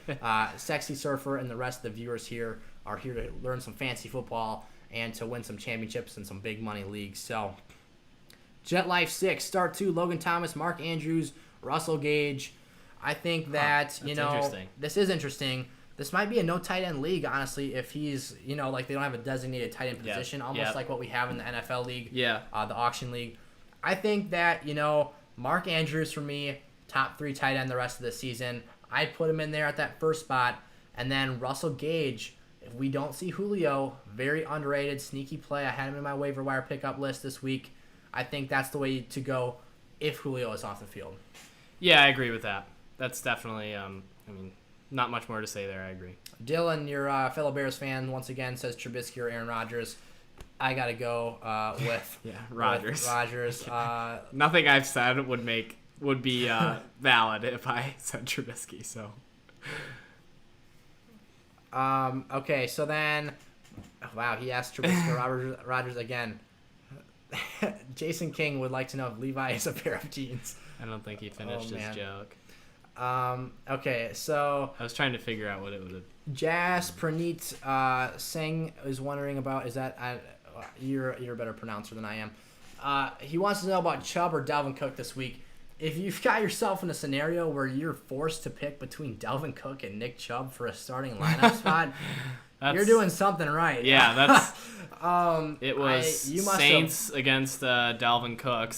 Sexy Surfer and the rest of the viewers here are here to learn some fancy football and to win some championships and some big money leagues. So, Jet Life 6, Start 2, Logan Thomas, Mark Andrews, Russell Gage. I think that, this is interesting. This might be a no tight end league, honestly, if he's, like they don't have a designated tight end position, almost like what we have in the NFL league, the auction league. I think that, Mark Andrews, for me, top 3 tight end the rest of the season. I'd put him in there at that first spot. And then Russell Gage, if we don't see Julio, very underrated, sneaky play. I had him in my waiver wire pickup list this week. I think that's the way to go if Julio is off the field. Yeah, I agree with that. That's definitely, not much more to say there. I agree. Dylan, your fellow Bears fan, once again says Trubisky or Aaron Rodgers. I gotta go with Rodgers. With Rodgers. Nothing I've said would be valid if I said Trubisky. So. Okay, so then, wow, he asked Trubisky or Rodgers again. Jason King would like to know if Levi is a pair of jeans. I don't think he finished his joke. Okay, so I was trying to figure out what it would have. Jas Praneet Singh is wondering about, is that you're a better pronouncer than I am. He wants to know about Chubb or Dalvin Cook this week. If you've got yourself in a scenario where you're forced to pick between Dalvin Cook and Nick Chubb for a starting lineup spot, you're doing something right. Yeah, that's. It was Saints against Dalvin Cook.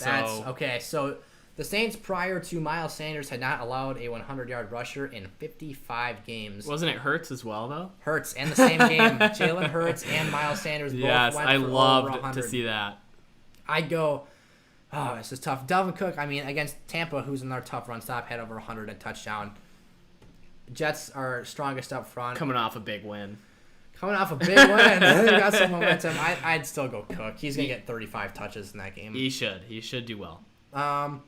Okay. So the Saints prior to Miles Sanders had not allowed a 100-yard rusher in 55 games. Wasn't it Hurts as well though? Hurts and the same game. Jalen Hurts and Miles Sanders both went for over 100. Yes, I loved to see that. I'd go. Oh, this is tough. Dalvin Cook, I mean, against Tampa, who's another tough run stop, had over 100 and touchdown. Jets are strongest up front. Coming off a big win. They got some momentum. I'd still go Cook. He's going to get 35 touches in that game. He should. He should do well. Wow,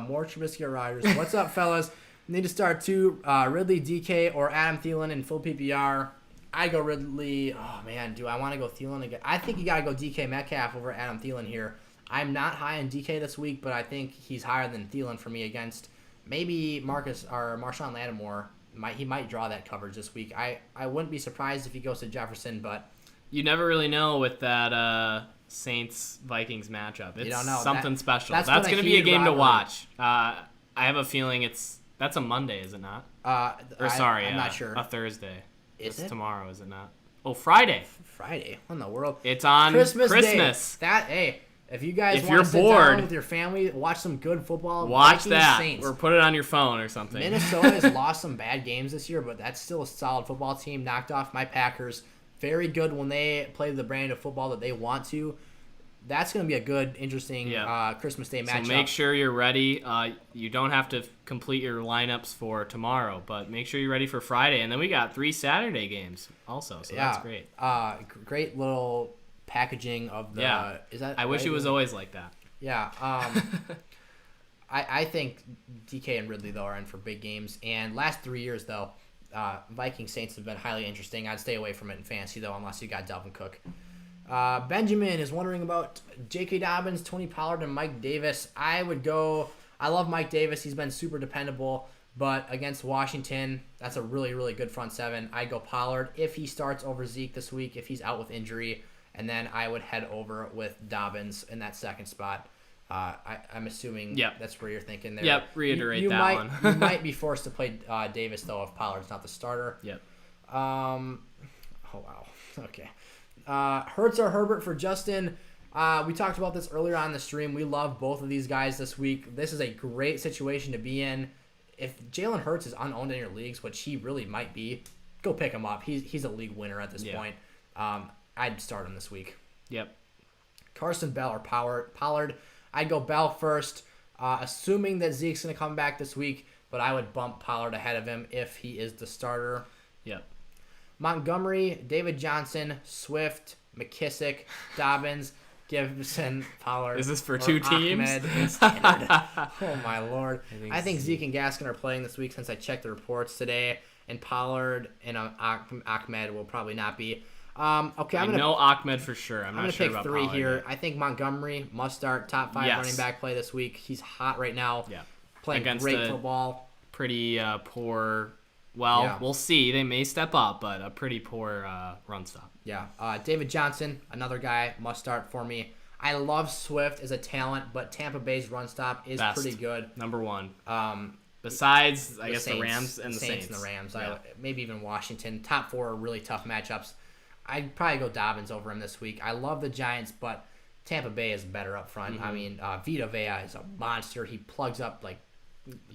more Trubisky or Rodgers. What's up, fellas? Need to start two, Ridley, DK, or Adam Thielen in full PPR. I go Ridley. Oh, man, do I want to go Thielen again? I think you got to go DK Metcalf over Adam Thielen here. I'm not high on DK this week, but I think he's higher than Thielen for me against maybe Marshawn Lattimore. He might draw that coverage this week. I wouldn't be surprised if he goes to Jefferson, but you never really know with that Saints-Vikings matchup. It's something special. That's going to be a game to watch. I have a feeling that's a Monday, is it not? I'm not sure. A Thursday. Is it? Tomorrow, is it not? Oh, Friday. Friday. What in the world? It's on Christmas. Day. If you guys want to sit down with your family, watch some good football, watch Vikings, that, Saints. or put it on your phone or something. Minnesota has lost some bad games this year, but that's still a solid football team. Knocked off my Packers. Very good when they play the brand of football that they want to. That's going to be a good, interesting Christmas Day matchup. So make sure you're ready. You don't have to complete your lineups for tomorrow, but make sure you're ready for Friday. And then we got 3 Saturday games also, so that's great. Great little packaging of the I wish it was always like that. I think DK and Ridley though are in for big games, and last 3 years though Viking Saints have been highly interesting. I'd stay away from it in fantasy though unless you got Dalvin Cook. Benjamin is wondering about J.K. Dobbins, Tony Pollard, and Mike Davis. I love Mike Davis. He's been super dependable, but against Washington, that's a really, really good front seven. I'd go Pollard if he starts over Zeke this week, if he's out with injury. And then I would head over with Dobbins in that second spot. I'm assuming that's where you're thinking there. Yep, reiterate one. You might be forced to play Davis, though, if Pollard's not the starter. Yep. Oh, wow. Okay. Hurts or Herbert for Justin. We talked about this earlier on the stream. We love both of these guys this week. This is a great situation to be in. If Jalen Hurts is unowned in your leagues, which he really might be, go pick him up. He's a league winner at this point. I'd start him this week. Yep. Carson Bell or Pollard. I'd go Bell first, assuming that Zeke's going to come back this week, but I would bump Pollard ahead of him if he is the starter. Yep. Montgomery, David Johnson, Swift, McKissick, Dobbins, Gibson, Pollard. Is this for 2 teams? Oh, my Lord. I think Zeke and Gaskin are playing this week since I checked the reports today, and Pollard and Ahmed will probably not be. Okay, I know Ahmed for sure. I'm not sure about Pollard. I'm going to pick 3 here. Yet. I think Montgomery must start top 5 running back play this week. He's hot right now. Yeah. Playing against great football. Pretty poor. Well, we'll see. They may step up, but a pretty poor run stop. Yeah. David Johnson, another guy, must start for me. I love Swift as a talent, but Tampa Bay's run stop is pretty good. Number 1. Besides, I guess, Saints, the Rams and the Saints. And the Rams. Yeah. Maybe even Washington. Top 4 are really tough matchups. I'd probably go Dobbins over him this week. I love the Giants, but Tampa Bay is better up front. Mm-hmm. I mean, Vita Vea is a monster. He plugs up like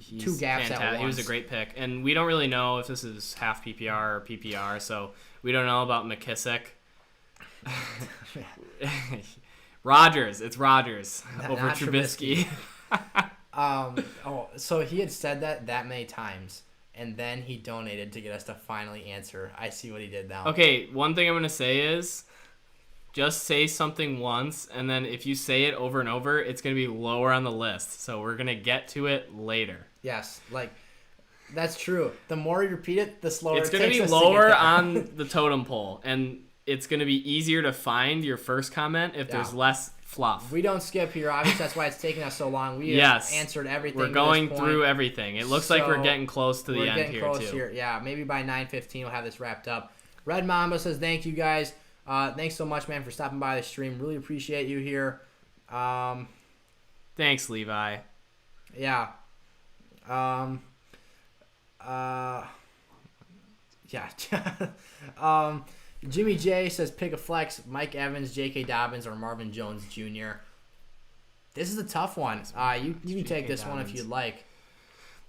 2 gaps at once. He was a great pick. And we don't really know if this is half PPR or PPR, so we don't know about McKissick. Rodgers. It's Rodgers over Trubisky. So he had said that many times. and then he donated to get us to finally answer. I see what he did now. Okay, one thing I'm going to say is just say something once, and then if you say it over and over, it's going to be lower on the list. So we're going to get to it later. Yes, that's true. The more you repeat it, the slower it's it going to takes be us lower to get there. on the totem pole, and it's going to be easier to find your first comment if there's less fluff. We don't skip here. Obviously, that's why it's taking us so long. We have answered everything. We're going through everything. It looks like we're getting close to the end here, too. We're getting close here. Yeah, maybe by 9:15 we'll have this wrapped up. Red Mamba says, thank you, guys. Thanks so much, man, for stopping by the stream. Really appreciate you here. Thanks, Levi. Yeah. Jimmy J says, pick a flex, Mike Evans, J.K. Dobbins, or Marvin Jones Jr. This is a tough one. You can take this one if you'd like.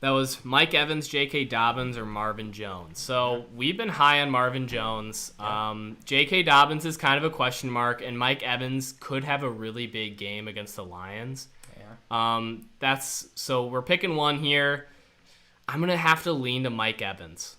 That was Mike Evans, J.K. Dobbins, or Marvin Jones. So we've been high on Marvin Jones. J.K. Dobbins is kind of a question mark, and Mike Evans could have a really big game against the Lions. Yeah. So we're picking one here. I'm going to have to lean to Mike Evans.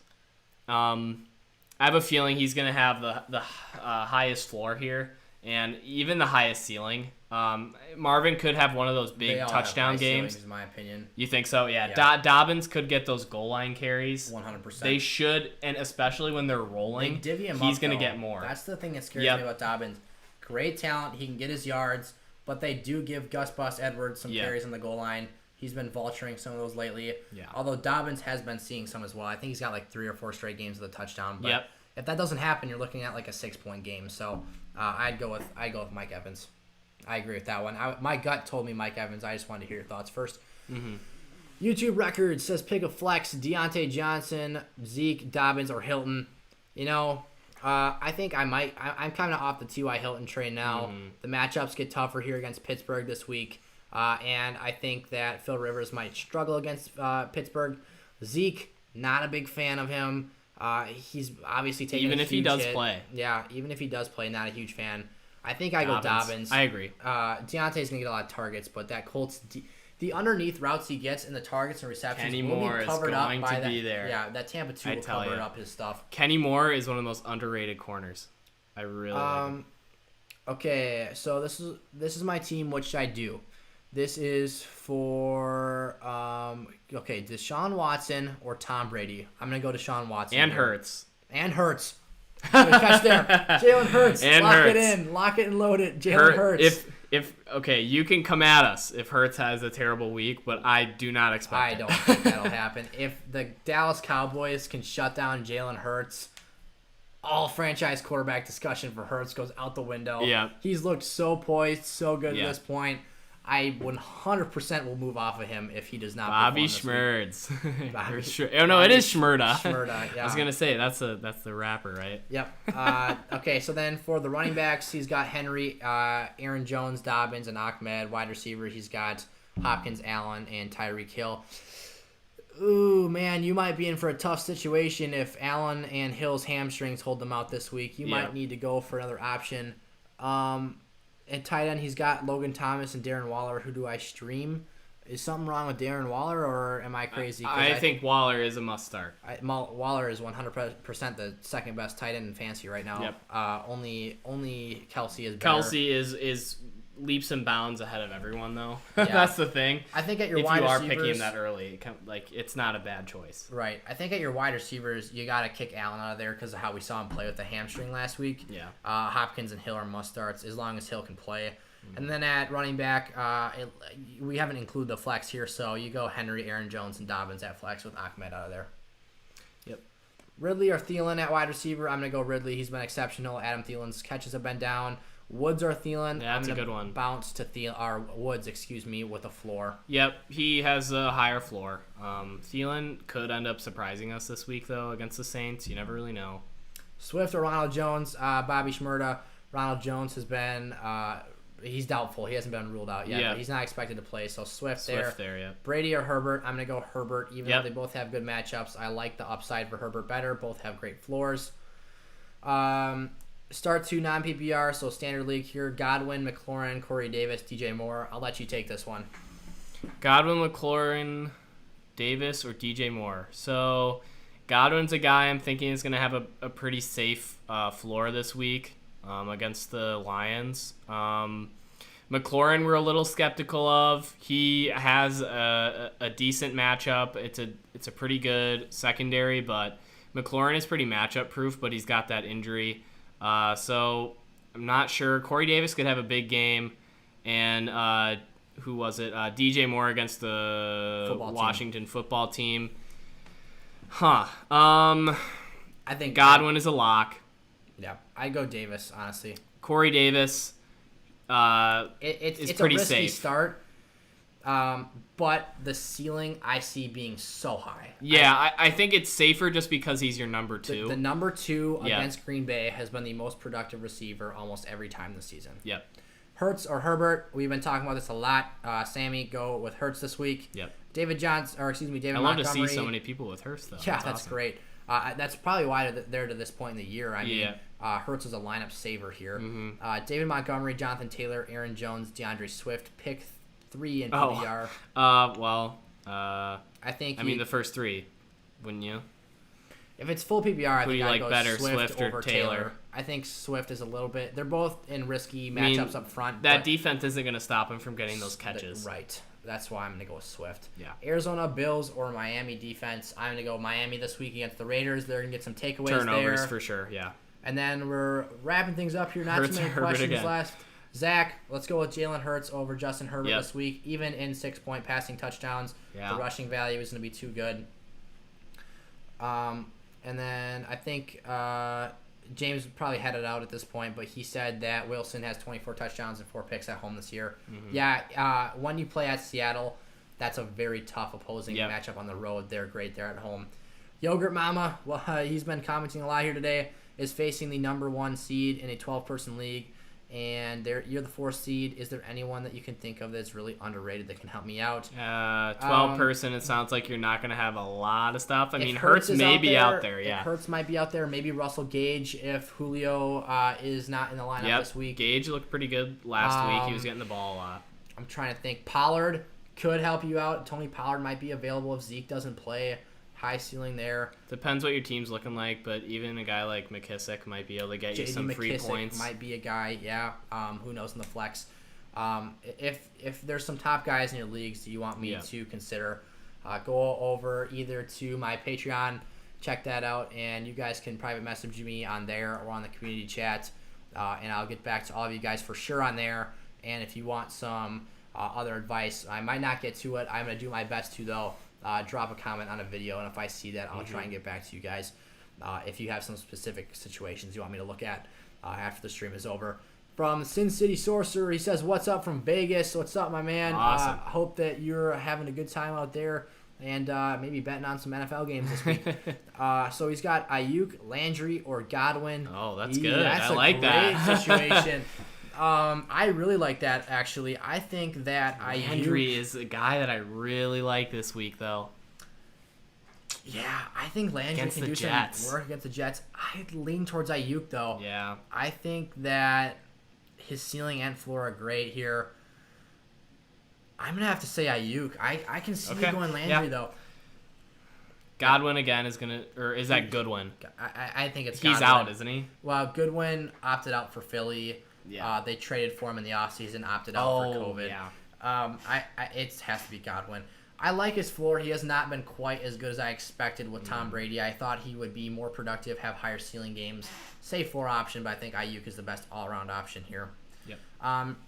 I have a feeling he's going to have the highest floor here and even the highest ceiling. Marvin could have one of those big touchdown games. In my opinion. You think so? Yeah. Dobbins could get those goal line carries. 100%. They should, and especially when they're rolling, he's going to get more. That's the thing that scares me about Dobbins. Great talent. He can get his yards, but they do give Gus Bus Edwards some carries on the goal line. He's been vulturing some of those lately. Yeah. Although Dobbins has been seeing some as well. I think he's got like 3 or 4 straight games with a touchdown. But if that doesn't happen, you're looking at like a 6-point game. So I'd go with Mike Evans. I agree with that one. My gut told me Mike Evans. I just wanted to hear your thoughts first. Mm-hmm. YouTube Records says pick a flex: Deontay Johnson, Zeke, Dobbins, or Hilton. I think I'm kind of off the T.Y. Hilton train now. Mm-hmm. The matchups get tougher here against Pittsburgh this week. And I think that Phil Rivers might struggle against Pittsburgh. Zeke, not a big fan of him. He's obviously taking even a if he does hit. play. Yeah, even if he does play, not a huge fan. I think I go Dobbins. I agree. Deontay's going to get a lot of targets, but that Colts, the underneath routes he gets and the targets and receptions Kenny will Moore be covered up by to be there. Yeah, that Tampa 2 will cover up his stuff. Kenny Moore is one of the most underrated corners. I really like him. Okay, so this is my team. What should I do? This is for Deshaun Watson or Tom Brady. I'm gonna go Deshaun Watson and Hurts. Good catch there, Jalen Hurts. And lock it and load it. Jalen Hurts. If you can come at us if Hurts has a terrible week, but I do not expect. I don't think that'll happen. If the Dallas Cowboys can shut down Jalen Hurts, all franchise quarterback discussion for Hurts goes out the window. Yeah, he's looked so poised, so good at this point. I 100% will move off of him if he does not. Bobby Schmertz. Oh no, it is Schmerda. Schmerda, yeah. I was gonna say that's the rapper, right? Yep. Okay, so then for the running backs, he's got Henry, Aaron Jones, Dobbins, and Ahmed. Wide receiver, he's got Hopkins, Allen, and Tyreek Hill. Ooh, man, you might be in for a tough situation if Allen and Hill's hamstrings hold them out this week. You might need to go for another option. At tight end, he's got Logan Thomas and Darren Waller. Who do I stream? Is something wrong with Darren Waller, or am I crazy? I think Waller is a must-start. Waller is 100% the second best tight end in fantasy right now. Yep. Only Kelsey is better. Kelsey is leaps and bounds ahead of everyone, though. Yeah. That's the thing. I think at your wide receivers, if you are picking him that early, it's not a bad choice. Right. I think at your wide receivers, you got to kick Allen out of there because of how we saw him play with the hamstring last week. Yeah. Hopkins and Hill are must-starts as long as Hill can play. Mm-hmm. And then at running back, we haven't included the flex here, so you go Henry, Aaron Jones, and Dobbins at flex with Ahmed out of there. Yep. Ridley or Thielen at wide receiver. I'm going to go Ridley. He's been exceptional. Adam Thielen's catches have been down. Woods or Thielen. Yeah, that's a good one. Bounce to Woods, with a floor. Yep, he has a higher floor. Thielen could end up surprising us this week, though, against the Saints. You never really know. Swift or Ronald Jones. Bobby Schmerda. Ronald Jones has been he's doubtful. He hasn't been ruled out yet. Yeah. But he's not expected to play, so Swift there. Yeah. Brady or Herbert. I'm going to go Herbert, even though they both have good matchups. I like the upside for Herbert better. Both have great floors. Start 2 non-PPR, so standard league here. Godwin, McLaurin, Corey Davis, DJ Moore. I'll let you take this one. Godwin, McLaurin, Davis or DJ Moore. So Godwin's a guy I'm thinking is going to have a pretty safe floor this week against the Lions. McLaurin we're a little skeptical of. He has a decent matchup. It's a pretty good secondary, but McLaurin is pretty matchup proof, but he's got that injury. So I'm not sure. Corey Davis could have a big game. And who was it? DJ Moore against the Washington football team. I think Godwin is a lock. Yeah, I'd go Davis, honestly. Corey Davis it's pretty a risky safe. Start, but the ceiling I see being so high. Yeah, I think it's safer just because he's your number 2. The number 2 against Green Bay has been the most productive receiver almost every time this season. Yep. Hurts or Herbert, we've been talking about this a lot. Sammy, go with Hurts this week. Yep. David Montgomery. I love to see so many people with Hurts, though. Yeah, that's awesome. Great. That's probably why they're to this point in the year. I mean, Hurts is a lineup saver here. Mm-hmm. David Montgomery, Jonathan Taylor, Aaron Jones, DeAndre Swift. Pick 3 in PPR. I think. I mean, the first 3, wouldn't you? If it's full PPR, I think I'd go better, Swift over or Taylor? I think Swift is a little bit. They're both in risky matchups up front. That defense isn't going to stop him from getting those catches. Right. That's why I'm going to go with Swift. Yeah. Arizona, Bills, or Miami defense. I'm going to go Miami this week against the Raiders. They're going to get some takeaways Turnovers there. For sure, yeah. And then we're wrapping things up here. Not too many questions left. Zach, let's go with Jalen Hurts over Justin Herbert this week. Even in 6-point passing touchdowns, the rushing value is going to be too good. And then I think James probably had it out at this point, but he said that Wilson has 24 touchdowns and 4 picks at home this year. Mm-hmm. Yeah, when you play at Seattle, that's a very tough opposing matchup on the road. They're great there at home. Yogurt Mama, well, he's been commenting a lot here today, is facing the number 1 seed in a 12-person league, and you're the 4th seed. Is there anyone that you can think of that's really underrated that can help me out? 12-person, it sounds like you're not going to have a lot of stuff. I mean, Hurts may be out there, yeah. Hurts might be out there. Maybe Russell Gage if Julio is not in the lineup this week. Gage looked pretty good last week. He was getting the ball a lot. I'm trying to think. Pollard could help you out. Tony Pollard might be available if Zeke doesn't play. High ceiling there. Depends what your team's looking like, but even a guy like McKissick might be able to get you some free points. Might be a guy, who knows in the flex. If there's some top guys in your leagues that you want me to consider, go over either to my Patreon, check that out, and you guys can private message me on there or on the community chat, and I'll get back to all of you guys for sure on there. And if you want some other advice, I might not get to it. I'm going to do my best to, though. Drop a comment on a video, and if I see that, I'll try and get back to you guys. If you have some specific situations you want me to look at after the stream is over. From Sin City Sorcerer, he says, "What's up from Vegas? What's up, my man? Awesome. Hope that you're having a good time out there and maybe betting on some NFL games this week." So he's got Ayuk, Landry, or Godwin. Oh, that's good. That's I like that. Great situation. I really like that, actually. I think that Landry is a guy that I really like this week, though. Yeah, I think Landry can do some work against the Jets. I lean towards Ayuk, though. Yeah. I think that his ceiling and floor are great here. I'm going to have to say Ayuk. I can see you going Landry, though. Godwin again is going to, or is that Goodwin? I think it's He's Godwin. out, isn't he? Well, Goodwin opted out for Philly. Yeah. They traded for him in the offseason, opted out for COVID. Yeah. It has to be Godwin. I like his floor. He has not been quite as good as I expected with Tom Brady. I thought he would be more productive, have higher ceiling games. Safe floor option, but I think Ayuk is the best all-around option here. Yep.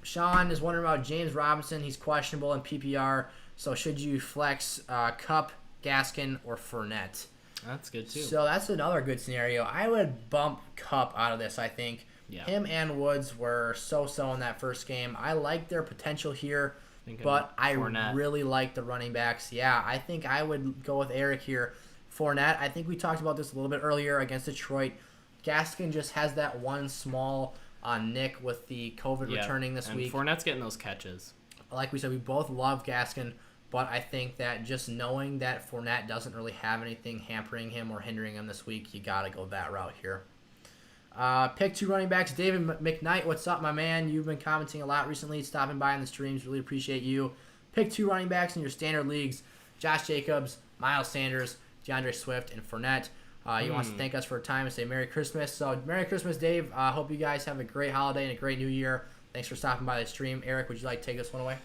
Sean is wondering about James Robinson. He's questionable in PPR. So should you flex Kupp, Gaskin, or Fournette? That's good, too. So that's another good scenario. I would bump Kupp out of this, I think. Yeah. Him and Woods were so-so in that first game. I like their potential here, but I really like the running backs. Yeah, I think I would go with Eric here. Fournette, I think we talked about this a little bit earlier against Detroit. Gaskin just has that one small nick with the COVID returning this week. Fournette's getting those catches. Like we said, we both love Gaskin, but I think that just knowing that Fournette doesn't really have anything hampering him or hindering him this week, you got to go that route here. Pick 2 running backs. David McKnight, what's up, my man? You've been commenting a lot recently, stopping by on the streams. Really appreciate you. Pick 2 running backs in your standard leagues. Josh Jacobs, Miles Sanders, DeAndre Swift, and Fournette. He wants to thank us for our time and say Merry Christmas. So Merry Christmas, Dave. Hope you guys have a great holiday and a great new year. Thanks for stopping by the stream. Eric, would you like to take this one away?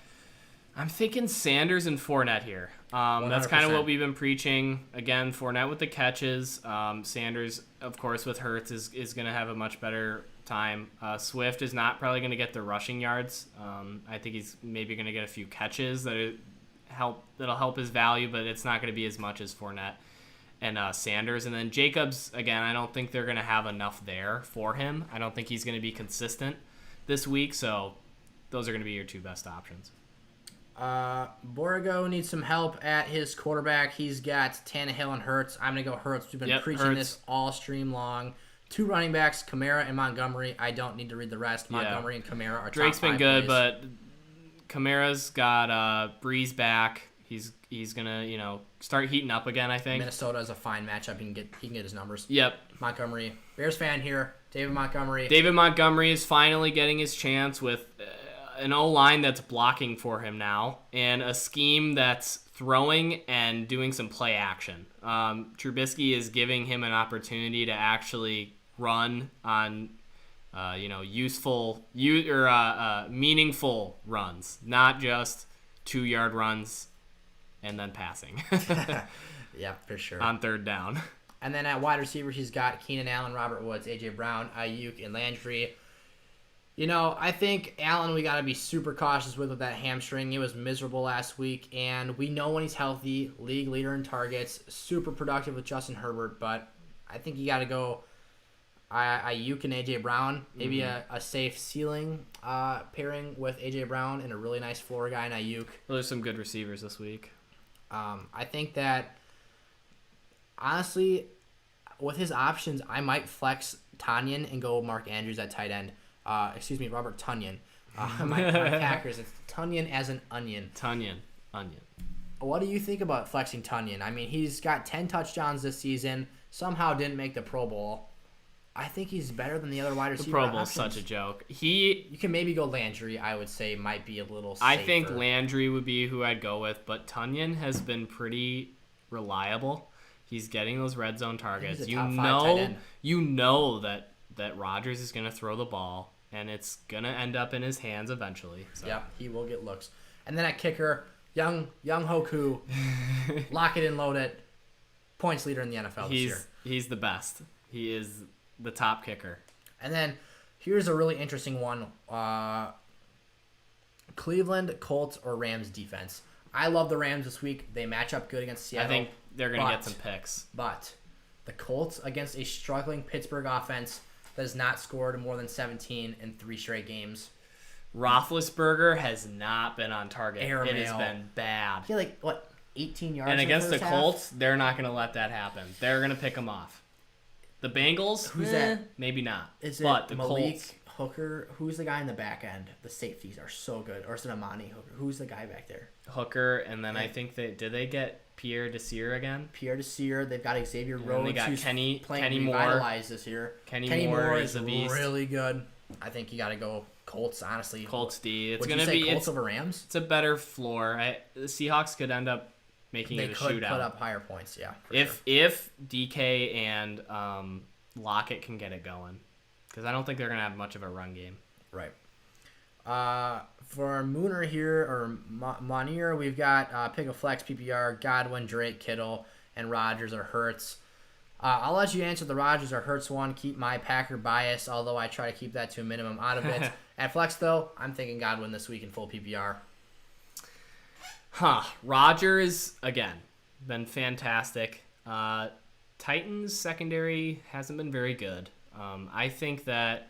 I'm thinking Sanders and Fournette here. That's kind of what we've been preaching. Again, Fournette with the catches. Sanders, of course, with Hurts is going to have a much better time. Swift is not probably going to get the rushing yards. I think he's maybe going to get a few catches that'll help his value, but it's not going to be as much as Fournette and Sanders. And then Jacobs, again, I don't think they're going to have enough there for him. I don't think he's going to be consistent this week, so those are going to be your two best options. Borrego needs some help at his quarterback. He's got Tannehill and Hurts. I'm going to go Hurts. We've been preaching this all stream long. 2 running backs, Kamara and Montgomery. I don't need to read the rest. Montgomery and Kamara are Drake's top 5 been good, plays. but Kamara's got Breeze back. He's going to, start heating up again, I think. Minnesota is a fine matchup. He can get his numbers. Yep. Montgomery. Bears fan here. David Montgomery. David Montgomery is finally getting his chance with an O-line that's blocking for him now and a scheme that's throwing and doing some play action. Trubisky is giving him an opportunity to actually run on, meaningful runs, not just 2-yard runs and then passing. Yeah, for sure. On third down. And then at wide receiver, he's got Keenan Allen, Robert Woods, A.J. Brown, Ayuk, and Landry. I think Allen we got to be super cautious with that hamstring. He was miserable last week, and we know when he's healthy, league leader in targets, super productive with Justin Herbert, but I think you got to go Ayuk and A.J. Brown, maybe a safe ceiling pairing with A.J. Brown and a really nice floor guy in Ayuk. Those are some good receivers this week. I think that, honestly, with his options, I might flex Tanyan and go Mark Andrews at tight end. Robert Tonyan. My Packers, it's Tonyan as an onion. Onion. What do you think about flexing Tonyan? I mean, he's got 10 touchdowns this season, somehow didn't make the Pro Bowl. I think he's better than the other wide receiver. The Pro Bowl's such a joke. You can maybe go Landry, I would say, might be a little safer. I think Landry would be who I'd go with, but Tonyan has been pretty reliable. He's getting those red zone targets. He's a top 5 tight end. You know that Rodgers is going to throw the ball, and it's going to end up in his hands eventually. So. Yep, he will get looks. And then at kicker, young Hoku, lock it and load it, points leader in the NFL this year. He's the best. He is the top kicker. And then here's a really interesting one. Cleveland, Colts, or Rams defense. I love the Rams this week. They match up good against Seattle. I think they're going to get some picks. But the Colts against a struggling Pittsburgh offense that has not scored more than 17 in 3 straight games. Roethlisberger has not been on target. Airmail. It has been bad. He had 18 yards and in against the the first Colts, half? they're not going to let that happen. They're going to pick them off. The Bengals, who's that? Maybe not. Is but it the Malik Colts, Hooker? Who's the guy in the back end? The safeties are so good. Or is it Amani Hooker? Who's the guy back there? Hooker, and then I think did they get Pierre Desir again? Pierre Desir. They've got Xavier Rhodes. They got who's Kenny playing Moore. revitalized this year. Kenny Moore is a beast. Really good. I think you got to go Colts. Honestly, Colts D. It's Would going you to say be Colts over Rams. It's a better floor. The Seahawks could end up making it a shootout. They could put up higher points. Yeah. If DK and Lockett can get it going, because I don't think they're going to have much of a run game. Right. For Mooner here, or Monier, we've got pick a flex PPR, Godwin, Drake, Kittle, and Rodgers or Hurts. I'll let you answer the Rodgers or Hurts one. Keep my Packer bias, although I try to keep that to a minimum out of it. At flex, though, I'm thinking Godwin this week in full PPR. Rodgers, again, been fantastic. Titans secondary hasn't been very good. I think that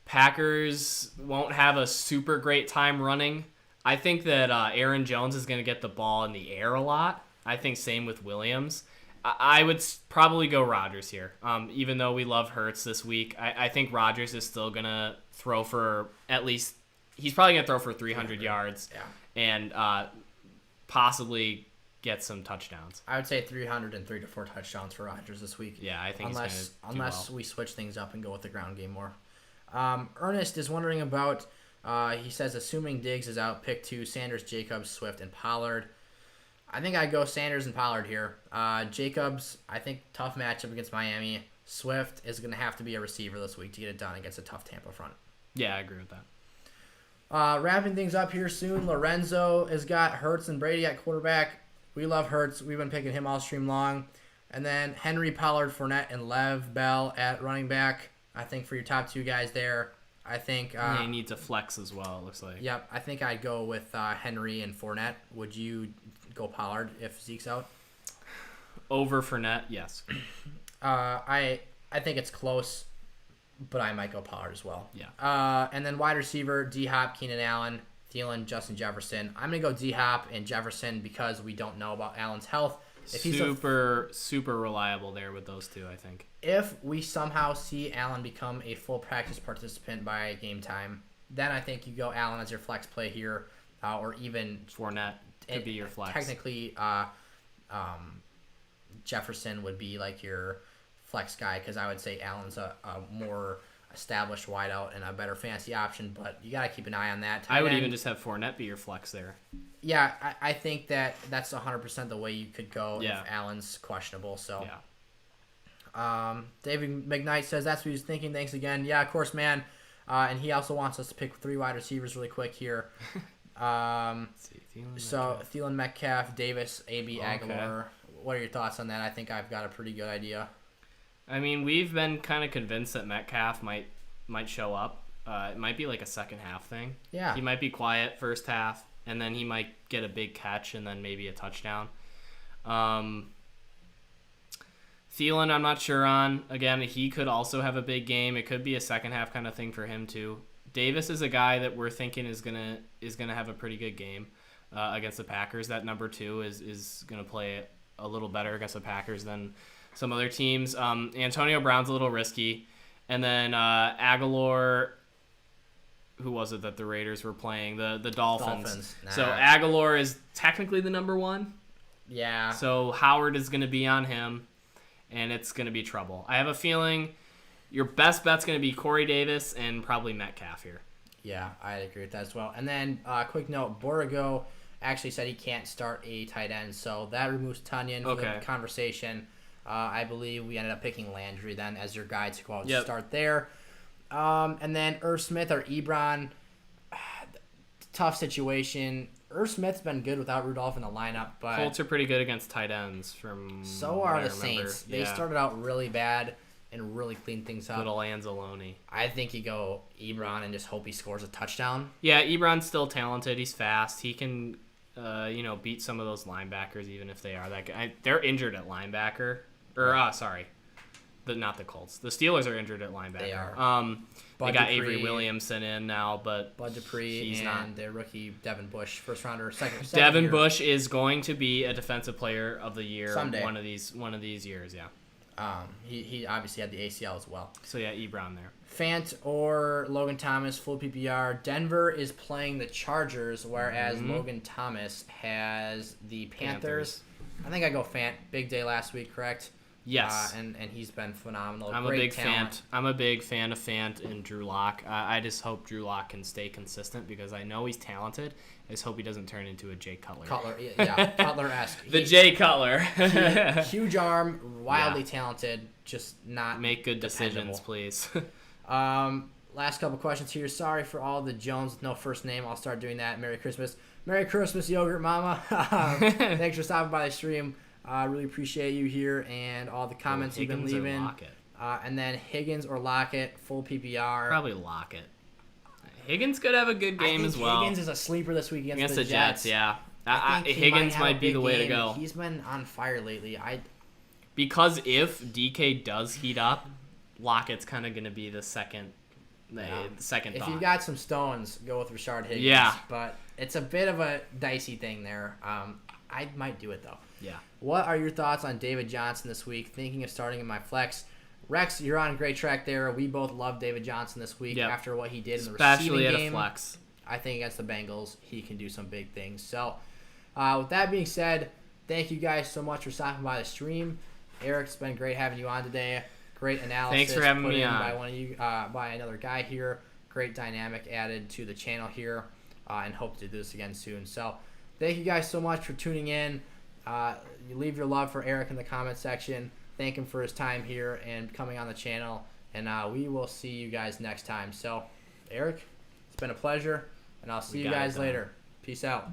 Packers won't have a super great time running. I think that Aaron Jones is going to get the ball in the air a lot. I think same with Williams. I would probably go Rodgers here. Even though we love Hurts this week, I think Rodgers is still going to throw for at least – he's probably going to throw for 300 yards and possibly get some touchdowns. I would say 300 and 3 to 4 touchdowns for Rodgers this week. Yeah, I think unless we switch things up and go with the ground game more. Ernest is wondering about, he says, assuming Diggs is out, pick 2, Sanders, Jacobs, Swift, and Pollard. I think I'd go Sanders and Pollard here. Jacobs, I think tough matchup against Miami. Swift is going to have to be a receiver this week to get it done against a tough Tampa front. Yeah, I agree with that. Wrapping things up here soon, Lorenzo has got Hurts and Brady at quarterback. We love Hurts. We've been picking him all stream long. And then Henry, Pollard, Fournette, and Lev Bell at running back. I think for your top two guys there, I think... he needs a flex as well, it looks like. Yep, I think I'd go with Henry and Fournette. Would you go Pollard if Zeke's out? Over Fournette, yes. I think it's close, but I might go Pollard as well. Yeah. And then wide receiver, D-Hop, Keenan Allen, Thielen, Justin Jefferson. I'm going to go D-Hop and Jefferson because we don't know about Allen's health. If super reliable there with those two, I think. If we somehow see Allen become a full practice participant by game time, then I think you go Allen as your flex play here, or even Fournette could be your flex. Technically, Jefferson would be like your flex guy because I would say Allen's a more established wideout and a better fantasy option, but you got to keep an eye on that. I would even just have Fournette be your flex there. Yeah, I think that's 100% the way you could go Yeah. if Allen's questionable. So, yeah. David McKnight says that's what he's thinking. Thanks again. Yeah, of course, man. And he also wants us to pick 3 wide receivers really quick here. Thielen, Metcalf, Davis, AB, Aguilar. What are your thoughts on that? I think I've got a pretty good idea. I mean, we've been kind of convinced that Metcalf might show up. It might be like a second half thing. Yeah. He might be quiet first half, and then he might get a big catch and then maybe a touchdown. Thielen, I'm not sure on. Again, he could also have a big game. It could be a second half kind of thing for him too. Davis is a guy that we're thinking is gonna have a pretty good game against the Packers. That number 2 is gonna play a little better against the Packers than some other teams. Antonio Brown's a little risky, and then Aguilar. Who was it that the Raiders were playing? The Dolphins. Nah. So Aguilar is technically the number 1. Yeah. So Howard is going to be on him, and it's going to be trouble. I have a feeling your best bet's going to be Corey Davis and probably Metcalf here. Yeah, I agree with that as well. And then, quick note, Borrego actually said he can't start a tight end, so that removes Tunyon from the conversation. I believe we ended up picking Landry then as your guy to go out and start there. And then Irv Smith or Ebron, tough situation. Irv Smith's been good without Rudolph in the lineup, but Colts are pretty good against tight ends. So are the Saints. They started out really bad and really cleaned things up. Little Anzalone. I think you go Ebron and just hope he scores a touchdown. Yeah, Ebron's still talented. He's fast. He can, beat some of those linebackers even if they are that good. They're injured at linebacker. Not the Colts. The Steelers are injured at linebacker. They are. They got Avery Williamson in now, but Bud Dupree and their rookie Devin Bush, first rounder, second Devin year. Bush is going to be a defensive player of the year someday. One of these years, yeah. He obviously had the ACL as well. So yeah, Ebron there. Fant or Logan Thomas, full PPR. Denver is playing the Chargers, whereas Logan Thomas has the Panthers. I think I go Fant. Big day last week, correct? Yes. And he's been phenomenal. I'm a big fan of Fant and Drew Lock. I just hope Drew Lock can stay consistent because I know he's talented. I just hope he doesn't turn into a Jay Cutler. Cutler-esque. Jay Cutler. Huge arm, wildly talented, just not make good dependable. Decisions, please. Last couple questions here. Sorry for all the Jones with no first name. I'll start doing that. Merry Christmas. Merry Christmas, Yogurt Mama. Thanks for stopping by the stream. I really appreciate you here and all the comments you've been leaving. Or Lockett. And then Higgins or Lockett, full PPR. Probably Lockett. Higgins could have a good game as well. Higgins is a sleeper this week against the Jets. Yeah. Higgins might be the way to go. He's been on fire lately. Because if DK does heat up, Lockett's kind of going to be the second thought. If you've got some stones, go with Rashard Higgins. Yeah. But it's a bit of a dicey thing there. I might do it, though. Yeah. What are your thoughts on David Johnson this week? Thinking of starting in my flex. Rex, you're on a great track there. We both love David Johnson this week after what he did in the receiving game. Especially at a flex. I think against the Bengals, he can do some big things. So, with that being said, thank you guys so much for stopping by the stream. Eric, it's been great having you on today. Great analysis. Thanks for having me on. By one of you, by another guy here. Great dynamic added to the channel here, and hope to do this again soon. So, thank you guys so much for tuning in. You leave your love for Eric in the comment section. Thank him for his time here and coming on the channel. And we will see you guys next time. So, Eric, it's been a pleasure. And I'll see you guys later. Peace out.